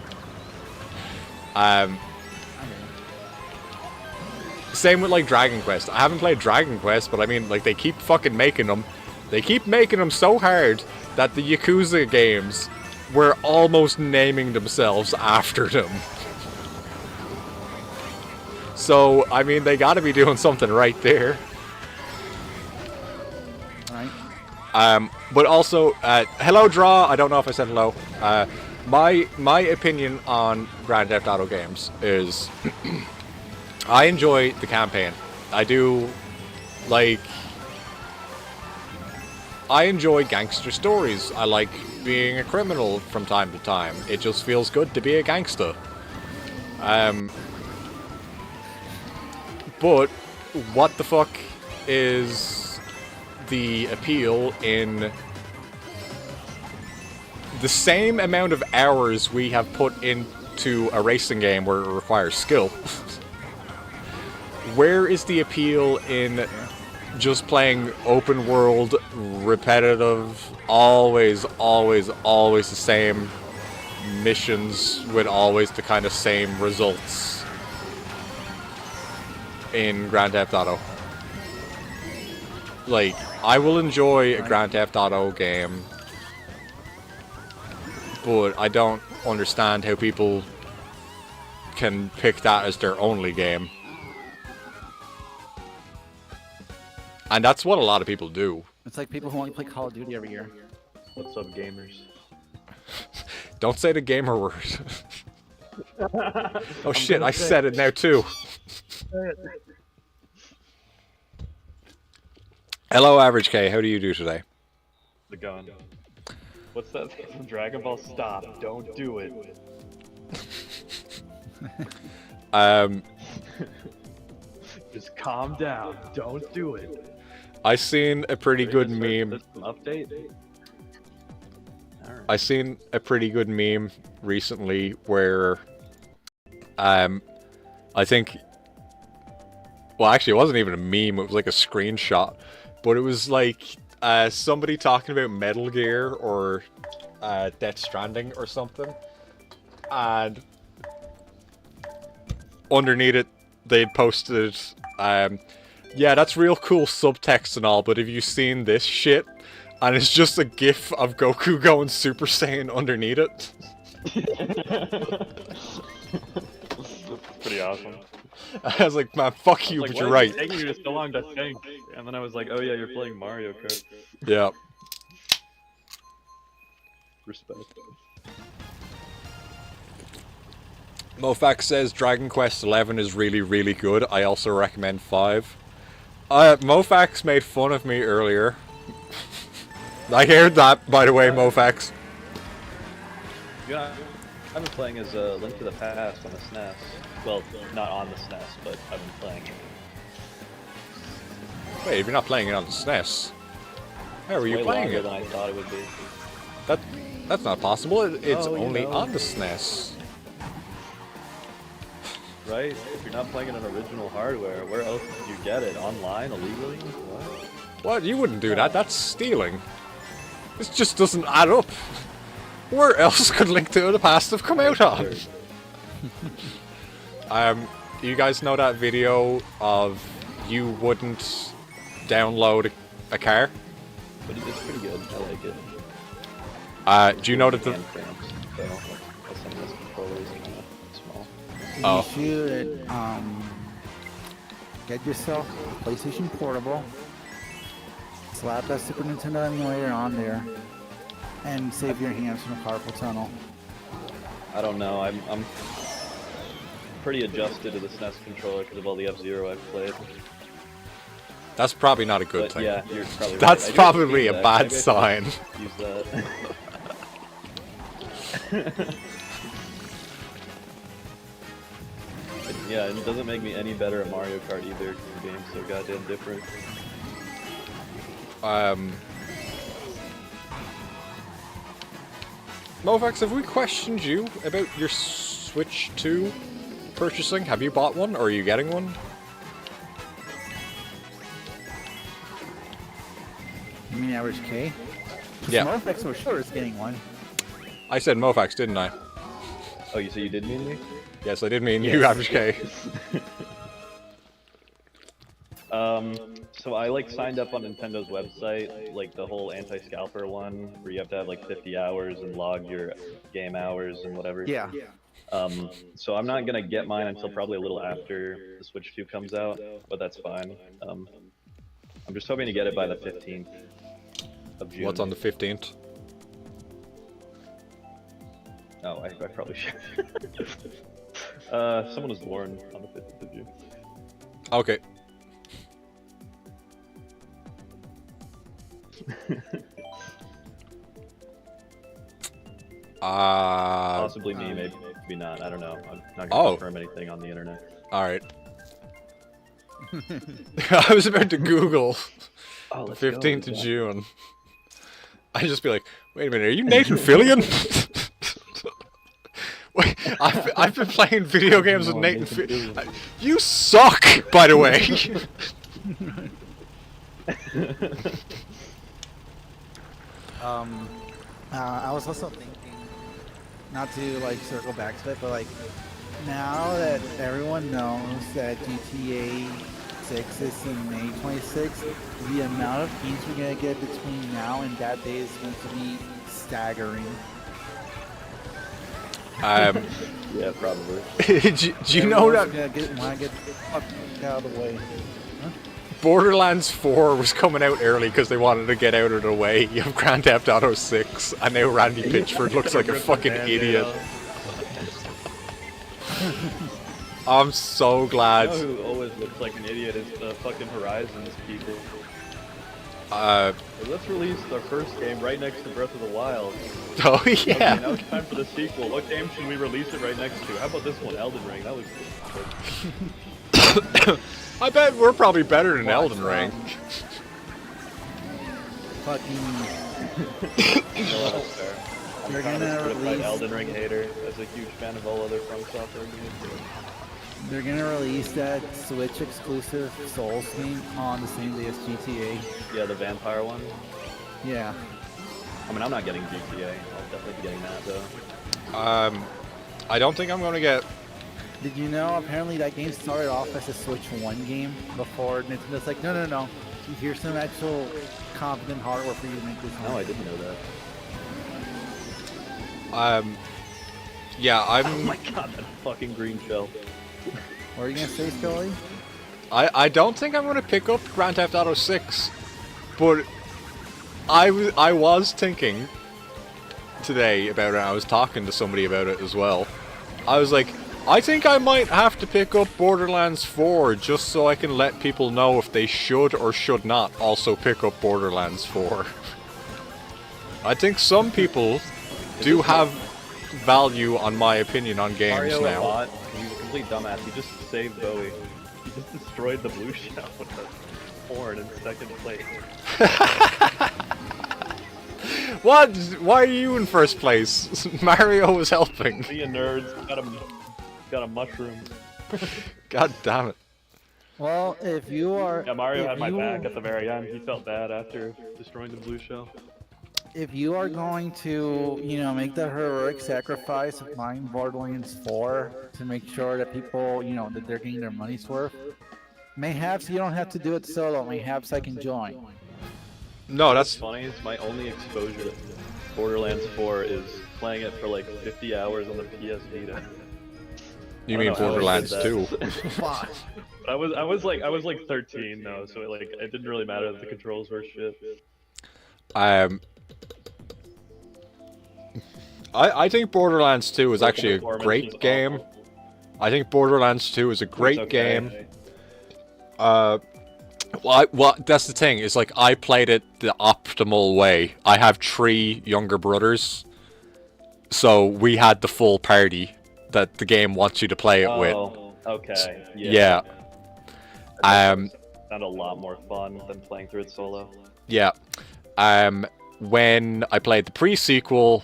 Same with like Dragon Quest. I haven't played Dragon Quest, but I mean, like, they keep fucking making them. They keep making them so hard that the Yakuza games were almost naming themselves after them. So, I mean, they gotta be doing something right there. Right. But also, hello, Draw. I don't know if I said hello. My opinion on Grand Theft Auto games is I enjoy the campaign. I do, like, I enjoy gangster stories. I like being a criminal from time to time. It just feels good to be a gangster. But what the fuck is the appeal in the same amount of hours we have put into a racing game where it requires skill? Where is the appeal in just playing open world, repetitive, always the same missions with always the kind of same results in Grand Theft Auto? Like, I will enjoy a Grand Theft Auto game, but I don't understand how people can pick that as their only game. And that's what a lot of people do. It's like people who only play Call of Duty every year. What's up, gamers? Don't say the gamer word. Oh shit, I said it now too. Hello, Average K. How do you do today? The gun. What's that? Dragon Ball Stop. Don't do it. Just calm down. Don't do it. I seen a pretty good meme. Update? I seen a pretty good meme recently where I think, well, actually it wasn't even a meme, it was like a screenshot, but it was like somebody talking about Metal Gear or Death Stranding or something, and underneath it they'd posted yeah, that's real cool subtext and all, but have you seen this shit? And it's just a gif of Goku going Super Saiyan underneath it. Pretty awesome. I was like, man, fuck you, but you're right. It's taking you so long to think. And then I was like, oh yeah, you're playing Mario Kart. Yeah. Respect. Mofax says Dragon Quest XI is really, really good. I also recommend 5. Mofax made fun of me earlier. I heard that, by the way, Mofax. Yeah, I've been playing as Link to the Past on the SNES. Well, not on the SNES, but I've been playing it. Wait, if you're not playing it on the SNES, how are you Way playing longer it? than I thought it would be. That's not possible. It's Oh, you only know. on the SNES. Right? If you're not playing it on original hardware, where else did you get it? Online, illegally? What? What? You wouldn't do that. That's stealing. This just doesn't add up. Where else could Link to the Past have come out on? You guys know that video of you wouldn't download a car? But it's pretty good. I like it. Do you know that the... Hand cramps, so some of those controllers are kind of small. Oh. You should get yourself a PlayStation Portable, slap that Super Nintendo emulator on there, and save your hands from a carpal tunnel. I don't know. I'm pretty adjusted to the SNES controller because of all the F-Zero I've played. That's probably not a good But thing. yeah, you're probably That's right. I do have probably a feedback. bad Maybe I sign. should Use that. Yeah, and it doesn't make me any better at Mario Kart either. The game's so goddamn different. Mofax, have we questioned you about your Switch 2 purchasing? Have you bought one, or are you getting one? You mean Average K? Yeah. Mofax for sure is getting one. I said Mofax, didn't I? Oh, you say you did mean me? Yes, I did mean you, Average K. So I like signed up on Nintendo's website, like the whole anti-scalper one, where you have to have like 50 hours and log your game hours and whatever. Yeah. So I'm not gonna get mine until probably a little after the Switch 2 comes out, but that's fine. I'm just hoping to get it by the 15th of June. What's on the 15th? Oh, I probably should. Someone was born on the 15th of June. Okay. Possibly me, maybe not. I don't know. I'm not gonna confirm anything on the internet. Alright. I was about to Google the 15th of June. I'd just be like, wait a minute, are you Nathan Fillion? Wait, I've been playing video games with Nathan Fillion. You suck, by the way. I was also thinking, not to like circle back to it, but like now that everyone knows that GTA 6 is in May 26th, the amount of games we're gonna get between now and that day is going to be staggering. Yeah, probably. do you know that wanna get the fuck out of the way? Huh? Borderlands 4 was coming out early because they wanted to get out of the way of Grand Theft Auto 6, and now Randy Pitchford looks like a fucking idiot. I'm so glad. You know who always looks like an idiot is the fucking Horizons people. Let's release our first game right next to Breath of the Wild. Oh yeah. Okay, now it's time for the sequel. What game should we release it right next to? How about this one, Elden Ring? That was good. I bet we're probably better than Elden Ring. No, that's fair. They're I'm gonna a certified release. Elden Ring hater, as a huge fan of all other From Software games. They're gonna release that Switch exclusive Souls game on the same day as GTA. Yeah, the vampire one. Yeah. I mean, I'm not getting GTA. I'll definitely be getting that though. I don't think I'm gonna get. Did you know apparently that game started off as a Switch 1 game before Nintendo's like, no. Here's some actual competent hardware for you to make this No, I didn't know that. Yeah, Oh my god, that fucking green shell. What are you gonna say, Scully? I don't think I'm gonna pick up Grand Theft Auto 6, but I was thinking today about it. I was talking to somebody about it as well. I was like, I think I might have to pick up Borderlands 4 just so I can let people know if they should or should not also pick up Borderlands 4. I think some people do have value on my opinion on games Mario now. Bot, he's a complete dumbass. He just saved Bowie. He just destroyed the blue shell with the horn in second place. What? Why are you in first place? Mario was helping. See you nerds, got a mushroom. God damn it. Well, if you are... Yeah, Mario if had my you- back at the very end. He felt bad after destroying the blue shell. If you are going to, make the heroic sacrifice of buying Borderlands 4 to make sure that people, that they're getting their money's worth, mayhaps you don't have to do it solo. Mayhaps I can join. No, What's that's funny is my only exposure to Borderlands 4 is playing it for like 50 hours on the PS Vita. you I mean don't know how I Borderlands did 2. Fuck. I was like 13 though, so it didn't really matter that the controls were shit. I think Borderlands 2 is actually a Performance great is game. awful. I think Borderlands 2 is a great It's okay. game. Well, that's the thing. Is like I played it the optimal way. I have 3 younger brothers, so we had the full party that the game wants you to play it with. Oh, okay. Yeah. That sound a lot more fun than playing through it solo. Yeah. When I played the pre-sequel,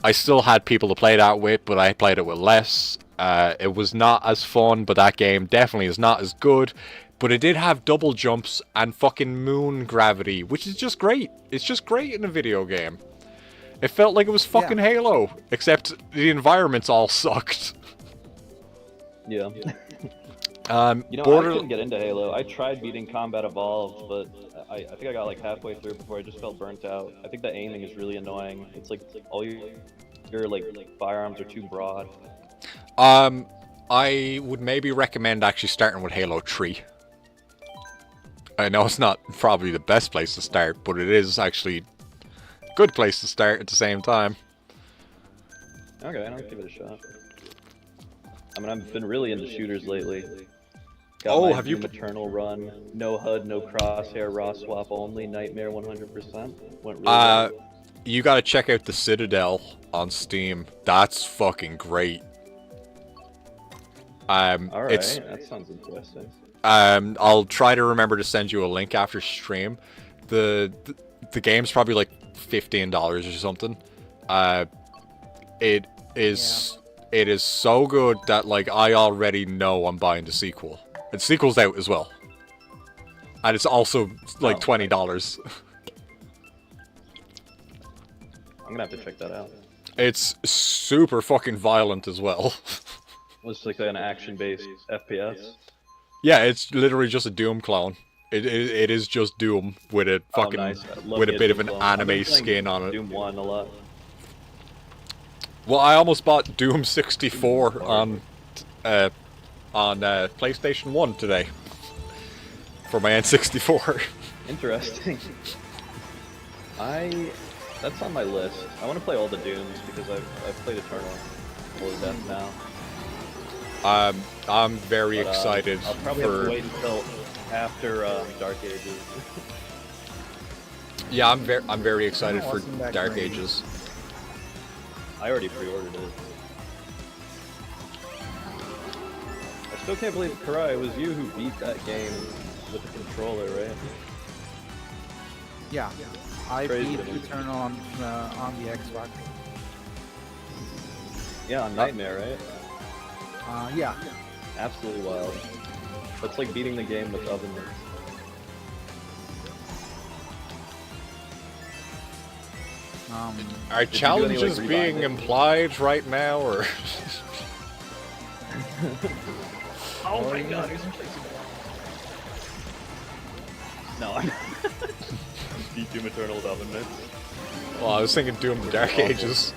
I still had people to play that with, but I played it with less. It was not as fun, but that game definitely is not as good. But it did have double jumps and fucking moon gravity, which is just great. It's just great in a video game. It felt like it was fucking Halo, except the environments all sucked. Yeah. You know, Border. I couldn't get into Halo. I tried beating Combat Evolved, but I think I got like halfway through before I just felt burnt out. I think the aiming is really annoying. It's like all your like firearms are too broad. I would maybe recommend actually starting with Halo 3. I know it's not probably the best place to start, but it is actually a good place to start at the same time. Okay, I'll give it a shot. I mean, I've been really into shooters lately. Got my have you? Doom Eternal run? No HUD, no crosshair, raw swap only, Nightmare 100%. Went really well. You gotta check out the Citadel on Steam. That's fucking great. Alright, that sounds interesting. I'll try to remember to send you a link after stream. The game's probably like $15 or something. It is so good that like I already know I'm buying the sequel. And the sequel's out as well. And it's also like $20. I'm gonna have to check that out. It's super fucking violent as well. It's like an action-based FPS. Yeah, it's literally just a Doom clone. It is just Doom with a fucking nice. with a bit of an anime skin on it. Doom 1 a lot. Well, I almost bought Doom 64 on PlayStation 1 today for my N64. Interesting. That's on my list. I want to play all the Dooms because I've played Eternal full to death now. I'm very excited I'll probably have to wait until after Dark Ages. Yeah, I'm very excited for Dark great. Ages. I already pre-ordered it. I still can't believe, Karai, it was you who beat that game with the controller, right? Yeah, I Crazy. beat Eternal on the Xbox. Yeah, on Nightmare, right? Yeah. Absolutely wild. That's like beating the game with oven mitts. Are you do any, challenges like, being rebinding? implied right now, or? Oh my god, he's No, I'm beat Doom Eternal with oven mitts. Well, I was thinking Doom Dark Ages.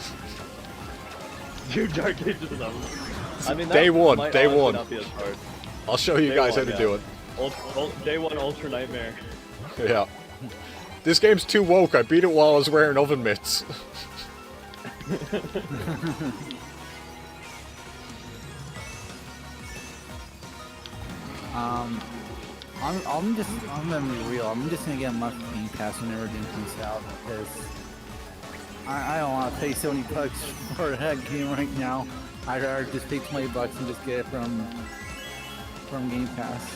Dude, Dark Ages with oven mitts. I mean, Day one, might day honestly one. not be as hard. I'll show you Day guys one, how to yeah. do it. Day 1 Ultra Nightmare. Yeah. This game's too woke. I beat it while I was wearing oven mitts. I'm gonna be real. I'm just gonna get a month Game Pass whenever it comes out because I don't want to pay $70 for that game right now. I'd rather just pay $20 and just get it from Game Pass.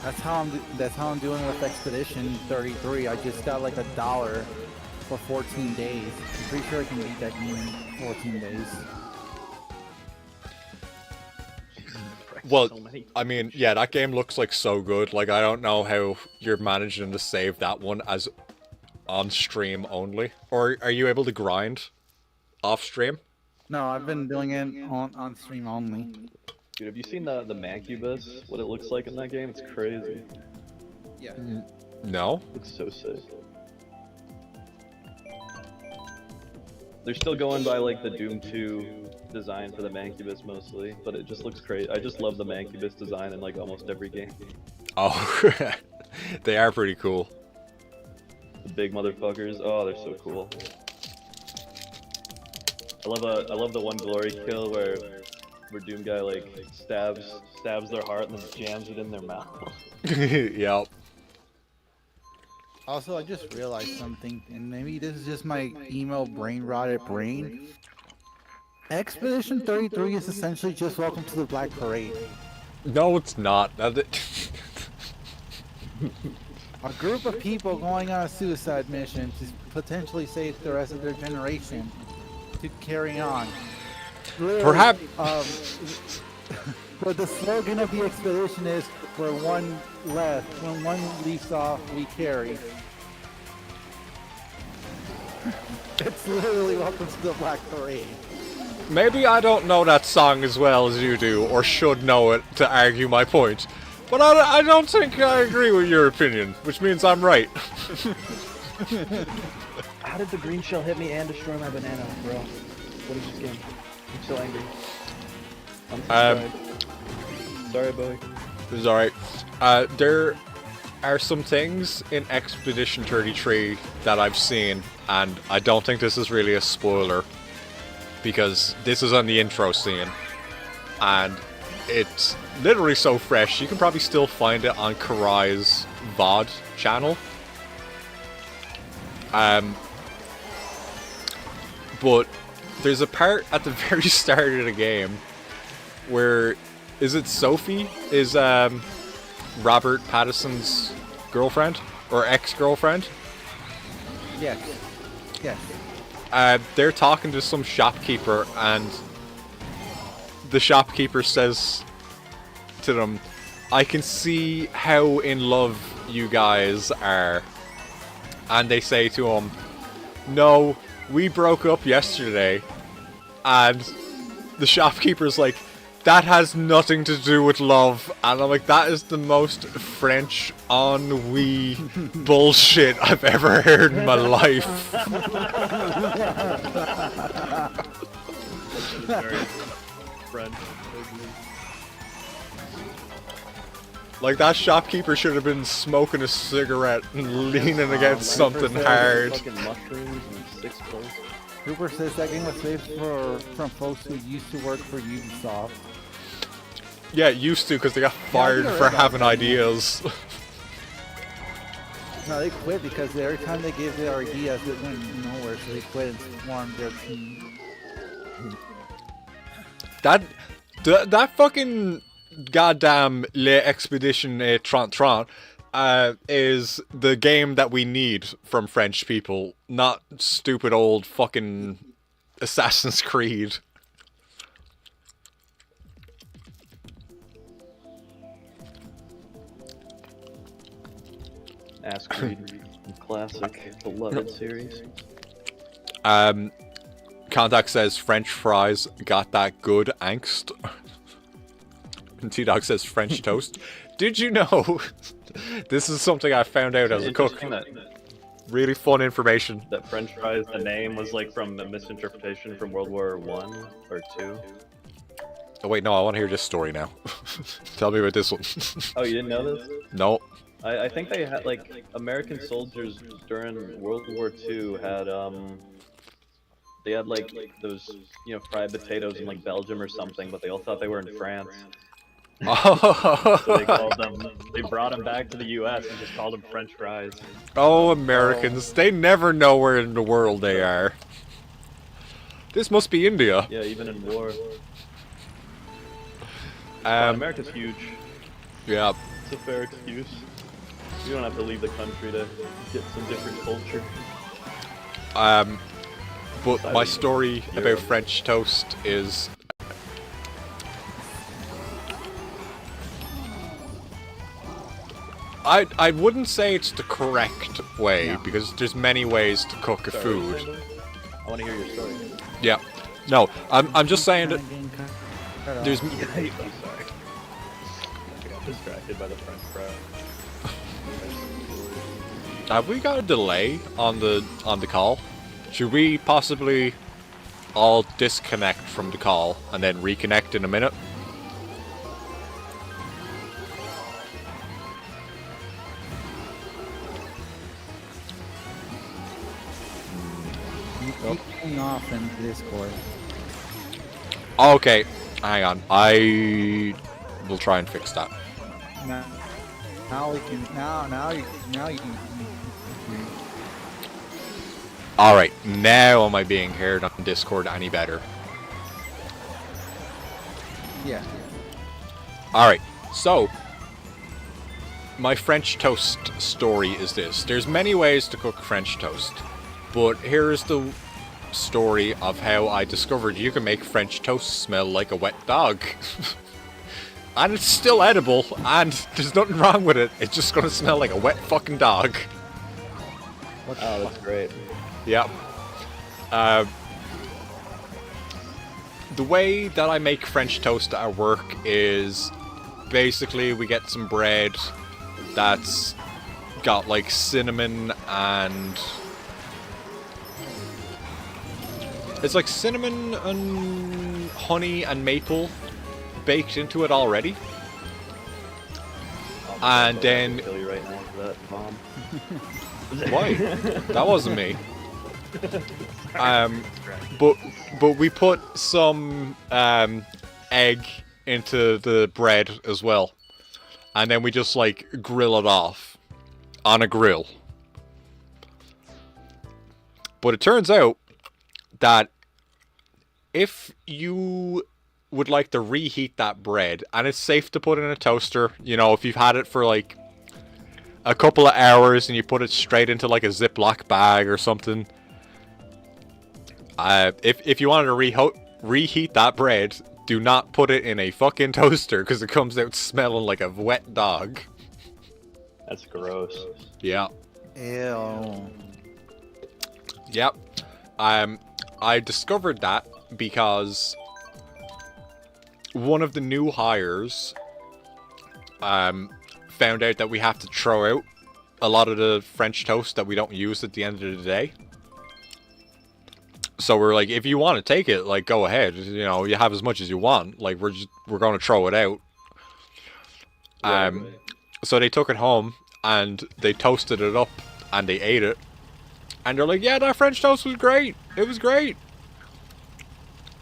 That's how I'm doing with Expedition 33. I just got like $1 for 14 days. I'm pretty sure I can beat that game in 14 days. Well, So many. I mean, yeah, that game looks like so good. Like, I don't know how you're managing to save that one as on stream only. Or are you able to grind off stream? No, I've been doing it on stream only. Dude, have you seen the Mancubus? What it looks like in that game? It's crazy. Yeah. No? Looks so sick. They're still going by like the Doom 2 design for the Mancubus mostly, but it just looks great. I just love the Mancubus design in like almost every game. Oh, they are pretty cool. The big motherfuckers. Oh, they're so cool. I love the one glory kill where Doom guy like stabs their heart and then jams it in their mouth. Yep. Also, I just realized something, and maybe this is just my emo brain-rotted brain. Expedition 33 is essentially just Welcome to the Black Parade. No, it's not. A group of people going on a suicide mission to potentially save the rest of their generation to carry on. Literally, Perhaps. but the slogan of the expedition is, where one left, when one leaves off, we carry. It's literally Welcome to the Black Parade. maybe I don't know that song as well as you do, or should know it to argue my point. But I don't think I agree with your opinion, which means I'm right. How did the green shell hit me and destroy my banana, bro? What is this game? I'm so angry. I'm sorry, boy. It's alright. There are some things in Expedition 33 that I've seen, and I don't think this is really a spoiler, because this is on the intro scene, and it's literally so fresh, you can probably still find it on Karai's VOD channel. But there's a part at the very start of the game where, is it Sophie? Is Robert Pattinson's girlfriend? Or ex-girlfriend? Yes. Yes. They're talking to some shopkeeper, and the shopkeeper says to them, I can see how in love you guys are. And they say to him, no, we broke up yesterday. And the shopkeeper's like, that has nothing to do with love. And I'm like, that is the most French ennui bullshit I've ever heard in my life. Friend. Like, that shopkeeper should have been smoking a cigarette and leaning against something hard. Fucking mushrooms and 6 pills. Cooper says that game was made from folks who used to work for Ubisoft. Yeah, used to, because they got fired for having ideas. No, they quit because every time they gave their ideas, it went nowhere, so they quit and formed their team. That fucking goddamn Le Expedition 30 is the game that we need from French people, not stupid old fucking Assassin's Creed. Ass Creed, classic, beloved series. Contact says French fries got that good angst. And T-Dog says French toast. Did you know? This is something I found out as a cook. Really fun information. That French fries, the name was like from a misinterpretation from World War I or II. Oh wait, no, I want to hear this story now. Tell me about this one. Oh, you didn't know this? No. I think they had, like, American soldiers during World War II had, they had, like, those, you know, fried potatoes in, like, Belgium or something, but they all thought they were in France. Oh. So they called them, they brought them back to the US and just called them French fries. Oh, Americans. They never know where in the world they are. This must be India. Yeah, even in war. America's huge. Yeah. It's a fair excuse. You don't have to leave the country to get some different culture. But my story about French toast is... I wouldn't say it's the correct way, because there's many ways to cook a food. I want to hear your story. Yeah. No, I'm just saying that there's... I'm sorry. I got distracted by the French fry. Have we got a delay on the call? Should we possibly all disconnect from the call and then reconnect in a minute? Keep off in Discord. Okay, hang on. I will try and fix that. Now we can. Now you can. Alright, now am I being heard on Discord any better? Yeah. Alright, so my French toast story is this. There's many ways to cook French toast, but here's the story of how I discovered you can make French toast smell like a wet dog. And it's still edible, and there's nothing wrong with it. It's just gonna smell like a wet fucking dog. Oh, that's great. Yep. the way that I make French toast at work is basically we get some bread that's got like cinnamon and it's like cinnamon and honey and maple baked into it already. And then kill you right now for that bomb. why? That wasn't me. But we put some egg into the bread as well, and then we just like grill it off on a grill. But it turns out that if you would like to reheat that bread, and it's safe to put in a toaster, you know, if you've had it for like a couple of hours and you put it straight into like a Ziploc bag or something. If you wanted to reheat that bread, do not put it in a fucking toaster because it comes out smelling like a wet dog. That's gross. Yeah. Ew. Yep. I discovered that because one of the new hires found out that we have to throw out a lot of the French toast that we don't use at the end of the day. So we're like, if you want to take it, like, go ahead. You know, you have as much as you want. Like, we're going to throw it out. Right. So they took it home and they toasted it up and they ate it. And they're like, yeah, that French toast was great. It was great.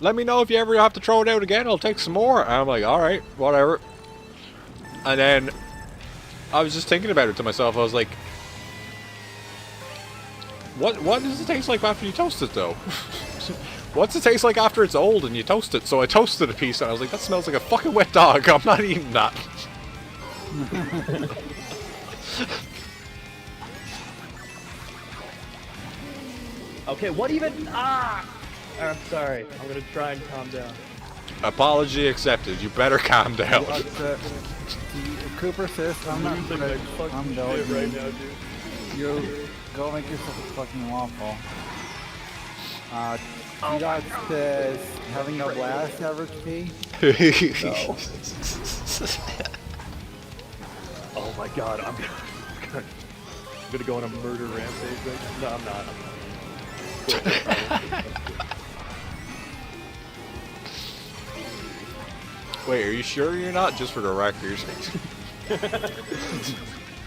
Let me know if you ever have to throw it out again. I'll take some more. And I'm like, all right, whatever. And then I was just thinking about it to myself. I was like, what does it taste like after you toast it, though? What's it taste like after it's old and you toast it? So I toasted a piece and I was like, that smells like a fucking wet dog. I'm not eating that. Okay, what even? Ah! I'm sorry. I'm gonna try and calm down. Apology accepted. You better calm down. Cooper says, I'm not good. I'm going. Right now, dude. You go make yourself a fucking waffle. T-Dog says, having a blast, average P? No. Oh my god, I'm gonna go on a murder rampage right now. No, I'm not. Wait, are you sure you're not? Just for the record.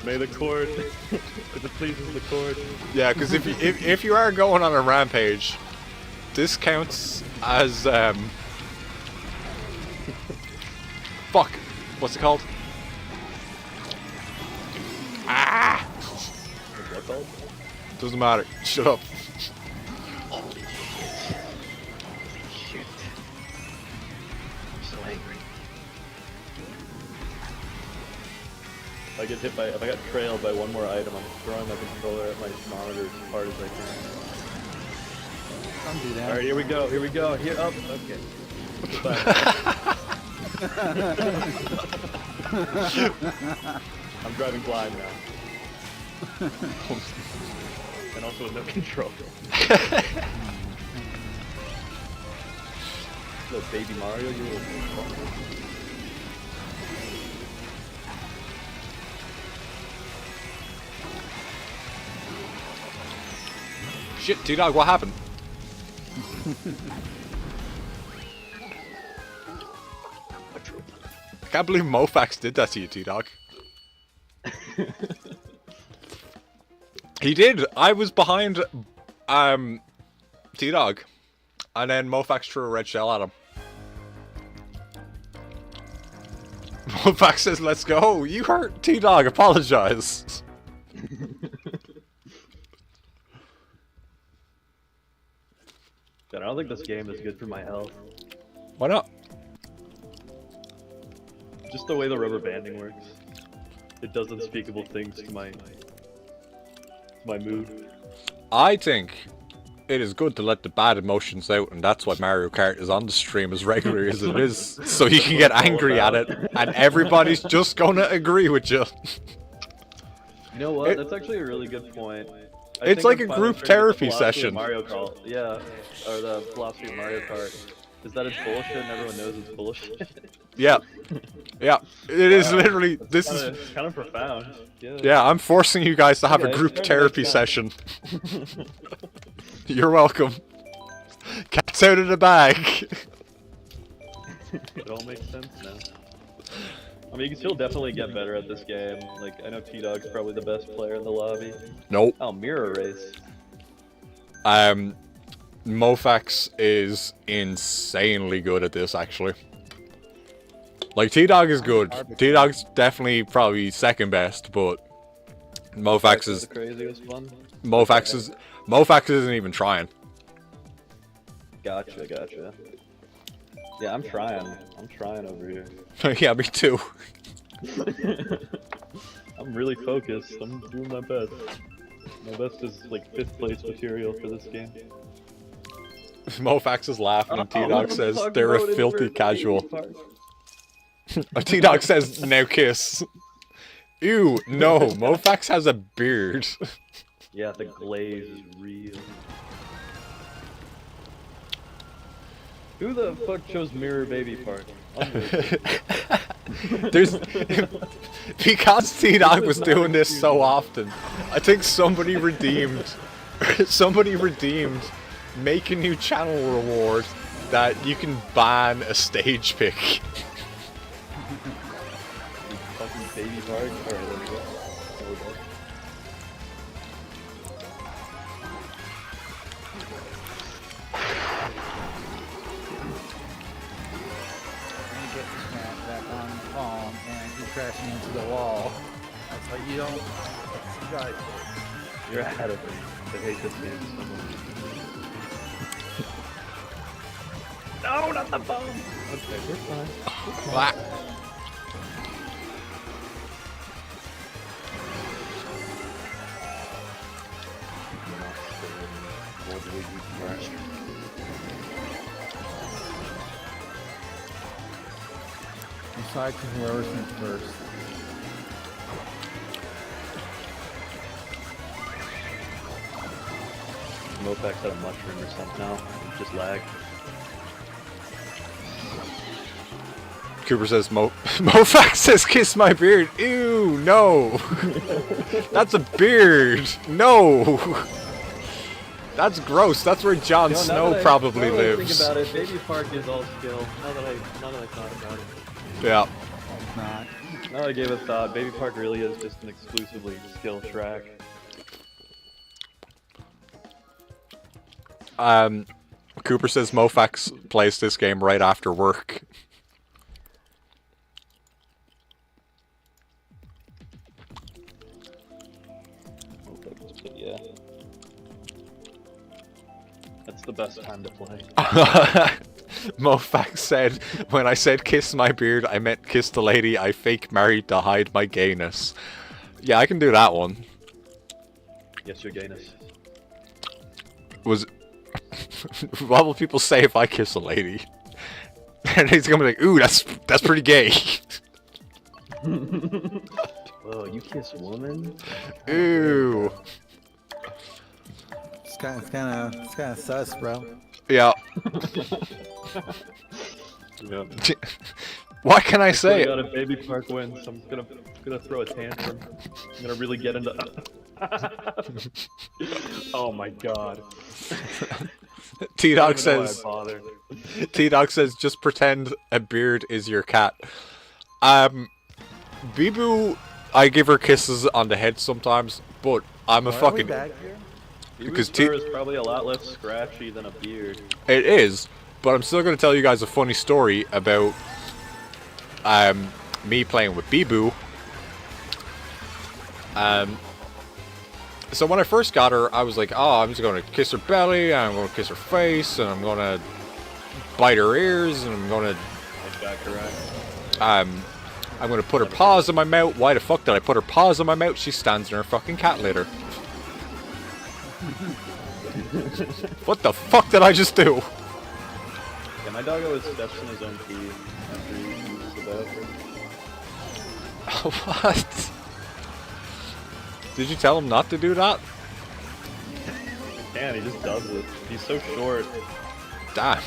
May the court, if it pleases the court. Yeah, because if you are going on a rampage, this counts as fuck. What's it called? Ah! What's that called? Doesn't matter. Shut up. Holy shit. I'm so angry. If I get hit by, if I got trailed by one more item, I'm throwing my controller at my monitor as hard as I can. Don't do that. Alright, here we go, here we go, here, up, okay. I'm driving blind now. And also with no control. Little baby Mario, you little fucker. Shit, T-Dog, what happened? I can't believe Mofax did that to you, T-Dog. He did. I was behind T-Dog. And then Mofax threw a red shell at him. Mofax says, let's go. You hurt T-Dog. Apologize. I don't think this game is good for my health. Why not? Just the way the rubber banding works. It does unspeakable things to my mood. I think it is good to let the bad emotions out, and that's why Mario Kart is on the stream as regularly as it is, so you can get angry at it, and everybody's just gonna agree with you. You know what? That's actually a really good point. It's like a group therapy philosophy of session. Mario Kart, yeah, or the philosophy of Mario Kart. Is that it's bullshit and everyone knows it's bullshit? Yeah. Yeah. It is literally, this Kinda, is... kind of profound. Yeah. Yeah, I'm forcing you guys to have a Okay, group fair enough, therapy yeah. session. You're welcome. Cat's out of the bag. It all makes sense now. I mean, you can still definitely get better at this game. Like, I know T-Dog's probably the best player in the lobby. Nope. Oh, mirror race. Mofax is insanely good at this, actually. Like, T-Dog is good. T-Dog's definitely probably second best, but Mofax is... the craziest one. Mofax isn't even trying. Gotcha. Yeah, I'm trying. I'm trying over here. Yeah, me too. I'm really focused. I'm doing my best. My best is like 5th place material for this game. Mofax is laughing and T-Dog what the says fuck, they're bro? a It is filthy very casual. part. T-Dog says now kiss. Ew, no, Mofax has a beard. Yeah, the glaze is real. Who the fuck chose Mirror Baby Park? There's because T-Dog was doing this so often, I think somebody redeemed make a new channel reward that you can ban a stage pick. Fucking Baby Park? Alright, there we go. There we go. And you get the smash back on palm and you crashing into the wall. That's how you don't. You got it. You're ahead of me. I hate this game so much. No, not the bomb! Okay, we're fine. Blah. Decide to whoever's in first. Mopax had a mushroom or something now. Just lag. Cooper says Mofax says kiss my beard. Ew, no. That's a beard. No. That's gross. That's where Jon Snow probably lives. Think about it, Baby Park is all skill. Now that I thought about it. Yeah. It's not. Now that I gave it thought, Baby Park really is just an exclusively skill track. Cooper says Mofax plays this game right after work. Yeah. That's the best time to play. Mofax said, when I said kiss my beard, I meant kiss the lady I fake married to hide my gayness. Yeah, I can do that one. Yes, your gayness. Was what will people say if I kiss a lady? And he's gonna be like, ooh, that's pretty gay. Whoa, you kiss woman? Ooh. It's kind of sus, bro. Yeah. Yeah. What can I I say? got a Baby Park win, so I'm gonna throw a tantrum. I'm gonna really get into. Oh my god. T-Dog I don't even know why I says. bothered. T-Dog says, just pretend a beard is your cat. Bibu, I give her kisses on the head sometimes, but I'm a Why are we fucking. back here? Because Bibu's fur is probably a lot less scratchy than a beard. It is, but I'm still going to tell you guys a funny story about me playing with Bibu. So when I first got her, I was like, oh, I'm just going to kiss her belly, and I'm going to kiss her face, and I'm going to bite her ears, and I'm going to I'm going to put her paws in my mouth. Why the fuck did I put her paws in my mouth? She stands in her fucking cat litter. What the fuck did I just do? Yeah, my dog always steps in his own pee after he uses the bathroom. What? Did you tell him not to do that? He just does it. He's so short. Damn.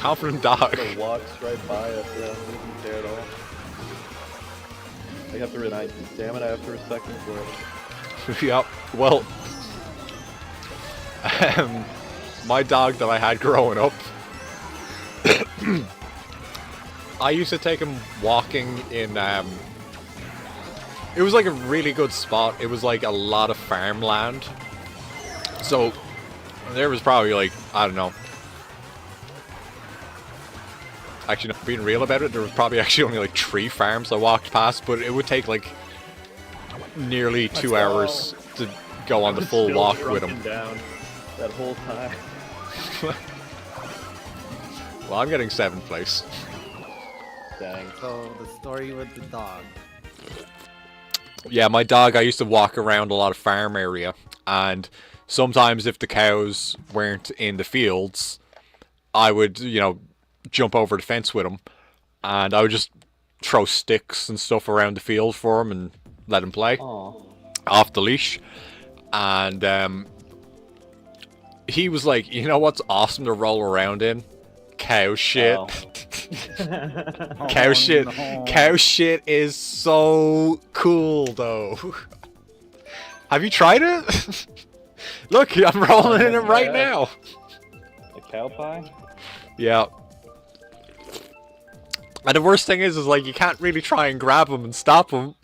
Confident dog. It walks right by us, yeah, doesn't care at all. I have to damn it, I have to respect him for it. Yep. Well, my dog that I had growing up, I used to take him walking in, it was like a really good spot. It was like a lot of farmland. So, there was probably like, I don't know. Actually, not being real about it, there was probably actually only like 3 farms I walked past, but it would take like nearly 2 hours to go on the full Still walk with him. down that whole time. Well, I'm getting 7th place. Dang. So the story with the dog. Yeah, my dog, I used to walk around a lot of farm area, and sometimes if the cows weren't in the fields, I would, you know, jump over the fence with him, and I would just throw sticks and stuff around the field for him and let him play. Aww. Off the leash. And he was like, you know what's awesome to roll around in? Cow shit. Oh. Cow shit. No. Cow shit is so cool, though. Have you tried it? Look, I'm rolling in it right now. A cow pie? Yeah. And the worst thing is like, you can't really try and grab him and stop him.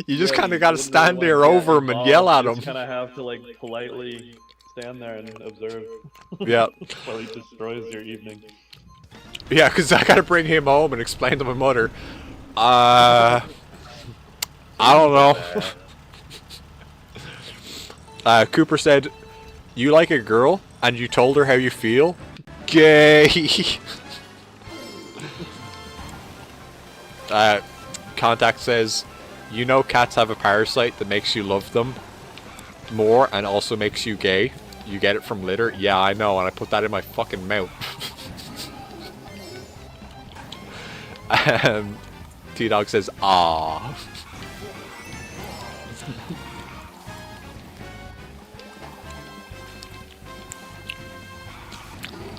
You just kind of gotta stand there over him and yell at You him. just kind of have to like politely stand there and observe. Yeah. While he destroys your evening. Yeah, because I gotta bring him home and explain to my mother. I don't know. Cooper said, "You like a girl and you told her how you feel? Gay." Contact says, "You know cats have a parasite that makes you love them more and also makes you gay. You get it from litter." Yeah, I know, and I put that in my fucking mouth. T-Dog says, "Ah."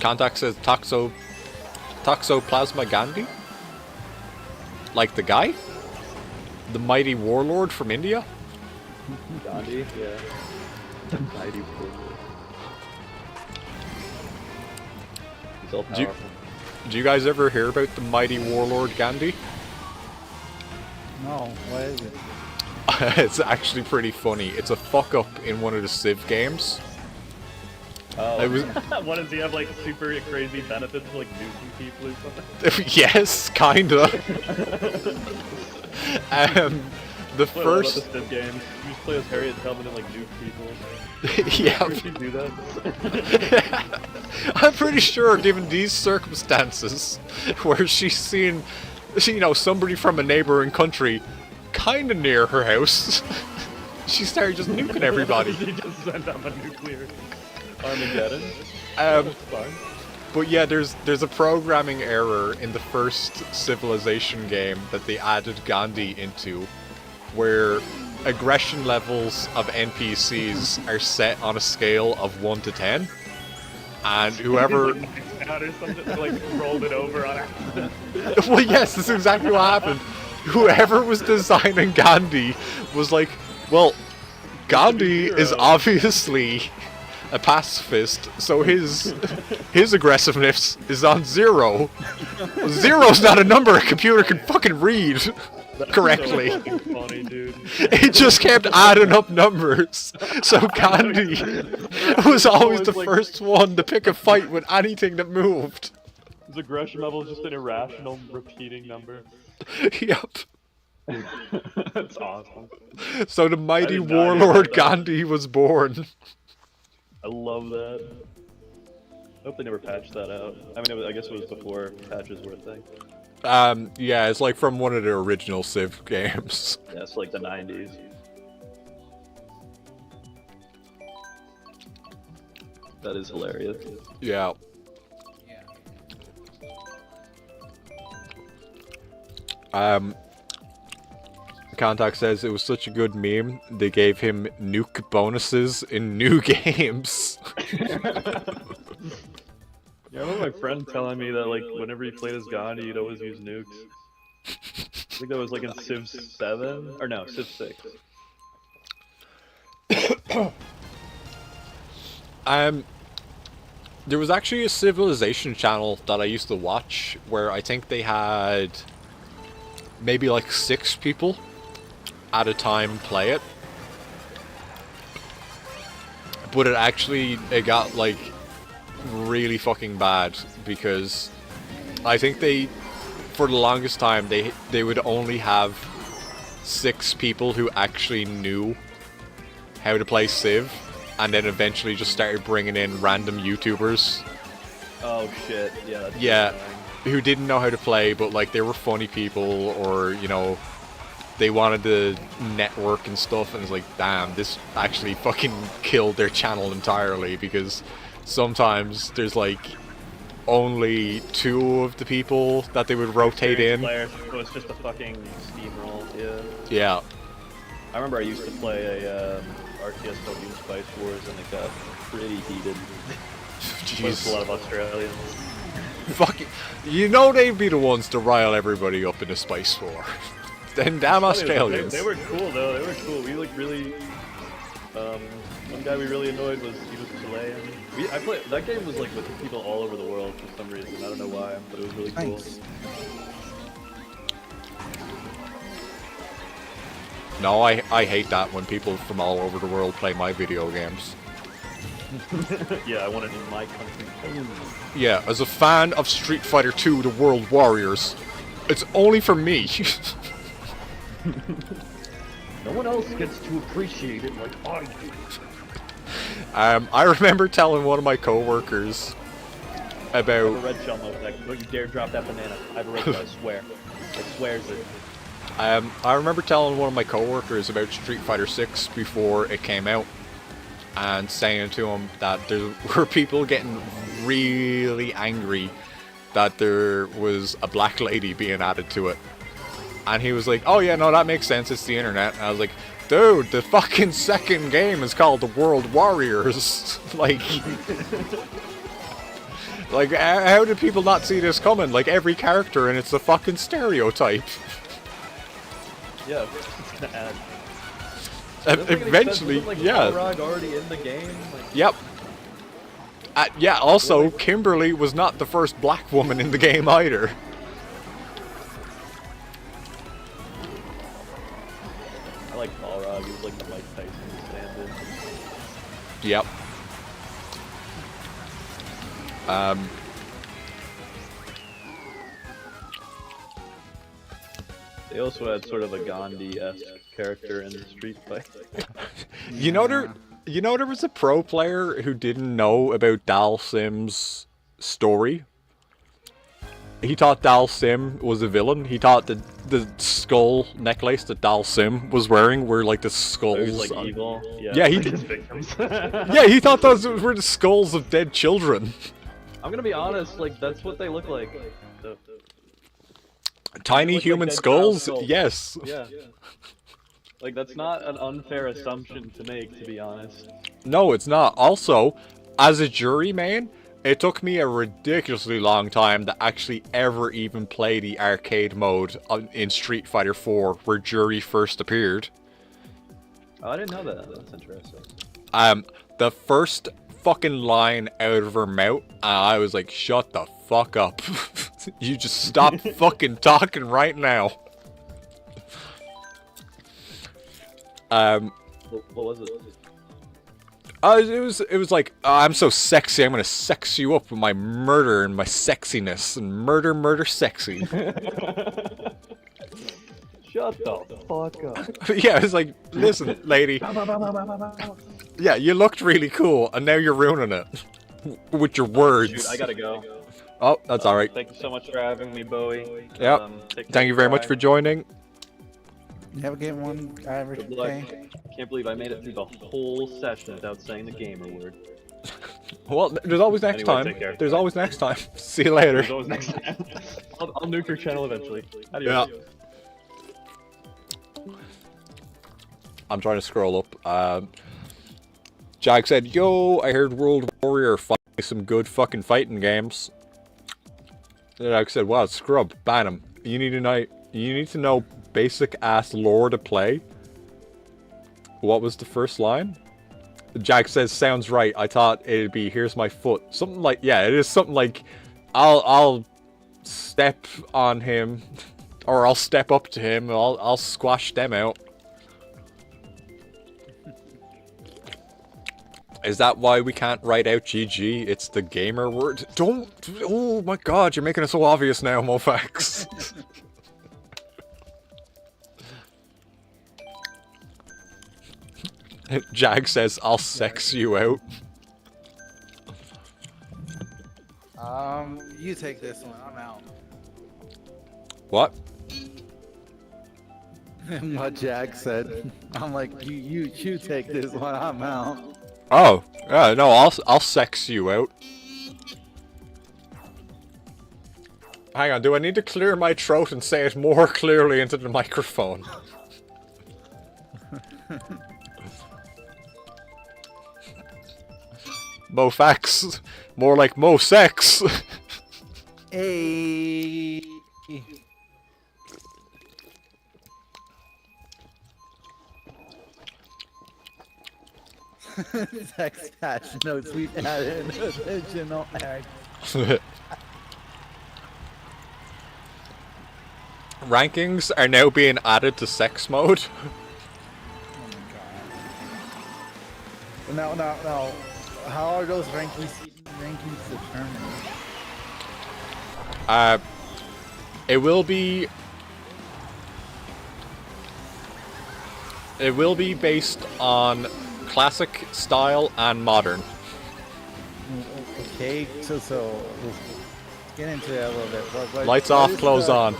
Contact says, Toxoplasma Gandhi? Like the guy? The mighty warlord from India? Gandhi? Yeah. Mighty warlord. He's all powerful. Do you guys ever hear about the mighty warlord Gandhi? No, what is it? It's actually pretty funny. It's a fuck up in one of the Civ games. Oh. It was- What does he have, like, super crazy benefits, like nuking people or something? Yes, kinda. The What about first... the Civ games? You just play as Harriet Tubman and, like, nuke people. Yeah. Would you do that? I'm pretty sure, given these circumstances, where she's seen, you know, somebody from a neighboring country kind of near her house, she started just nuking everybody. She just sent them a nuclear Armageddon. Um, Fine. But yeah, there's a programming error in the first Civilization game that they added Gandhi into, where aggression levels of NPCs are set on a scale of 1 to 10, and whoever... Out or something, like rolled it over on accident. Well, yes, that's exactly what happened. Whoever was designing Gandhi was like, well, Gandhi is obviously a pacifist, so his aggressiveness is on 0. 0's not a number a computer can fucking read correctly. So fucking funny, dude. It just kept adding up numbers. So Gandhi was always the first one to pick a fight with anything that moved. His aggression level is just an irrational repeating number. Yep. That's awesome. So the mighty I did not hear warlord about that. Gandhi was born. I love that. I hope they never patched that out. I mean, I guess it was before patches were a thing. Yeah, it's like from one of the original Civ games. Yeah, it's like the 90s. That is hilarious. Yeah. Contact says it was such a good meme, they gave him nuke bonuses in new games. Yeah, I remember my friend telling me that like whenever he played as Gandhi, he'd always use nukes. I think that was like in Civ 7 or no, Civ 6. There was actually a Civilization channel that I used to watch where I think they had maybe like 6 people at a time play it. But it got like really fucking bad because I think for the longest time they would only have 6 people who actually knew how to play Civ, and then eventually just started bringing in random YouTubers. Oh shit! Yeah. That's Yeah, who didn't know how to play, but like they were funny people, or you know, they wanted to network and stuff, and it's like, damn, this actually fucking killed their channel entirely, because sometimes there's like only 2 of the people that they would rotate in. Players, so it's just a fucking steamroll. Yeah. Yeah. I remember I used to play a RTS called Spice Wars, and it got pretty heated. With a lot of Australians. Fuck it. You know they'd be the ones to rile everybody up in a Spice War. Then damn Australians. They were cool though. They were cool. We like really. One guy we really annoyed was he was Chilean. I played that game was like with people all over the world for some reason. I don't know why, but it was really cool. Thanks. No, I hate that when people from all over the world play my video games. Yeah, I want it in my country. Yeah, as a fan of Street Fighter 2 The World Warriors, it's only for me. No one else gets to appreciate it like I do. I remember telling one of my coworkers I have a about... red shell mode. Don't you dare drop that banana. I have a red shell, I swear. I swears it. I remember telling one of my coworkers about Street Fighter 6 before it came out, and saying to him that there were people getting really angry that there was a black lady being added to it. And he was like, oh yeah, no, that makes sense, it's the internet. And I was like, dude, the fucking second game is called The World Warriors. Like, how did people not see this coming? Like, every character and it's a fucking stereotype. Yeah, it's gonna add. Eventually, like, yeah. Balrog already in the game? Like... Yep. Yeah, also, Kimberly was not the first black woman in the game either. I like Balrog, he was like the Mike Tyson stand-in. Yep. They also had sort of a Gandhi-esque character in Street Fighter. You know there was a pro player who didn't know about Dal Sim's story. He thought Dal Sim was a villain. He thought that the skull necklace that Dal Sim was wearing were like the skulls. He was like evil. Yeah, he did. Yeah, he thought those were the skulls of dead children. I'm gonna be honest, like that's what they look like. Tiny like human dead skulls? child skulls. Yes. Yeah. Like that's not an unfair assumption to make, to be honest. No, it's not. Also, as a juryman, it took me a ridiculously long time to actually ever even play the arcade mode in Street Fighter 4, where Jury first appeared. Oh, I didn't know that. That's interesting. The first fucking line out of her mouth, I was like, shut the fuck up. You just stop fucking talking right now. What was it? It was like, oh, I'm so sexy, I'm gonna sex you up with my murder and my sexiness, and murder sexy. Shut the fuck up. Yeah, it was like, listen, lady. Yeah, you looked really cool, and now you're ruining it. With your words. Shoot, I gotta go. Oh, that's alright. Thank you so much for having me, Bowie. Yep. Thank you very much for joining. You have a game one average Good luck. day? Can't believe I made it through the whole session without saying the gamer word. Well, there's always next Anyway, time. take care. There's always next time. See you later. There's always next time. I'll nuke your channel eventually. Adios. Yeah. I'm trying to scroll up. Jag said, yo, I heard World Warrior 5 some good fucking fighting games. And I said, wow, scrub, ban him. You need to know basic ass lore to play. What was the first line? Jack says, sounds right. I thought it'd be, here's my foot. Something like, yeah, it is something like, I'll step on him, or I'll step up to him, and I'll squash them out. Is that why we can't write out GG? It's the gamer word. Don't, oh my god, you're making it so obvious now, Mofax. Jag says, I'll sex you out. You take this one. I'm out. What? What Jack said. I'm like, you take this one. I'm out. Oh, yeah, no, I'll sex you out. Hang on, do I need to clear my throat and say it more clearly into the microphone? Mofax. More like Mo sex. Hey. Text patch notes we've added an additional act. Rankings are now being added to sex mode. Oh my god. Now, how are those rankings determined? It will be based on classic style and modern. Okay, so let's get into that a little bit. Lights off, clothes on.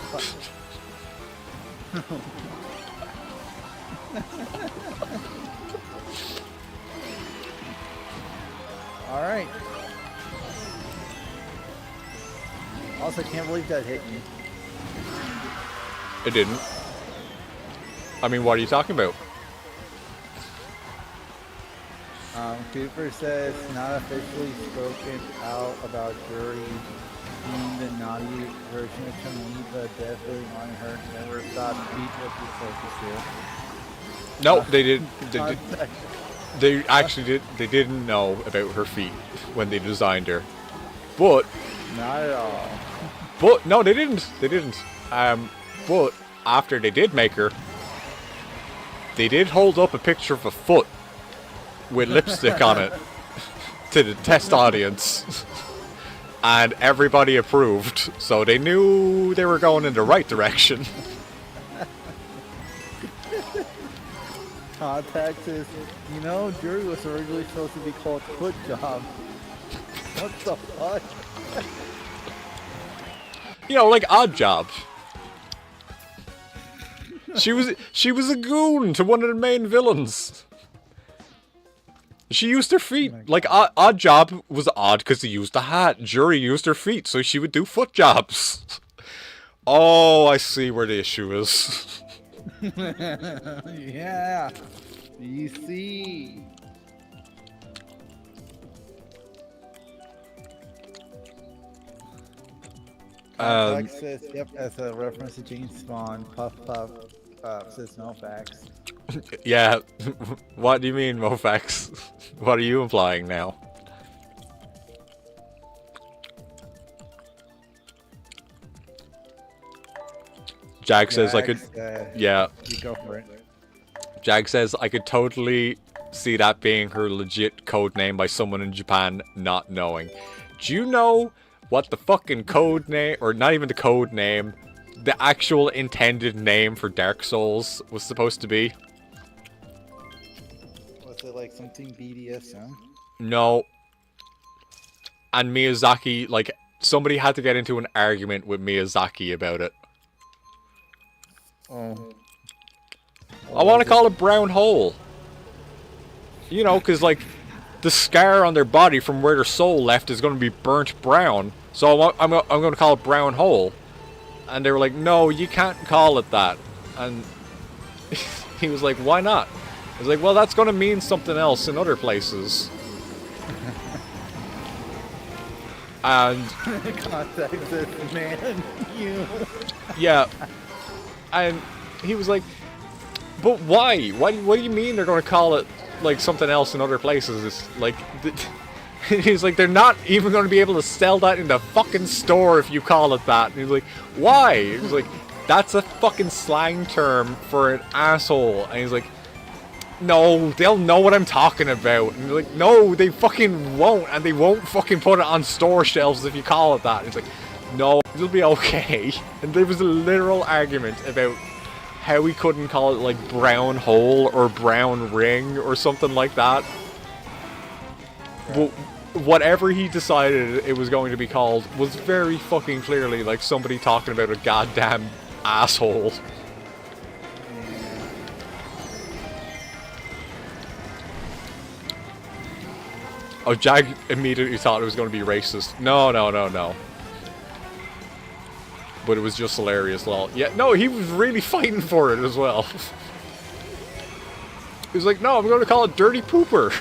All right. Also, can't believe that hit me. It didn't. I mean, what are you talking about? Cooper says not officially spoken out about Jury being the naughty version of Chun-Li, but definitely on her never thought beat what you focused here. No, they did. They actually did. They didn't know about her feet when they designed her, but Not at all. but no, they didn't. They didn't. But after they did make her, they did hold up a picture of a foot with lipstick on it to the test audience, and everybody approved. So they knew they were going in the right direction. Contact is, Jury was originally supposed to be called Foot Job. What the fuck? You know, like Odd Job. She was a goon to one of the main villains. She used her feet. Like Odd Job was odd because he used a hat. Jury used her feet, so she would do foot jobs. Oh, I see where the issue is. Yeah. You see. Contact says, yep, as a reference to James Spawn, Puff says no facts. Yeah, what do you mean, Mofax? What are you implying now? Jag says I could... Yeah. You go for it. Jag says I could totally see that being her legit code name by someone in Japan not knowing. Do you know what the fucking code name, or not even the code name, the actual intended name for Dark Souls was supposed to be? Was it like something BDSM? No. And Miyazaki, like, somebody had to get into an argument with Miyazaki about it. Oh. I want to call it Brown Hole. You know, because, like, the scar on their body from where their soul left is going to be burnt brown. So I'm going to call it Brown Hole. And they were like, no, you can't call it that. And he was like, why not? I was like, well, that's going to mean something else in other places. And Contact this man, you. yeah, and he was like, but why? What do you mean they're going to call it like something else in other places? It's like, he's like, they're not even going to be able to sell that in the fucking store if you call it that. And he's like, why? He's like, that's a fucking slang term for an asshole. And he's like, no, they'll know what I'm talking about. And they're like, no, they fucking won't. And they won't fucking put it on store shelves if you call it that. And it's like, no, it'll be okay. And there was a literal argument about how we couldn't call it like brown hole or brown ring or something like that. But whatever he decided it was going to be called was very fucking clearly like somebody talking about a goddamn asshole. Oh, Jag immediately thought it was going to be racist. No. But it was just hilarious, lol. Yeah, no, he was really fighting for it as well. He was like, no, I'm going to call it Dirty Pooper.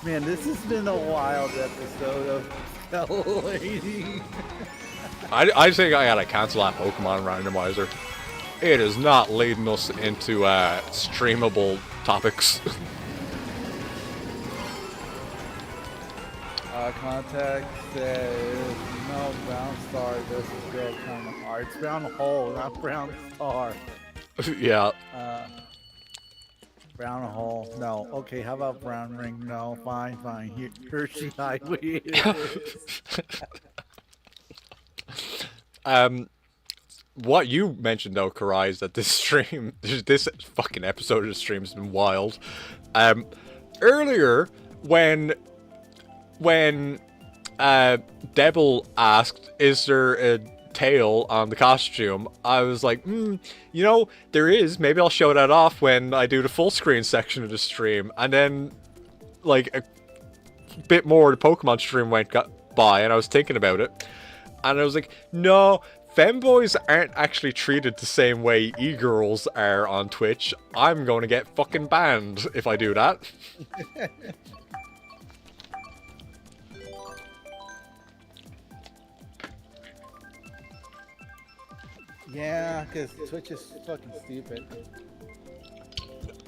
Man, this has been a wild episode of Hell Lady. I think I gotta cancel that Pokemon randomizer. It is not leading us into streamable topics. Contact says, no, brown star, this is girl kind of hard. It's brown hole, not brown star. Yeah. Brown hole, no. Okay, how about brown ring? No, fine. Hershey Highway. What you mentioned though, Karai, is that this stream, this fucking episode of the stream has been wild. Earlier, when Devil asked, is there a tail on the costume, I was like, you know, there is. Maybe I'll show that off when I do the full screen section of the stream. And then, like, a bit more, the Pokemon stream went by, and I was thinking about it. And I was like, no, femboys aren't actually treated the same way e-girls are on Twitch. I'm going to get fucking banned if I do that. Yeah, because Twitch is fucking stupid.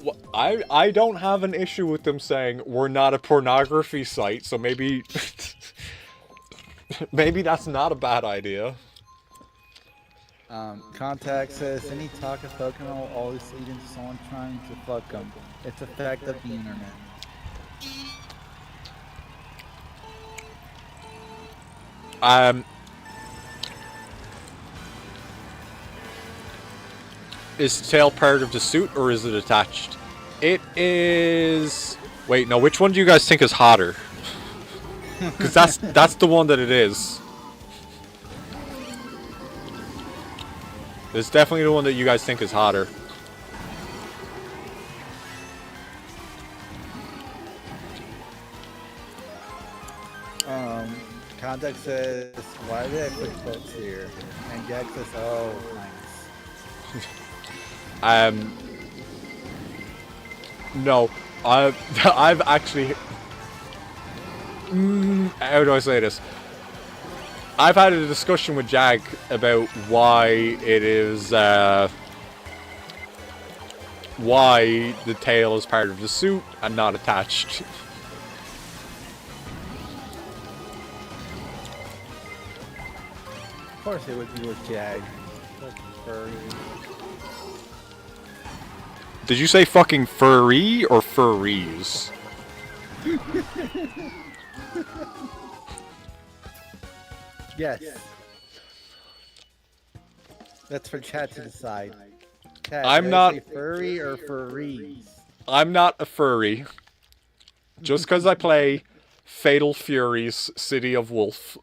Well, I don't have an issue with them saying we're not a pornography site, so maybe maybe that's not a bad idea. Contact says, any talk of Pokemon will always lead into someone trying to fuck them. It's a fact of the internet. Is the tail part of the suit, or is it attached? It is... Wait, no, which one do you guys think is hotter? Because that's the one that it is. It's definitely the one that you guys think is hotter. Contact says, why did I put quotes here? And Jack says, oh, nice. No, I've actually... how do I say this? I've had a discussion with Jag about why it is, why the tail is part of the suit and not attached. Of course it would be with Jag. Furry. Did you say fucking furry or furries? Yes. That's for chat to decide. Chat, I'm did I not- say furry or furries. I'm not a furry. Just because I play Fatal Fury's City of Wolf.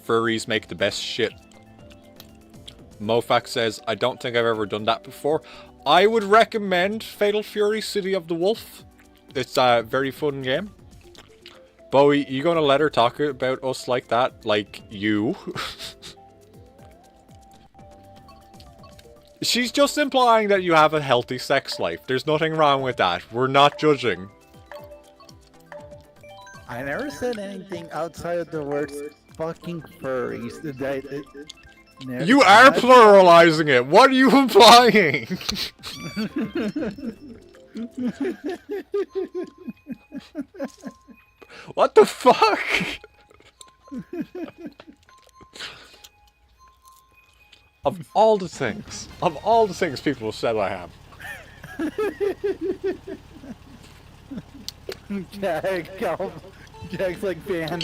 Furries make the best shit. Mofax says, I don't think I've ever done that before. I would recommend Fatal Fury City of the Wolf. It's a very fun game. Bowie, you gonna let her talk about us like that? Like, you? She's just implying that you have a healthy sex life. There's nothing wrong with that. We're not judging. I never said anything outside of the words fucking furries. You are pluralizing it. What are you implying? What the fuck? Of all the things people have said I have. Jack's like, ban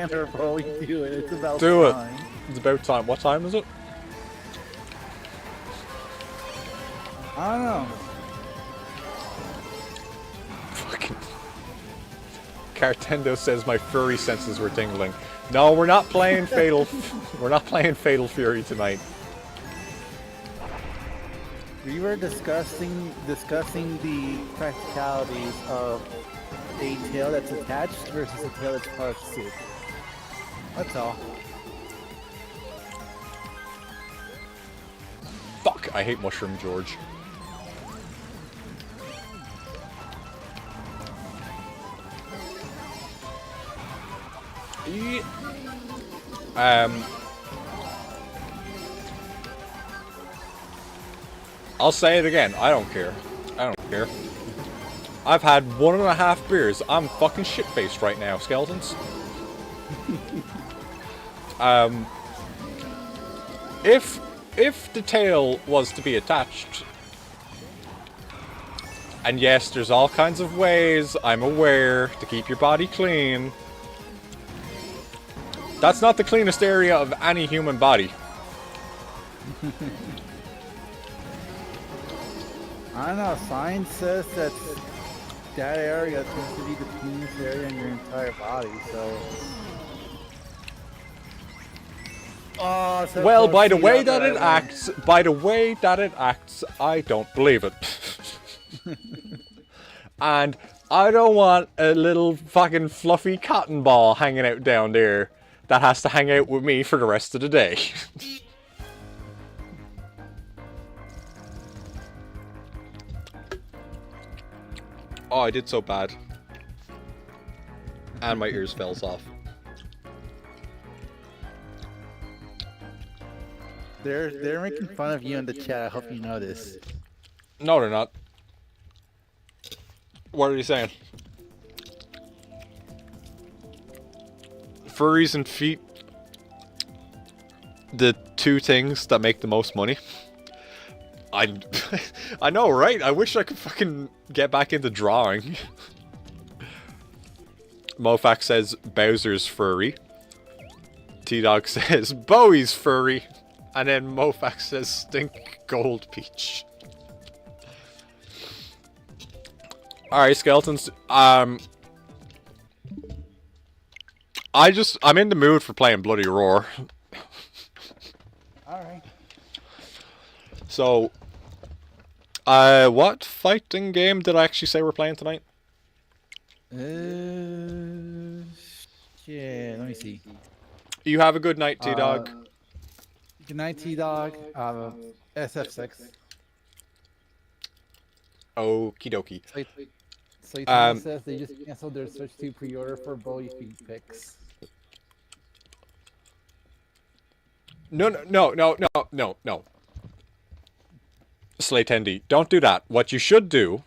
her, bro. Do it. It's about Do time. it. It's about time. What time is it? I don't know. Fucking. Cartendo says my furry senses were tingling. No, we're not playing Fatal. We're not playing Fatal Fury tonight. We were discussing the practicalities of a tail that's attached versus a tail that's part of the suit. That's all. Fuck, I hate Mushroom George. I'll say it again. I don't care. I don't care. I've had 1.5 beers. I'm fucking shit-faced right now, skeletons. If the tail was to be attached, and yes, there's all kinds of ways, I'm aware, to keep your body clean. That's not the cleanest area of any human body. I don't know. Science says that area tends to be the cleanest area in your entire body. So. Oh, so Well, by the way that it acts, I don't believe it. And I don't want a little fucking fluffy cotton ball hanging out down there that has to hang out with me for the rest of the day. Oh, I did so bad. And my ears fell off. They're making fun of you in the chat. I hope you know this. No, they're not. What are you saying? Furries and feet, the two things that make the most money. I know, right? I wish I could fucking get back into drawing. Mofax says Bowser's furry. T-Dog says Bowie's furry. And then Mofax says Stink Gold Peach. Alright, skeletons. I'm in the mood for playing Bloody Roar. Alright. So, what fighting game did I actually say we're playing tonight? Yeah, let me see. You have a good night, T-Dog. Good night, T-Dog. SF6. Okie dokie. Slayton says they just canceled their Switch 2 pre-order for Bowie feet pics. No. Slaytendi, don't do that. What you should do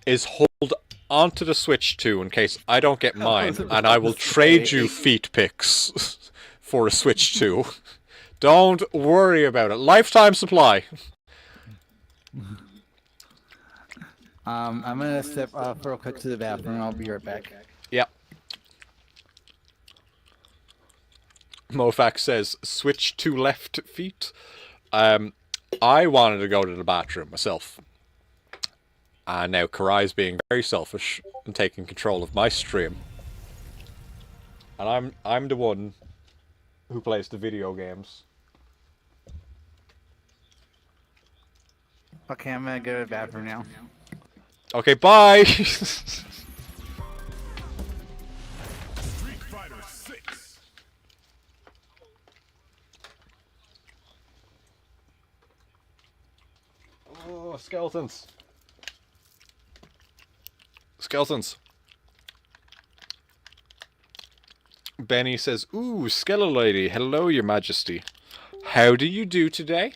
is hold onto the Switch 2 in case I don't get mine, and I will trade you feet pics for a Switch 2. Don't worry about it. Lifetime supply. I'm gonna step real quick to the bathroom. I'll be right back. Yep. Mofax says, switch to left feet. I wanted to go to the bathroom myself. And now Karai's being very selfish and taking control of my stream. And I'm the one who plays the video games. Okay, I'm gonna go to the bathroom now. Okay, bye! Skeletons. Skeletons. Benny says, "Ooh, Skeleton Lady. Hello, Your Majesty. How do you do today?"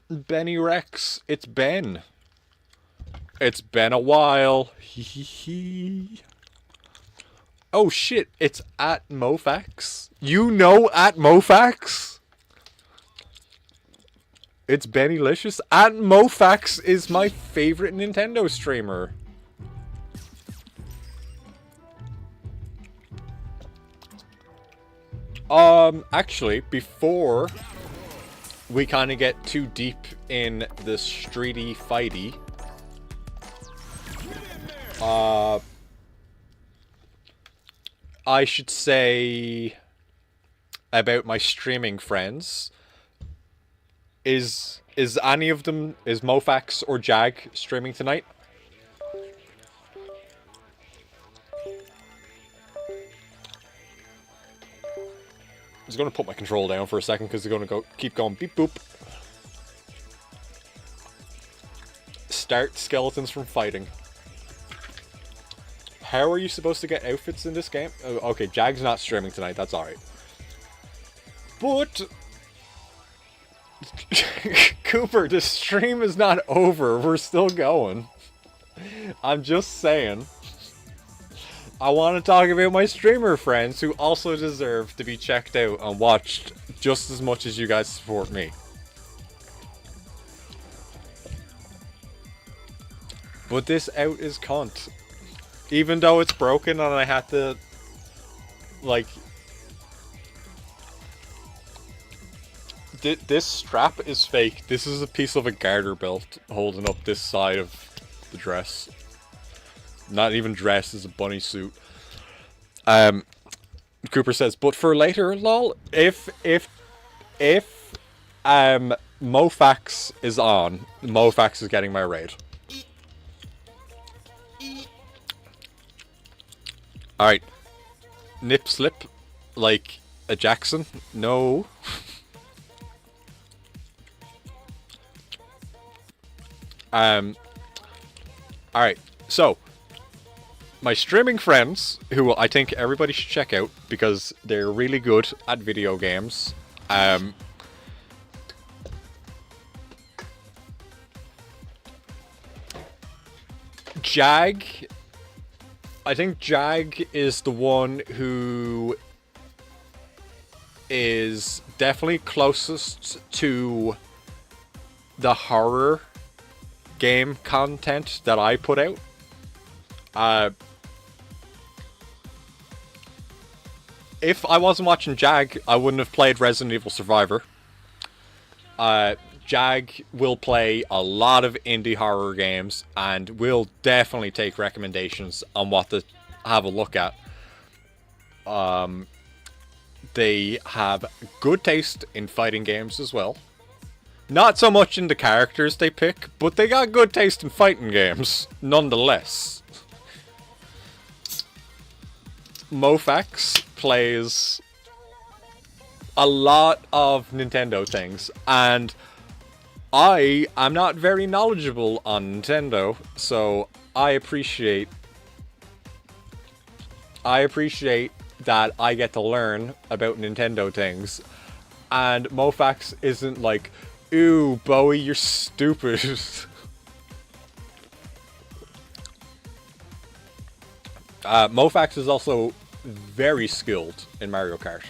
Benny Rex. It's Ben. It's been a while. Hee hee hee. Oh shit, it's at Mofax. You know at Mofax? It's Bennylicious. At Mofax is my favorite Nintendo streamer. Actually, before we kind of get too deep in the streety fighty, I should say about my streaming friends. Is any of them, is Mofax or Jag streaming tonight? I was going to put my control down for a second because they're going to keep going beep boop. Start skeletons from fighting. How are you supposed to get outfits in this game? Oh, okay, Jag's not streaming tonight, that's alright. But... Cooper, the stream is not over, we're still going. I'm just saying. I want to talk about my streamer friends who also deserve to be checked out and watched just as much as you guys support me. But this out is cunt. Even though it's broken and I had to, like... This strap is fake. This is a piece of a garter belt holding up this side of the dress. Not even dress, it's a bunny suit. Cooper says, but for later, lol, if Mofax is on, Mofax is getting my raid. Alright. Nip slip, like a Jackson? No. Alright, so my streaming friends, who I think everybody should check out because they're really good at video games. Jag, I think Jag is the one who is definitely closest to the horror game content that I put out. If I wasn't watching Jag, I wouldn't have played Resident Evil Survivor. Jag will play a lot of indie horror games and will definitely take recommendations on what to have a look at. They have good taste in fighting games as well. Not so much in the characters they pick, but they got good taste in fighting games, nonetheless. Mofax plays a lot of Nintendo things, and I am not very knowledgeable on Nintendo, so I appreciate that I get to learn about Nintendo things, and Mofax isn't like, "Ooh, Bowie, you're stupid." Mofax is also very skilled in Mario Kart.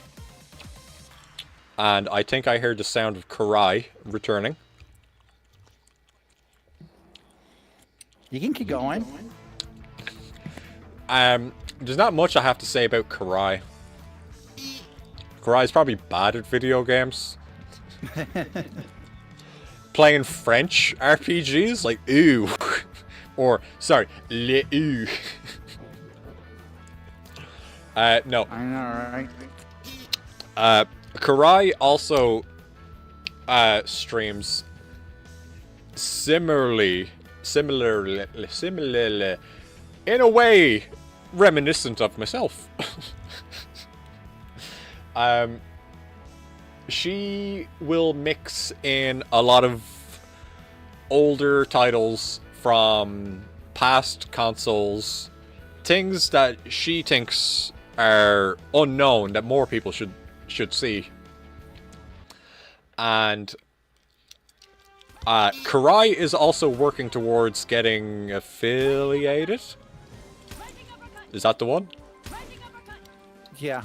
And I think I heard the sound of Karai returning. You can keep going. There's not much I have to say about Karai. Karai's probably bad at video games. Playing French RPGs, like, ooh. Or, sorry, le ooh. No. I know, Uh, right? Karai also streams similarly, in a way reminiscent of myself. she will mix in a lot of older titles from past consoles, things that she thinks are unknown that more people should see. And Karai is also working towards getting affiliated. Is that the one? Yeah.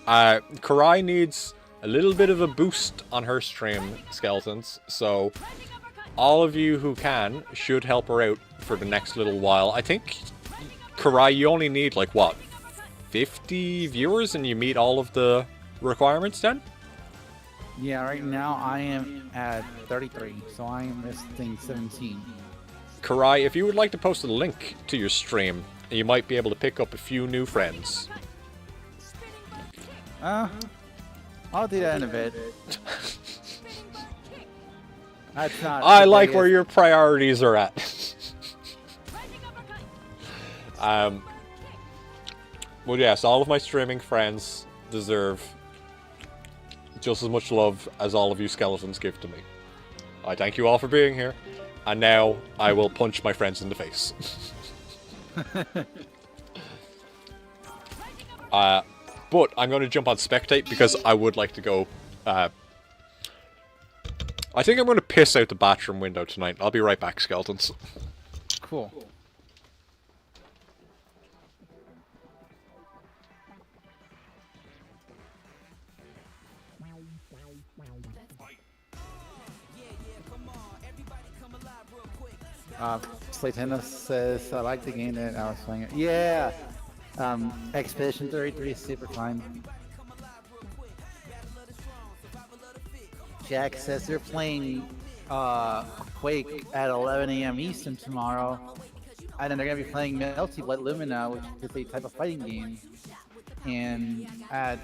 Karai needs a little bit of a boost on her stream, Skeletons, so all of you who can should help her out for the next little while. I think, Karai, you only need, like, what, 50 viewers and you meet all of the requirements then? Yeah, right now I am at 33, so I am missing 17. Karai, if you would like to post a link to your stream, you might be able to pick up a few new friends. I'll do that in a bit. That's not. I like where your priorities are at. Well, yes, all of my streaming friends deserve just as much love as all of you skeletons give to me. I thank you all for being here, and now I will punch my friends in the face. But I'm going to jump on spectate because I would like to go. I think I'm going to piss out the bathroom window tonight. I'll be right back, skeletons. Cool. Slaytenda says, I like the game that I was playing it. Yeah! Expedition 33 is super fun. Jack says they're playing Quake at 11 a.m. Eastern tomorrow. And then they're going to be playing Melty Blood Lumina, which is a type of fighting game. And at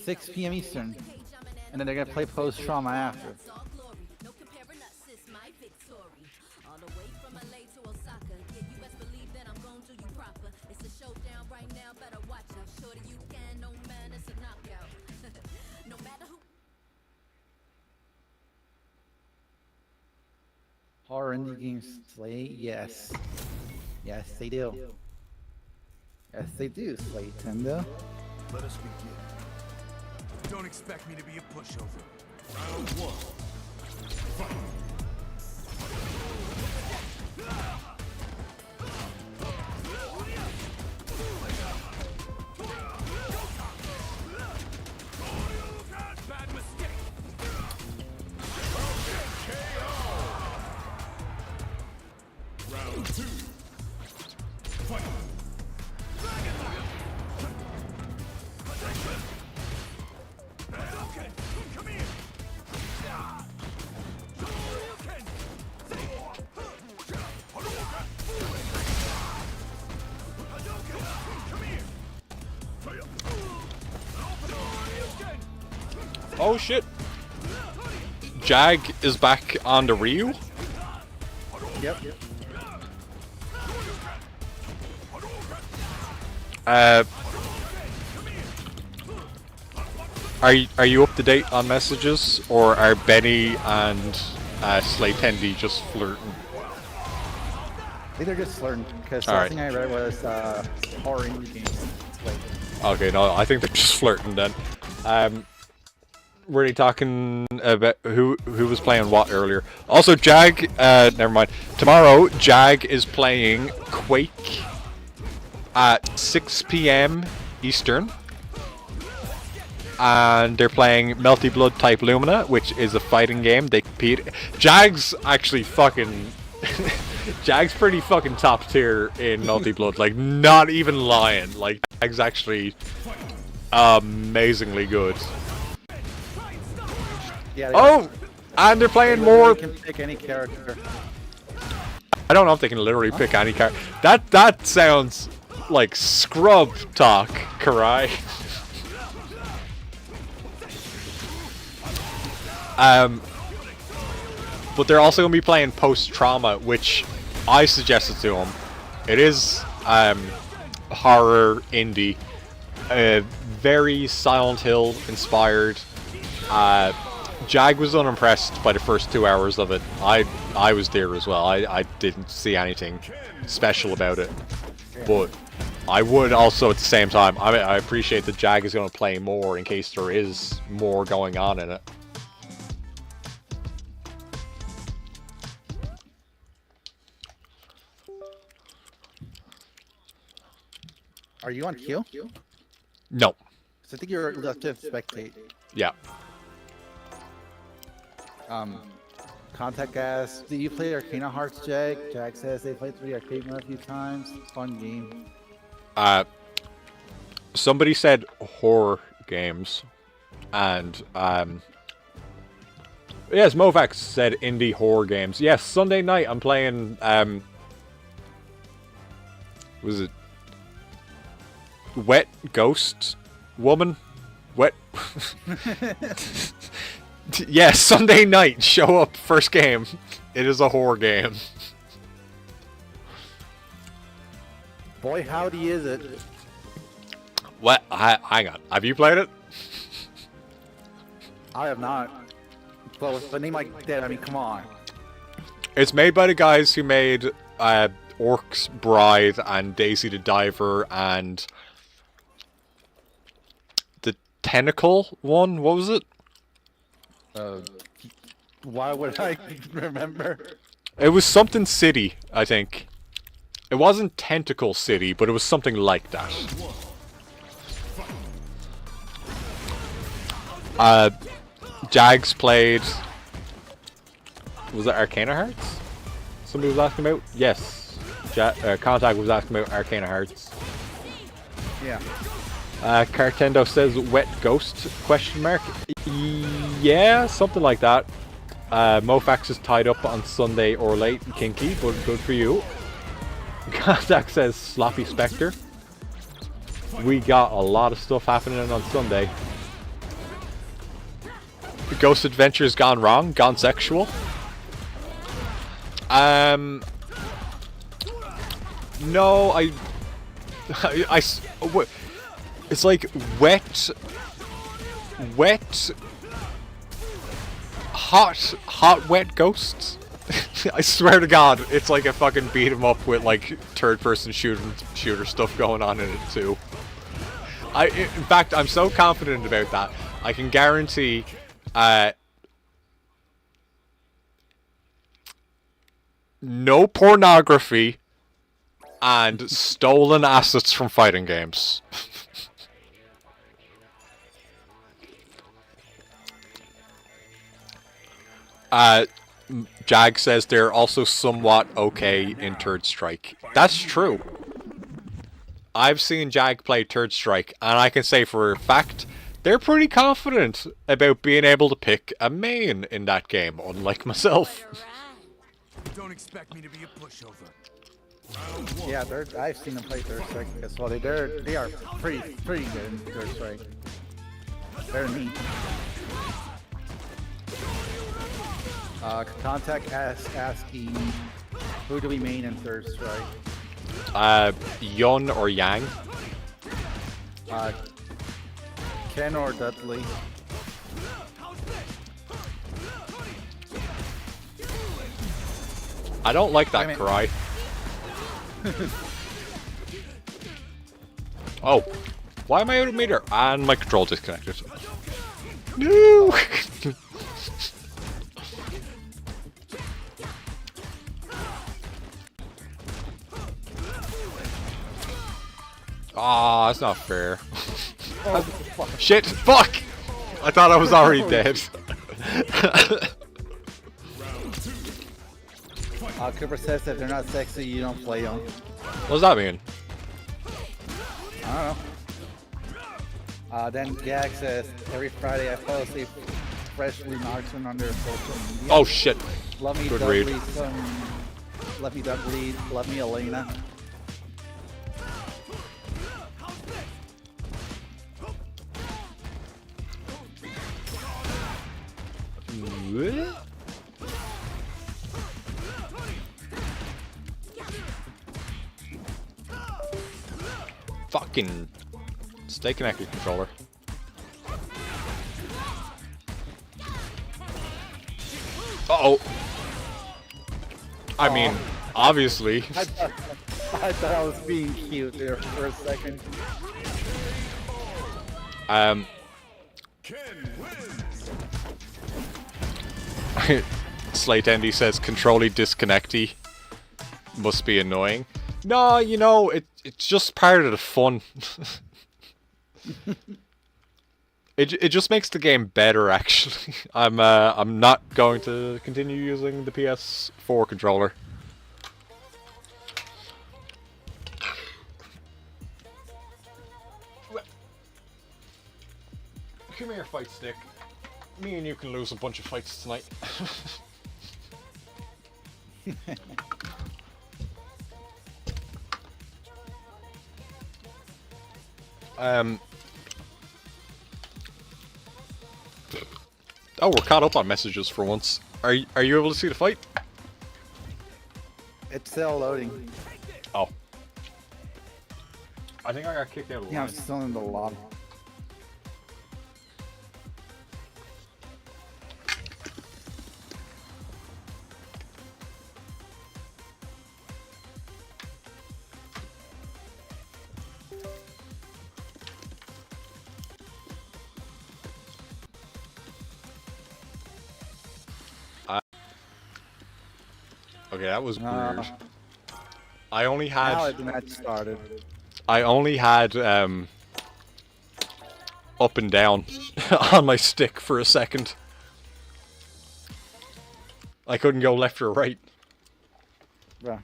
6 p.m. Eastern. And then they're going to play Post Trauma after. Horror indie games slay? Yes. Yes, they do. Yes, they do, Slaytenda. Let us begin. Don't expect me to be a pushover. Round one. Fight. Bad mistake. Round two. Fight. Come here. Oh shit! Jag is back on the Ryu? Yep. Are you up to date on messages, or are Benny and Slaytendi just flirting? I think they're just flirting, because the All last thing I read was horror indie games. Okay, no, I think they're just flirting then. Were they talking about who was playing what earlier? Also, Jag, never mind. Tomorrow, Jag is playing Quake at 6 p.m. Eastern. And they're playing Melty Blood Type Lumina, which is a fighting game. They compete. Jag's actually fucking... Jag's pretty fucking top tier in Melty Blood. Like, not even lying. Like, Jag's actually amazingly good. Yeah, Oh! And they're playing more... You can pick any character. I don't know if they can literally pick any character. That sounds like scrub talk, Karai. But they're also going to be playing Post-Trauma, which I suggested to them. It is horror indie. very Silent Hill inspired. Jag was unimpressed by the first 2 hours of it. I was there as well. I didn't see anything special about it, but I would also at the same time. I appreciate that Jag is going to play more in case there is more going on in it. Are you on queue? No. So I think you're left to spectate. Yeah. Contact Gas. Do you play Arcana Hearts, Jag? Jag says they played 3 arcade mode a few times. Fun game. Somebody said horror games, and yes, Movax said indie horror games. Yes, Sunday night I'm playing. Was it Wet Ghost Woman? Wet. Yes, Sunday night. Show up. First game. It is a horror game. Boy, howdy is it? What? Hang on. Have you played it? I have not. But with a name like that, I mean, come on. It's made by the guys who made Orc's Bride and Daisy the Diver and the Tentacle one. What was it? Why would I remember? It was something City, I think. It wasn't Tentacle City, but it was something like that. Jags played... Was it Arcana Hearts? Somebody was asking about? Yes. Contact was asking about Arcana Hearts. Yeah. Cartendo says Wet Ghost? Question mark. Yeah, something like that. Mofax is tied up on Sunday or late. Kinky, but good for you. Contact says Sloppy Spectre. We got a lot of stuff happening on Sunday. Ghost Adventures gone wrong? Gone sexual? No, it's like wet, hot, wet ghosts. I swear to God, it's like a fucking beat 'em up with like third-person shooter stuff going on in it too. In fact, I'm so confident about that. I can guarantee. No pornography and stolen assets from fighting games. Jag says they're also somewhat okay in Third Strike. That's true. I've seen Jag play Third Strike, and I can say for a fact they're pretty confident about being able to pick a main in that game, unlike myself. Don't expect me to be a pushover. Yeah, I've seen them play Third Strike as well. They are pretty good in Third Strike. They're neat. Contact asking, who do we main in Third Strike? Yun or Yang? Ken or Dudley? I don't like that cry. Oh, why am I out of meter? And my control disconnected. No! Ah, that's not fair. Oh, fuck. Shit! Fuck! I thought I was already dead. Cooper says that they're not sexy, you don't play them. What does that mean? I don't know. Then Gag says, every Friday I post a fresh remarksman on their social media. Oh shit. Love me, Good Dudley, read. Love me, Dudley. Love me, Elena. Fucking Stay connected, controller. Uh-oh. I mean, obviously. I thought I was being cute there for a second. Ken wins. Slate Endy says controlly disconnecty. Must be annoying. No, you know, it's just part of the fun. It just makes the game better, actually. I'm not going to continue using the PS4 controller. Come here, fight stick. Me and you can lose a bunch of fights tonight. Oh, we're caught up on messages for once. Are you able to see the fight? It's still loading. Oh. I think I got kicked out of the Yeah, I'm line. still in the lobby. Okay, that was Uh, weird. I only Now had the match started. up and down on my stick for a second. I couldn't go left or right. Bruh.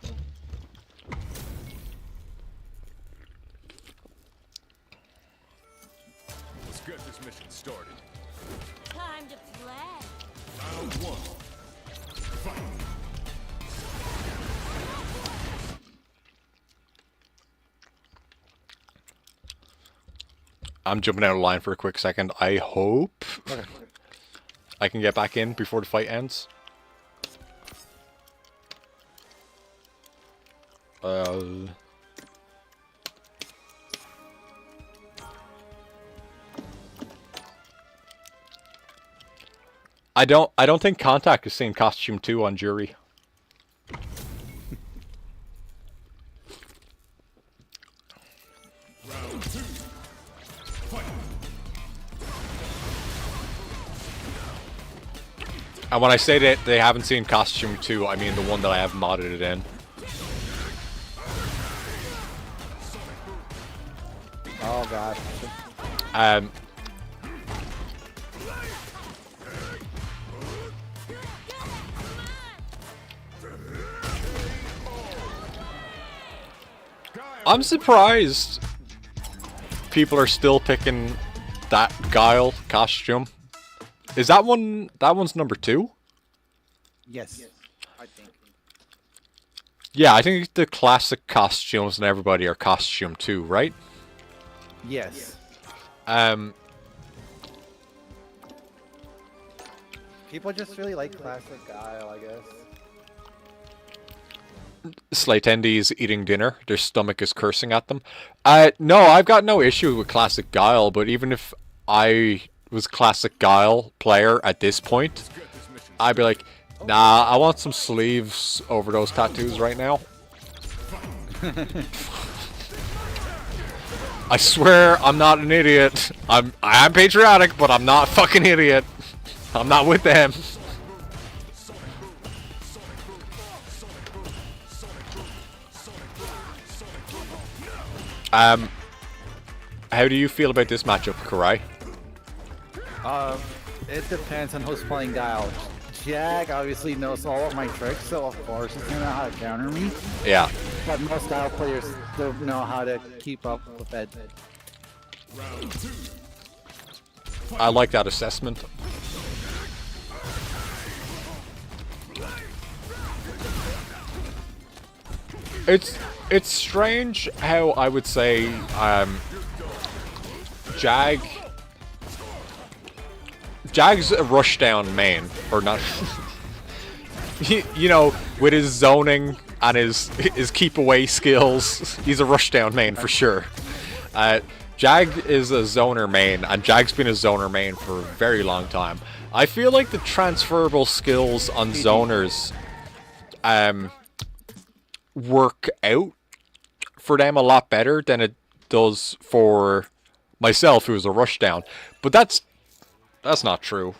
Let's get this mission started. Time to play. Round one. Fight. I'm jumping out of line for a quick second. I hope Okay. I can get back in before the fight ends. I don't think Contact is seeing Costume 2 on Jury. Round two. Fight. And when I say that they haven't seen Costume 2, I mean the one that I have modded it in. Oh gosh. I'm surprised people are still picking that Guile costume. Is that one? That one's number 2? Yes. I think. Yeah, I think the classic costumes and everybody are costume 2, right? Yes. People just really like classic Guile, I guess. Slatendi is eating dinner. Their stomach is cursing at them. No, I've got no issue with classic Guile, but even if I was classic Guile player at this point, I'd be like, nah, I want some sleeves over those tattoos right now. I swear I'm not an idiot. I am patriotic, but I'm not a fucking idiot. I'm not with them. How do you feel about this matchup, Karai? It depends on who's playing Guile. Jag obviously knows all of my tricks, so of course he's gonna know how to counter me. Yeah. But most Guile players don't know how to keep up with that. Round two. I like that assessment. It's strange how I would say Jag's a rushdown main, or not. You know, with his zoning and his keep away skills, he's a rushdown main for sure. Jag is a zoner main, and Jag's been a zoner main for a very long time. I feel like the transferable skills on zoners work out for them a lot better than it does for myself, who's a rushdown. But that's not true.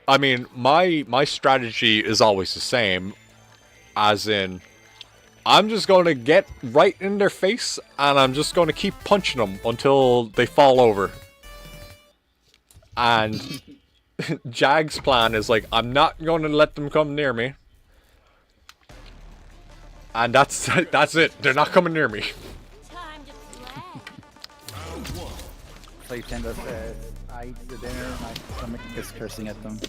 I mean, my strategy is always the same, as in, I'm just going to get right in their face, and I'm just going to keep punching them until they fall over. And Jag's plan is like, I'm not going to let them come near me. And that's it. They're not coming near me. Time to play. So Tendo says, I eat the dinner, my stomach is cursing at them.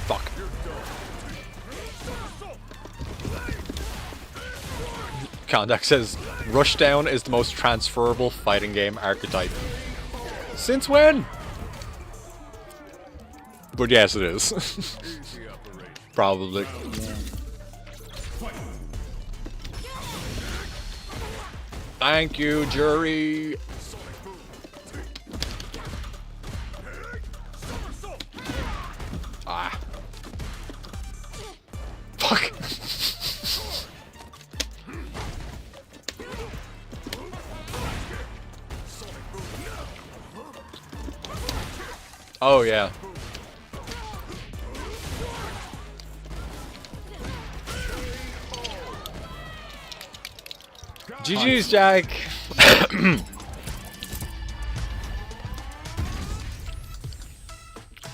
Fuck. Kondak says, Rushdown is the most transferable fighting game archetype. Since when? But yes, it is. Probably. Yeah. Thank you, jury. Ah. Fuck. Oh, yeah. GG's, Jack.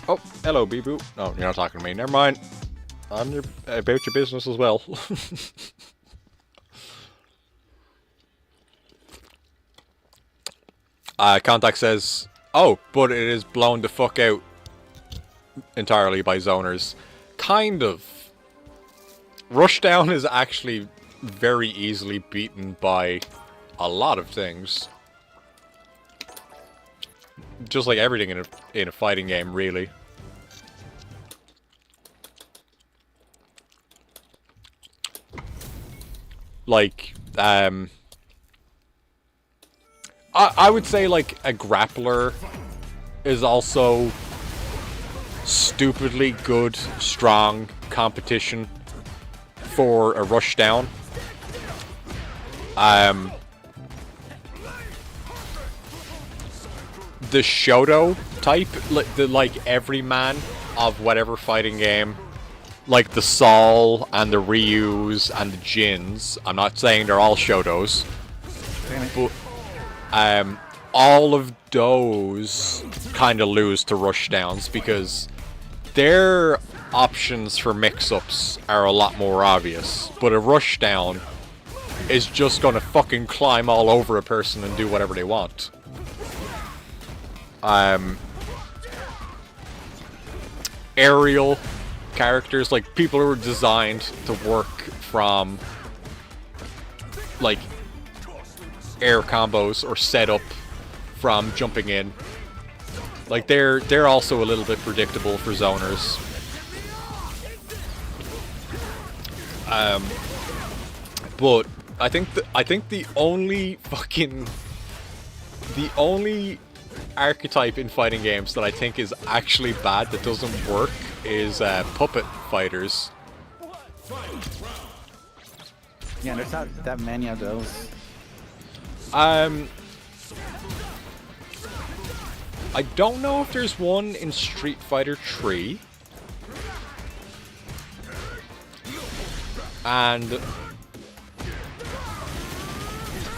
Oh, hello, Bee-Boo. No, you're not talking to me. Never mind. I'm about your business as well. Contact says, oh, but it is blown the fuck out entirely by zoners. Kind of. Rushdown is actually very easily beaten by a lot of things. Just like everything in a fighting game, really. Like, I would say, like, a grappler is also stupidly good, strong competition for a rushdown. The Shoto type, like everyman of whatever fighting game, like the Sol and the Ryus and the Jins. I'm not saying they're all Shotos, but all of those kind of lose to rushdowns because their options for mix-ups are a lot more obvious. But a rushdown is just gonna fucking climb all over a person and do whatever they want. Aerial characters, like people who are designed to work from like air combos or set up from jumping in, like they're also a little bit predictable for zoners. But I think the only archetype in fighting games that I think is actually bad, that doesn't work, is puppet fighters. Yeah, there's not that many of those. I don't know if there's one in Street Fighter 3. And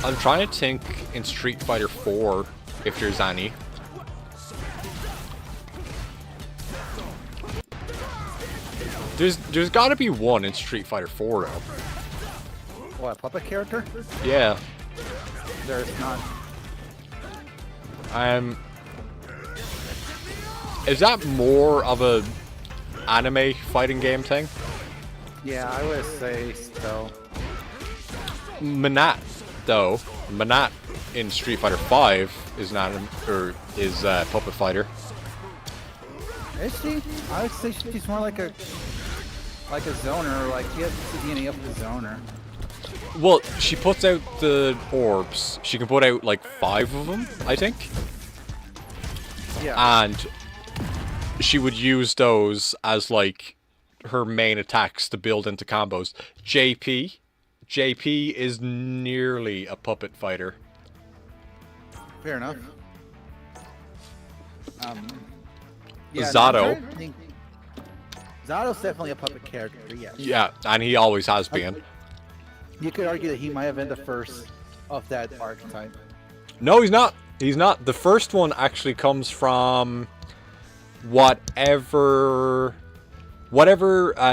I'm trying to think in Street Fighter 4 if there's any. There's got to be one in Street Fighter 4 though. What, a puppet character? Yeah. There's not. Is that more of a anime fighting game thing? Yeah, I would say so. Manat, though. Manat in Street Fighter 5 is not is Puppet Fighter. Is she? I would say she's more like a zoner. Like she has the DNA of the zoner. Well, she puts out the orbs. She can put out like 5 of them, I think. Yeah. And she would use those as like her main attacks to build into combos. JP is nearly a puppet fighter. Fair enough. Yeah, Zato. Zato's definitely a puppet character. Yes. Yeah, and he always has been. You could argue that he might have been the first of that archetype. No, he's not. He's not. The first one actually comes from whatever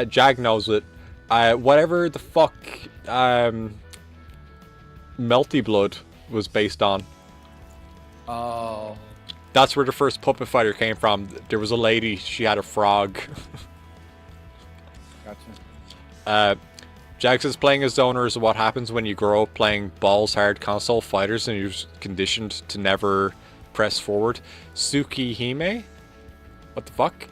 Jag knows it. Whatever the fuck Melty Blood was based on. Oh. That's where the first puppet fighter came from. There was a lady, she had a frog. Gotcha. Jag says playing as Zoner is what happens when you grow up playing balls hard console fighters and you're conditioned to never press forward. Tsukihime? What the fuck?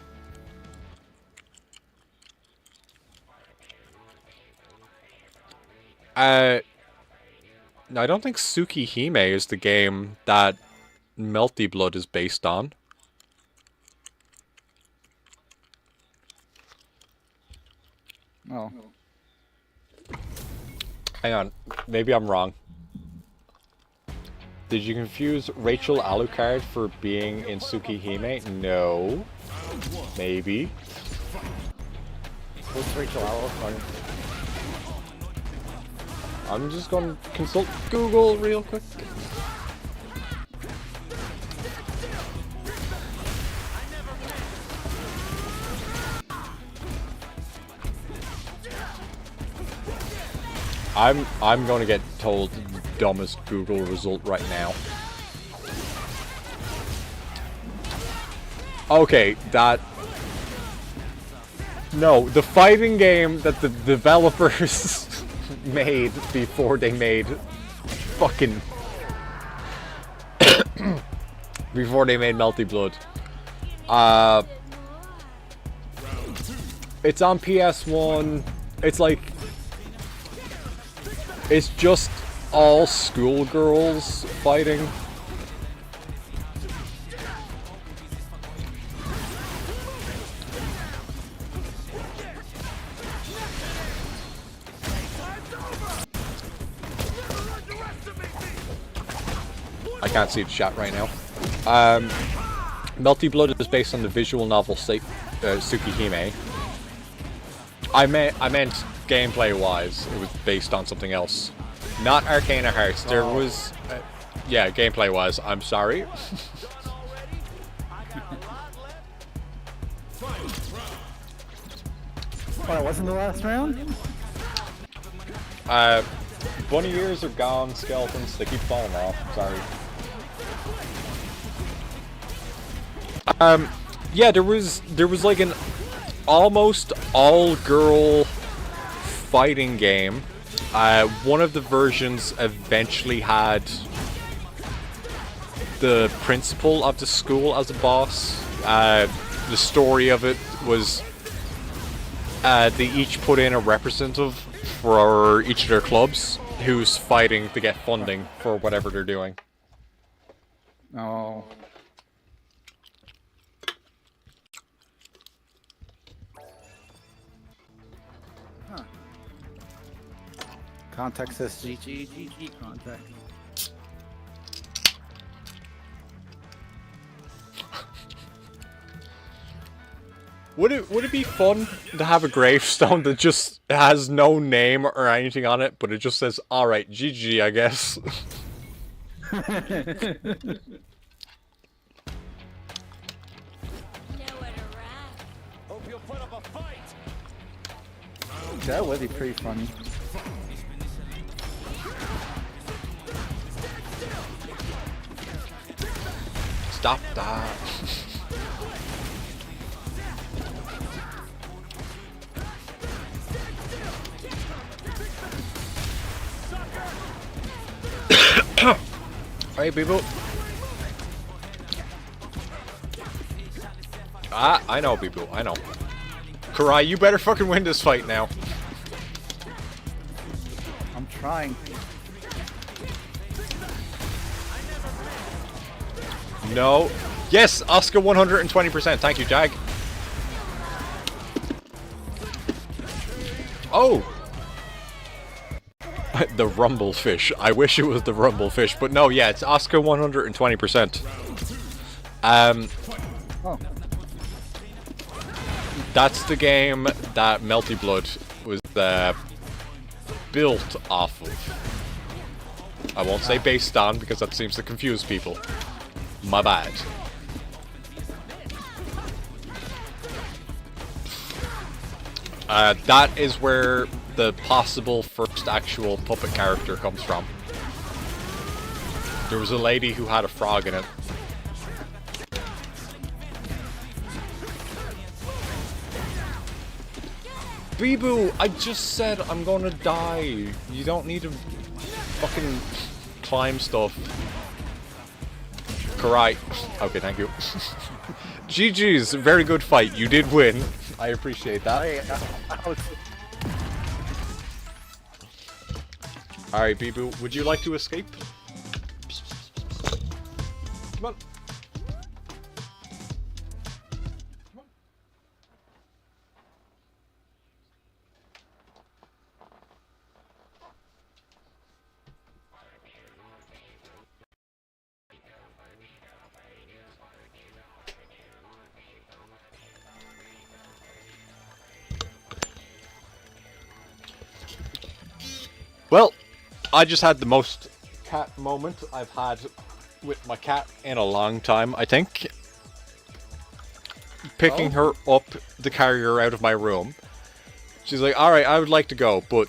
No, I don't think Tsukihime is the game that Melty Blood is based on. Oh. Hang on, maybe I'm wrong. Did you confuse Rachel Alucard for being in Tsukihime? No. Maybe. What's Rachel Alucard? I'm just gonna consult Google real quick. I'm gonna get told the dumbest Google result right now. Okay, that... No, the fighting game that the developers made before they made fucking... before they made Melty Blood. It's on PS1. It's like... It's just all schoolgirls fighting. I can't see the chat right now. Melty Blood is based on the visual novel Tsukihime. I meant gameplay-wise, it was based on something else. Not Arcana Hearts. There was... yeah, gameplay-wise, I'm sorry. What, it wasn't the last round? Bunny ears are gone, skeletons, they keep falling off, sorry. Yeah, there was like an almost all-girl fighting game. One of the versions eventually had the principal of the school as a boss. The story of it was they each put in a representative for each of their clubs who's fighting to get funding for whatever they're doing. Oh. Huh. Contact says GG contact. Would it be fun to have a gravestone that just has no name or anything on it, but it just says, alright, GG, I guess. Nowhere to run. Hope you'll put up a fight. That would be pretty funny. Stop that. Hey people. Ah, I know, Bibu, I know. Karai, you better fucking win this fight now. I'm trying. No. Yes, Oscar 120%. Thank you, Jag. Oh! The rumble fish. I wish it was the rumble fish, but no, yeah, it's Oscar 120%. Oh. That's the game that Melty Blood was built off of. I won't say based on because that seems to confuse people. My bad. That is where the possible first actual puppet character comes from. There was a lady who had a frog in it. Bibu, I just said I'm gonna die. You don't need to fucking climb stuff. Karai. Okay, thank you. GG's, very good fight. You did win. I appreciate that. Alright, Bibu, would you like to escape? Come on. Well, I just had the most cat moment I've had with my cat in a long time, I think. Picking her up to carry her out of my room. She's like, alright, I would like to go, but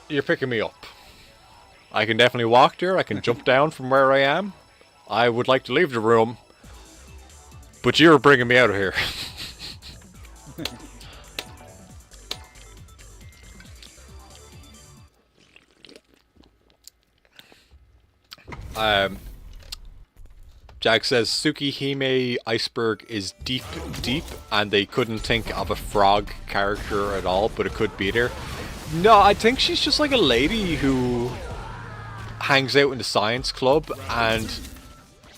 you're picking me up. I can definitely walk there, I can jump down from where I am. I would like to leave the room, but you're bringing me out of here. Jack says Tsukihime Iceberg is deep, and they couldn't think of a frog character at all, but it could be there. No, I think she's just like a lady who hangs out in the science club, and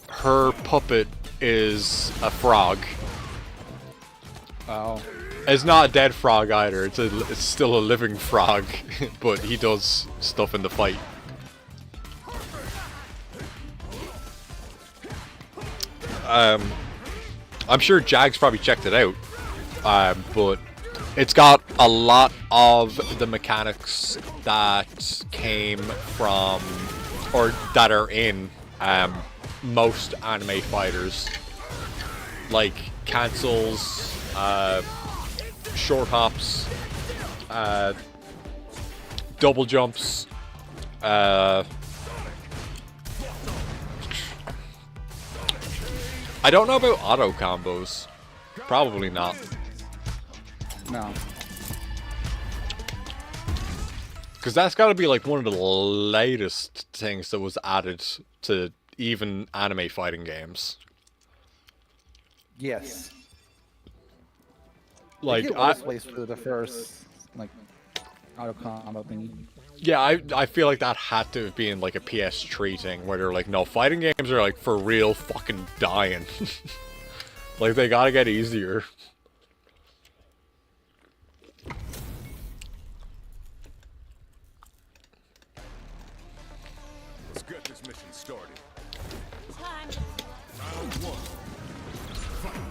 her puppet is a frog. Oh. It's not a dead frog either. It's still a living frog, but he does stuff in the fight. I'm sure Jag's probably checked it out, but it's got a lot of the mechanics that came from, or that are in, most anime fighters, like cancels, short hops, double jumps, I don't know about auto combos. Probably not. No. Because that's got to be like one of the latest things that was added to even anime fighting games. Yes. Like, it was placed for the first, like, auto combo thingy. Yeah, I feel like that had to have been like a PS3 thing where they're like, no, fighting games are like for real fucking dying. Like, they gotta get easier. Let's get this mission started. Time. Round one. Fight.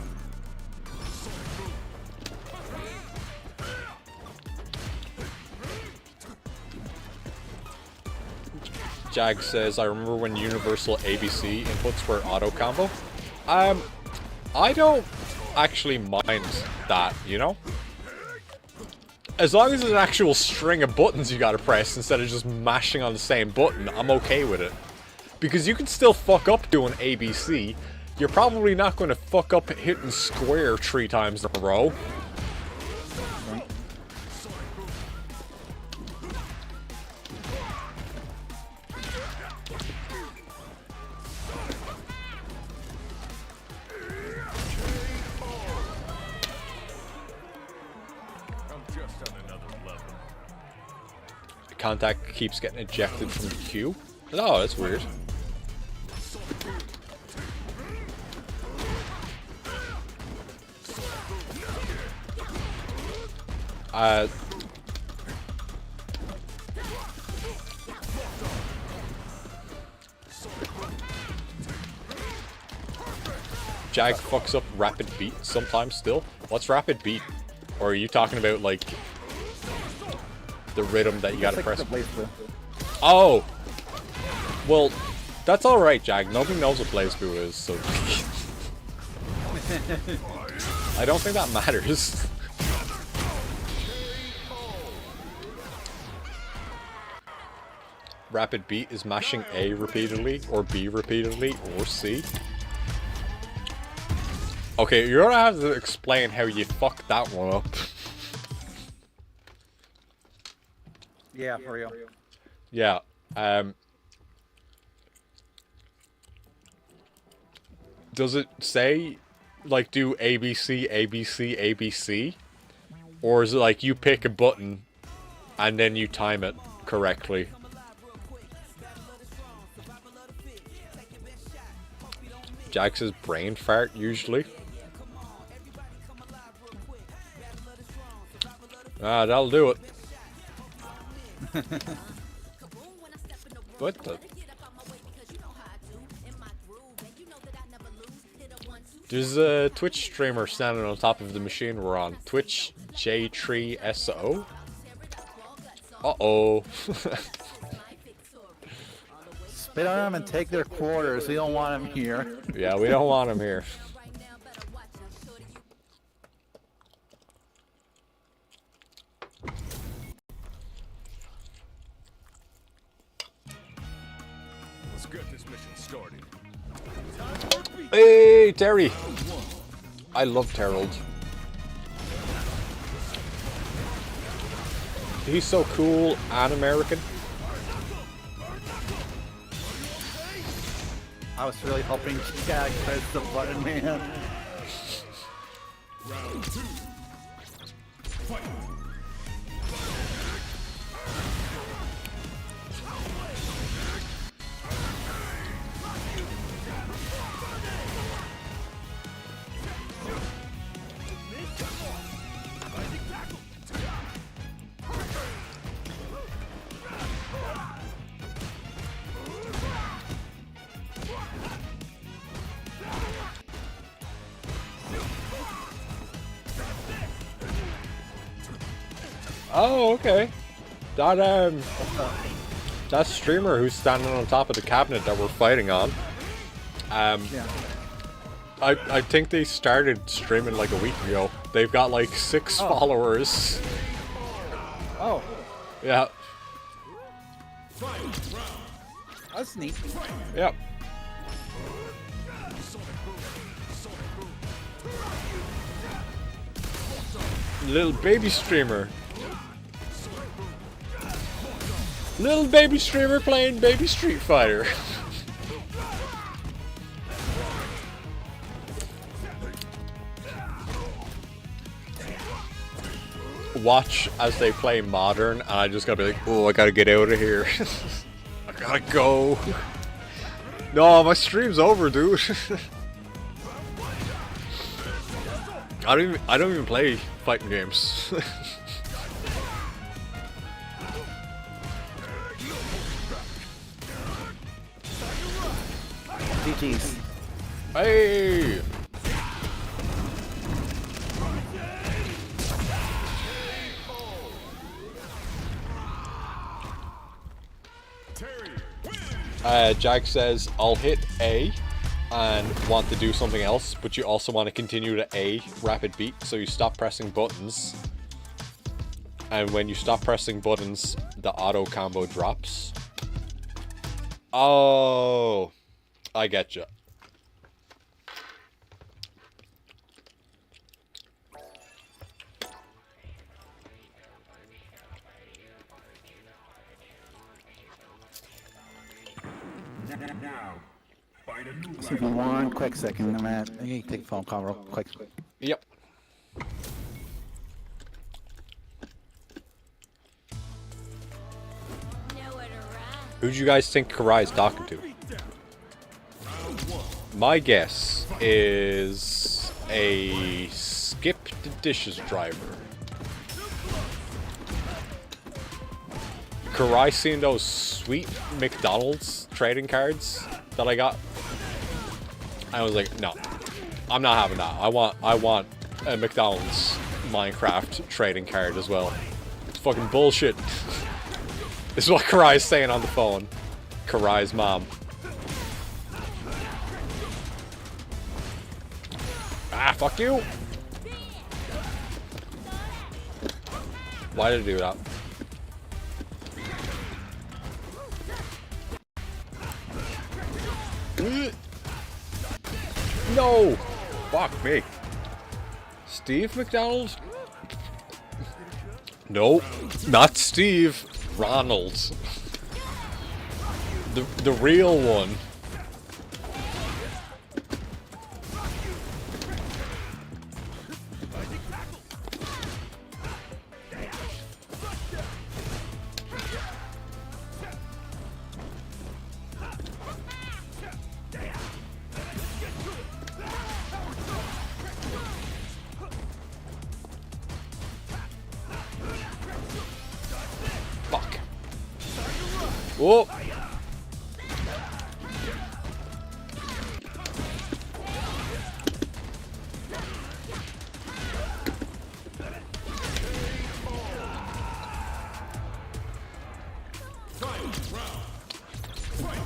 Jag says, I remember when universal ABC inputs were auto combo. I don't actually mind that, you know? As long as it's an actual string of buttons you gotta press instead of just mashing on the same button, I'm okay with it. Because you can still fuck up doing ABC. You're probably not going to fuck up hitting square 3 times in a row. Contact keeps getting ejected from the queue. Oh, that's weird. Jag fucks up rapid beat sometimes still. What's rapid beat? Or are you talking about like the rhythm that you gotta press? Oh! Well, that's alright, Jag. Nobody knows what Blaze Boo is, so... I don't think that matters. Rapid beat is mashing A repeatedly, or B repeatedly, or C. Okay, you're gonna have to explain how you fucked that one up. Yeah, for real. Yeah, does it say, like, do ABC, ABC, ABC? Or is it like you pick a button and then you time it correctly? Jag says brain fart, usually. Ah, that'll do it. What the? There's a Twitch streamer standing on top of the machine we're on. Twitch J3SO? Uh-oh. Spit on them and take their quarters. We don't want them here. Yeah, we don't want him here. Let's get this mission started. Hey, Terry! I love Terrell. He's so cool and American. I was really hoping Jag pressed the button, man. Round 2. Fight. Oh, okay. That streamer who's standing on top of the cabinet that we're fighting on. Yeah. I think they started streaming like a week ago. They've got like 6 followers. Oh, Yeah. that's neat. Yep. Little baby streamer. Little baby streamer playing baby Street Fighter. Watch as they play modern, and I just gotta be like, oh, I gotta get out of here. I gotta go. No, my stream's over, dude. I don't even play fighting games. GG's. Hey! Jag says, I'll hit A and want to do something else, but you also want to continue to A rapid beat, so you stop pressing buttons. And when you stop pressing buttons, the auto combo drops. Oh, I get you. Now, find a new So for one quick second, I'm at. I need to take a phone call real quick. Yep. Who do you guys think Karai's talking to? My guess is a skip the dishes driver. Karai seen those sweet McDonald's trading cards that I got? I was like, no, I'm not having that. I want a McDonald's Minecraft trading card as well. It's fucking bullshit. This is what Karai's saying on the phone. Karai's mom. Ah, fuck you! Why did it do that? No! Fuck me. Steve McDonald? Nope, not Steve. Ronald. The real one. Fuck. Oh.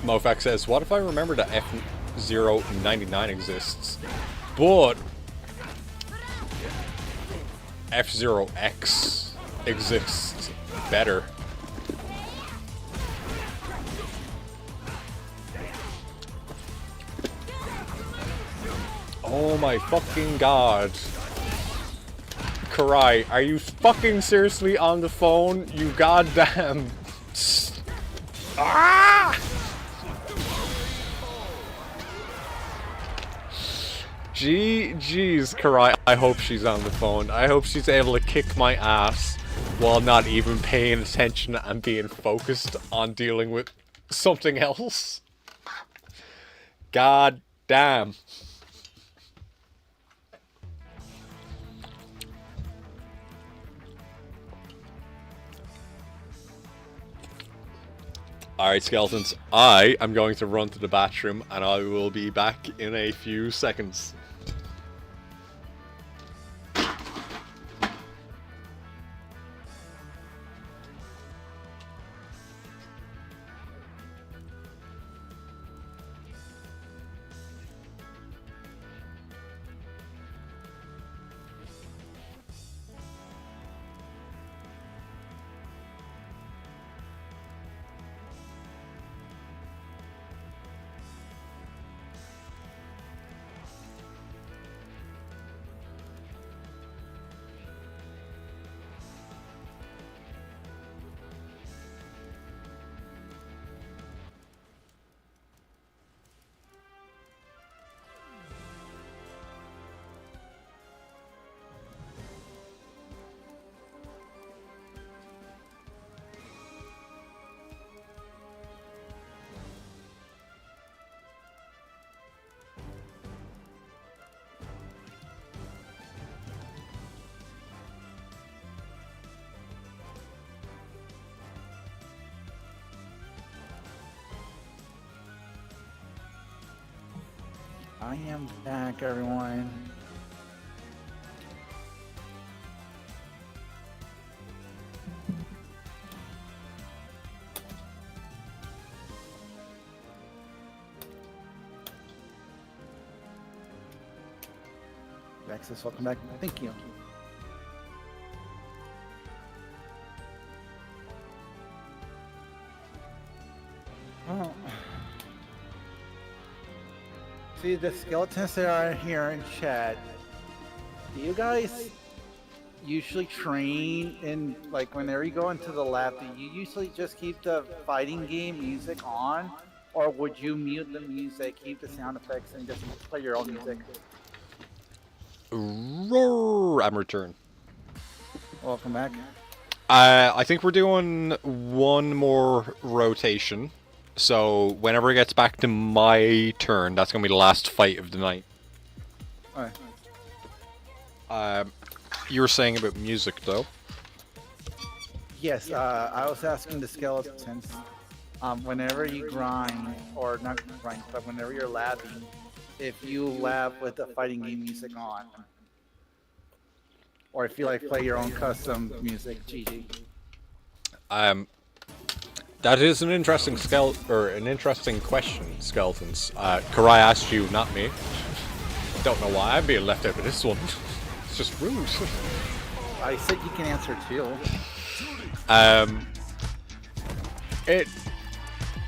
Mofax says, what if I remember that F-099 exists, but F-0X exists better? Oh my fucking god. Karai, are you fucking seriously on the phone? You goddamn... Ah! Jeez, Karai, I hope she's on the phone. I hope she's able to kick my ass while not even paying attention and being focused on dealing with something else. God damn. Alright, skeletons, I am going to run to the bathroom and I will be back in a few seconds. I am back, everyone. Vexus, welcome back. Thank you. Oh. See, the skeletons that are here in chat, do you guys usually train in, like, whenever you go into the lab, do you usually just keep the fighting game music on? Or would you mute the music, keep the sound effects, and just play your own music? Roar, I'm returned. Welcome back. I think we're doing one more rotation. So whenever it gets back to my turn, that's gonna be the last fight of the night. Alright. You were saying about music though. Yes, I was asking the skeletons, whenever you grind, or not grind, but whenever you're labbing, if you lab with the fighting game music on, or if you like play your own custom music, GG. That is an interesting an interesting question, skeletons. Karai asked you, not me. Don't know why I'm being left out of this one. It's just rude. I said you can answer too.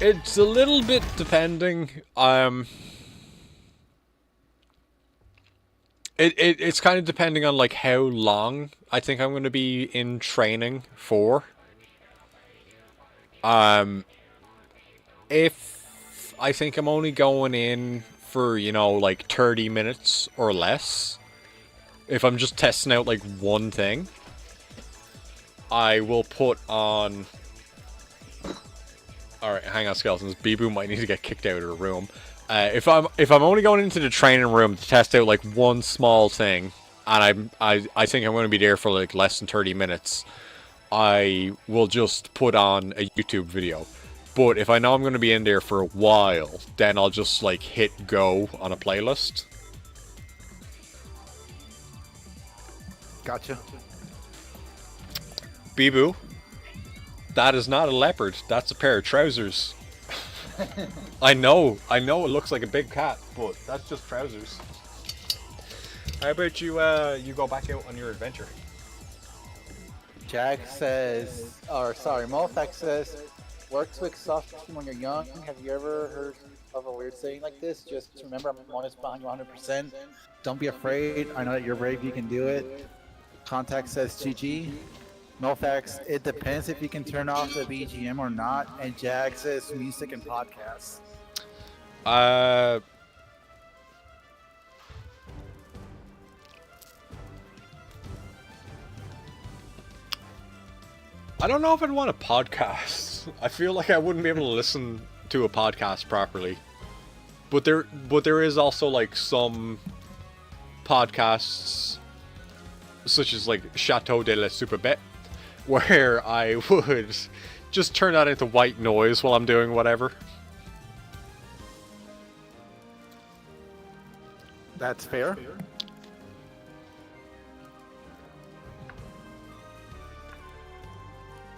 It's a little bit depending. It's kind of depending on like how long I think I'm going to be in training for. If I think I'm only going in for, you know, like 30 minutes or less, if I'm just testing out like one thing, I will put on... Alright, hang on, skeletons. Bibu might need to get kicked out of the room. If I'm only going into the training room to test out like one small thing, and I think I'm going to be there for like less than 30 minutes, I will just put on a YouTube video. But if I know I'm going to be in there for a while, then I'll just like hit go on a playlist. Gotcha. Bibu, that is not a leopard. That's a pair of trousers. I know it looks like a big cat, but that's just trousers. How about you you go back out on your adventure? Jack says, or sorry, Mofax says, work to exhaustion when you're young. Have you ever heard of a weird saying like this? Just remember, I'm honest behind you 100%. Don't be afraid. I know that you're brave. You can do it. Contact says GG. Mofax, it depends if you can turn off the BGM or not. And Jack says music and podcasts. I don't know if I'd want a podcast. I feel like I wouldn't be able to listen to a podcast properly. But there is also like some podcasts, such as like Chateau de la Super Bête, where I would just turn that into white noise while I'm doing whatever. That's fair.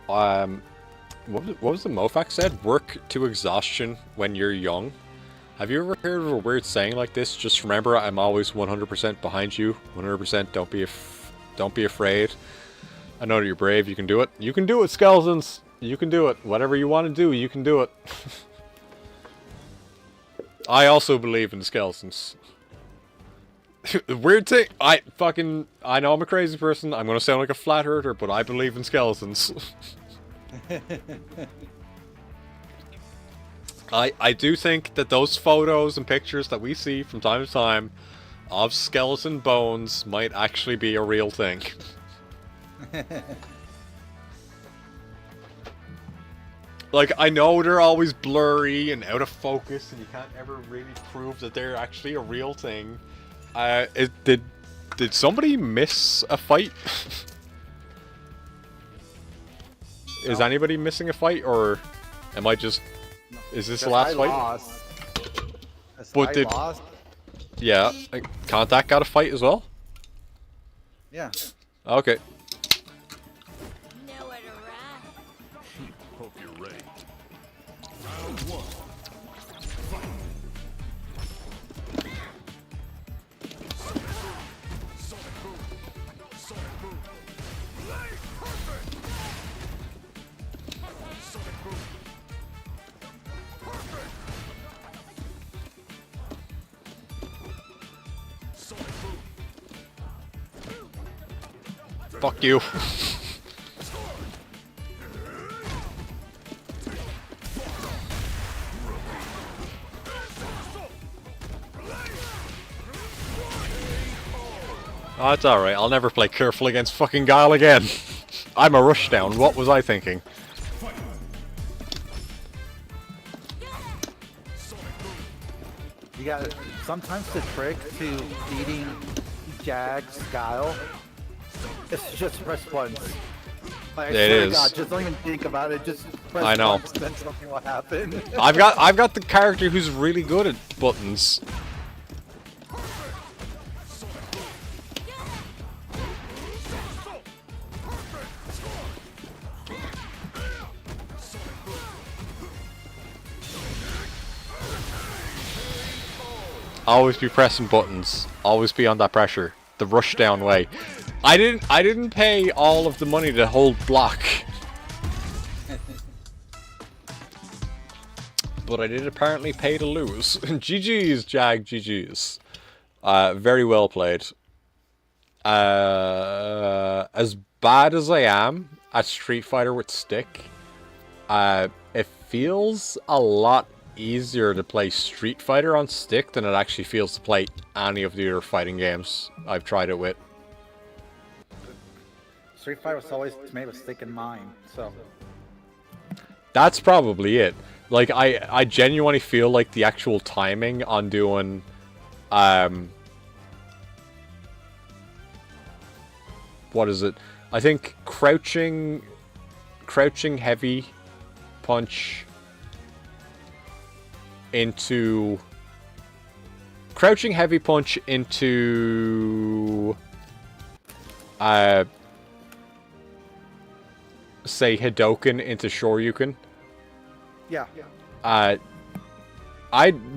What was the Mofax said? Work to exhaustion when you're young. Have you ever heard of a weird saying like this? Just remember, I'm always 100% behind you. 100%. Don't be afraid. I know that you're brave. You can do it. You can do it, skeletons. You can do it. Whatever you want to do, you can do it. I also believe in skeletons. Weird thing. I know I'm a crazy person. I'm gonna sound like a flat earther, but I believe in skeletons. I do think that those photos and pictures that we see from time to time of skeleton bones might actually be a real thing. Like, I know they're always blurry and out of focus, and you can't ever really prove that they're actually a real thing. Did somebody miss a fight? Is anybody missing a fight, or am I just... Is this the last fight? Lost. But did... Lost. Yeah, Contact got a fight as well? Yeah. Okay. Nowhere to run. Hope you're ready. Round one. Fight. Sonic boom. Sonic boom. Play perfect. Sonic boom. Perfect. Sonic boom. Fuck you. Oh, it's alright. I'll never play careful against fucking Guile again. I'm a rushdown. What was I thinking? You got sometimes the trick to beating Jag's Guile is just press buttons. Like, I swear to God, just don't even think about it. Just press I know. buttons, then something will happen. I've got the character who's really good at buttons. Always be pressing buttons. Always be on that pressure. The rush down way. I didn't pay all of the money to hold block. But I did apparently pay to lose. GG's, Jag, GG's. Very well played. As bad as I am at Street Fighter with stick, it feels a lot easier to play Street Fighter on stick than it actually feels to play any of the other fighting games I've tried it with. Street Fighter was always made with stick in mind, so. That's probably it. Like, I genuinely feel like the actual timing on doing, what is it? I think crouching heavy punch into say Hadoken into Shoryuken. Yeah. I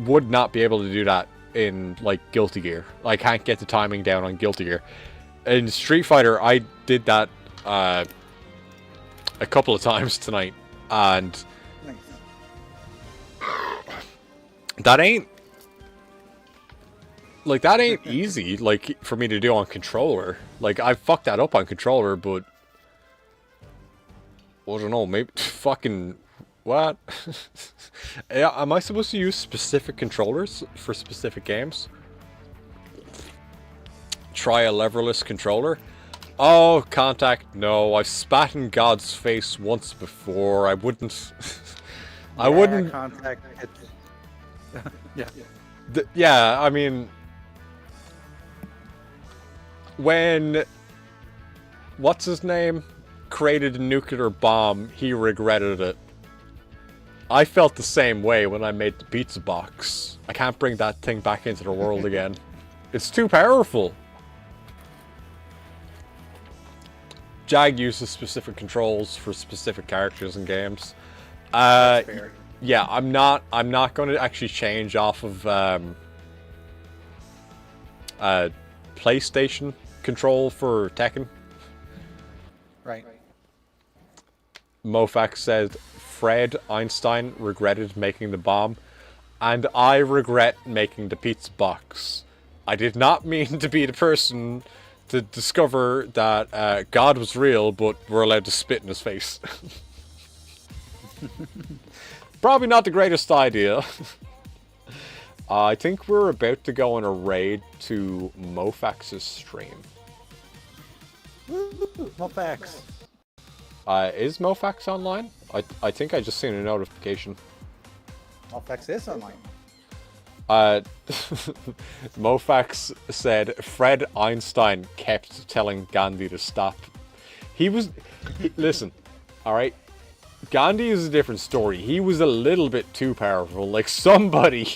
would not be able to do that in, like, Guilty Gear. I can't get the timing down on Guilty Gear. In Street Fighter, I did that a couple of times tonight, and Nice. that ain't easy, like, for me to do on controller. Like, I fucked that up on controller, but I don't know, maybe fucking what? Yeah, am I supposed to use specific controllers for specific games? Try a leverless controller? Oh, Contact, no. I've spat in God's face once before. I wouldn't. I wouldn't. Contact. Yeah. Yeah, I mean, when what's his name created a nuclear bomb, he regretted it. I felt the same way when I made the pizza box. I can't bring that thing back into the world again. It's too powerful. Jag uses specific controls for specific characters and games. That's fair. Yeah, I'm not going to actually change off of PlayStation control for Tekken. Right. Mofax said Fred Einstein regretted making the bomb, and I regret making the pizza box. I did not mean to be the person to discover that God was real, but we're allowed to spit in his face. Probably not the greatest idea. I think we're about to go on a raid to Mofax's stream. Mofax. Is Mofax online? I think I just seen a notification. Mofax is online. Mofax said Fred Einstein kept telling Gandhi to stop. Listen, alright? Gandhi is a different story. He was a little bit too powerful. Like, somebody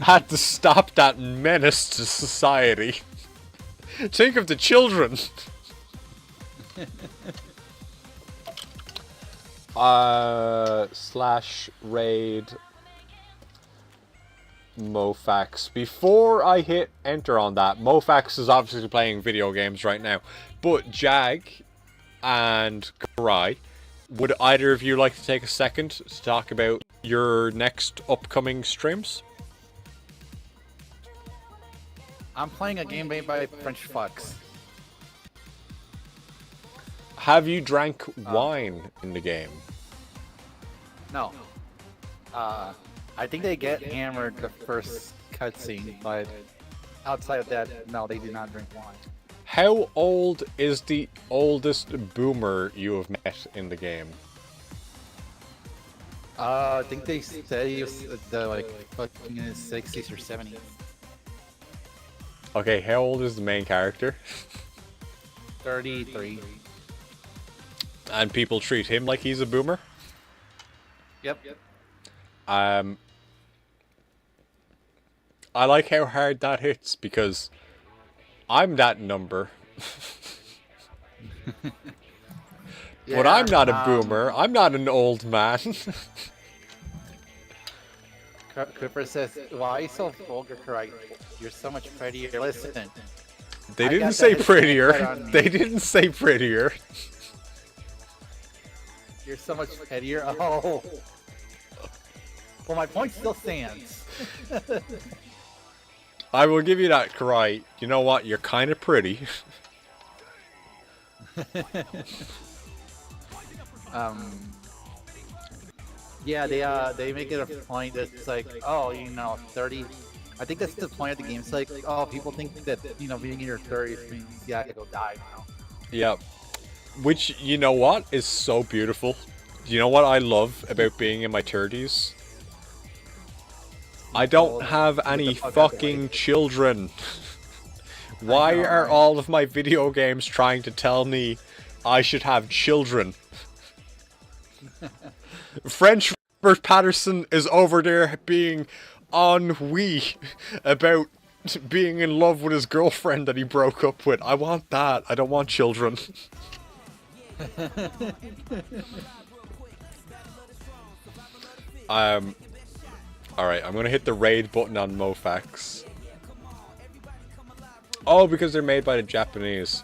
had to stop that menace to society. Think of the children. Slash raid Mofax. Before I hit enter on that, Mofax is obviously playing video games right now. But Jag and Karai, would either of you like to take a second to talk about your next upcoming streams? I'm playing a game made by French fucks. Have you drank wine in the game? No. I think they get hammered the first cutscene, but outside of that, no, they do not drink wine. How old is the oldest boomer you have met in the game? I think they said he was like fucking in his 60s or 70s. Okay, how old is the main character? 33. And people treat him like he's a boomer? Yep. I like how hard that hits because I'm that number. But I'm not a boomer. I'm not an old man. Cooper says, "Why are you so vulgar, right? You're so much prettier." Listen, They I didn't got say that prettier. right on me. They didn't say prettier. you're so much prettier. Oh, well, my point still stands. I will give you that, Karai. You know what? You're kind of pretty. Yeah, they make it a point that's like, oh, 30. I think that's the point of the game. It's like, oh, people think that being in your 30s means you gotta go die now. Yep. Which, you know what, is so beautiful. You know what I love about being in my 30s? I don't have any fucking children. Why know, are right? all of my video games trying to tell me I should have children? French Robert Patterson is over there being ennui about being in love with his girlfriend that he broke up with. I want that. I don't want children. Alright, I'm gonna hit the raid button on Mofax. Oh, because they're made by the Japanese.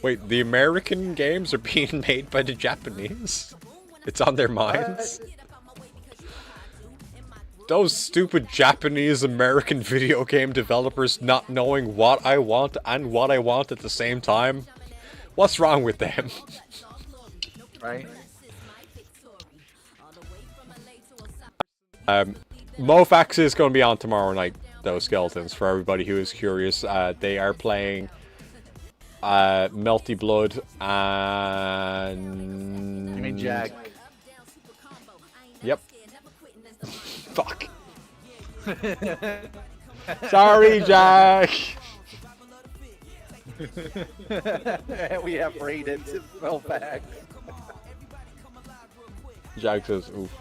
Wait, the American games are being made by the Japanese? It's on their minds? Those stupid Japanese American video game developers not knowing what I want and what I want at the same time. What's wrong with them? Right? Mofax is going to be on tomorrow night, though, Skeletons, for everybody who is curious. They are playing Melty Blood and... You mean Jag? Yep. Fuck. Sorry, Jack. We have raided well back. Jack says, oof.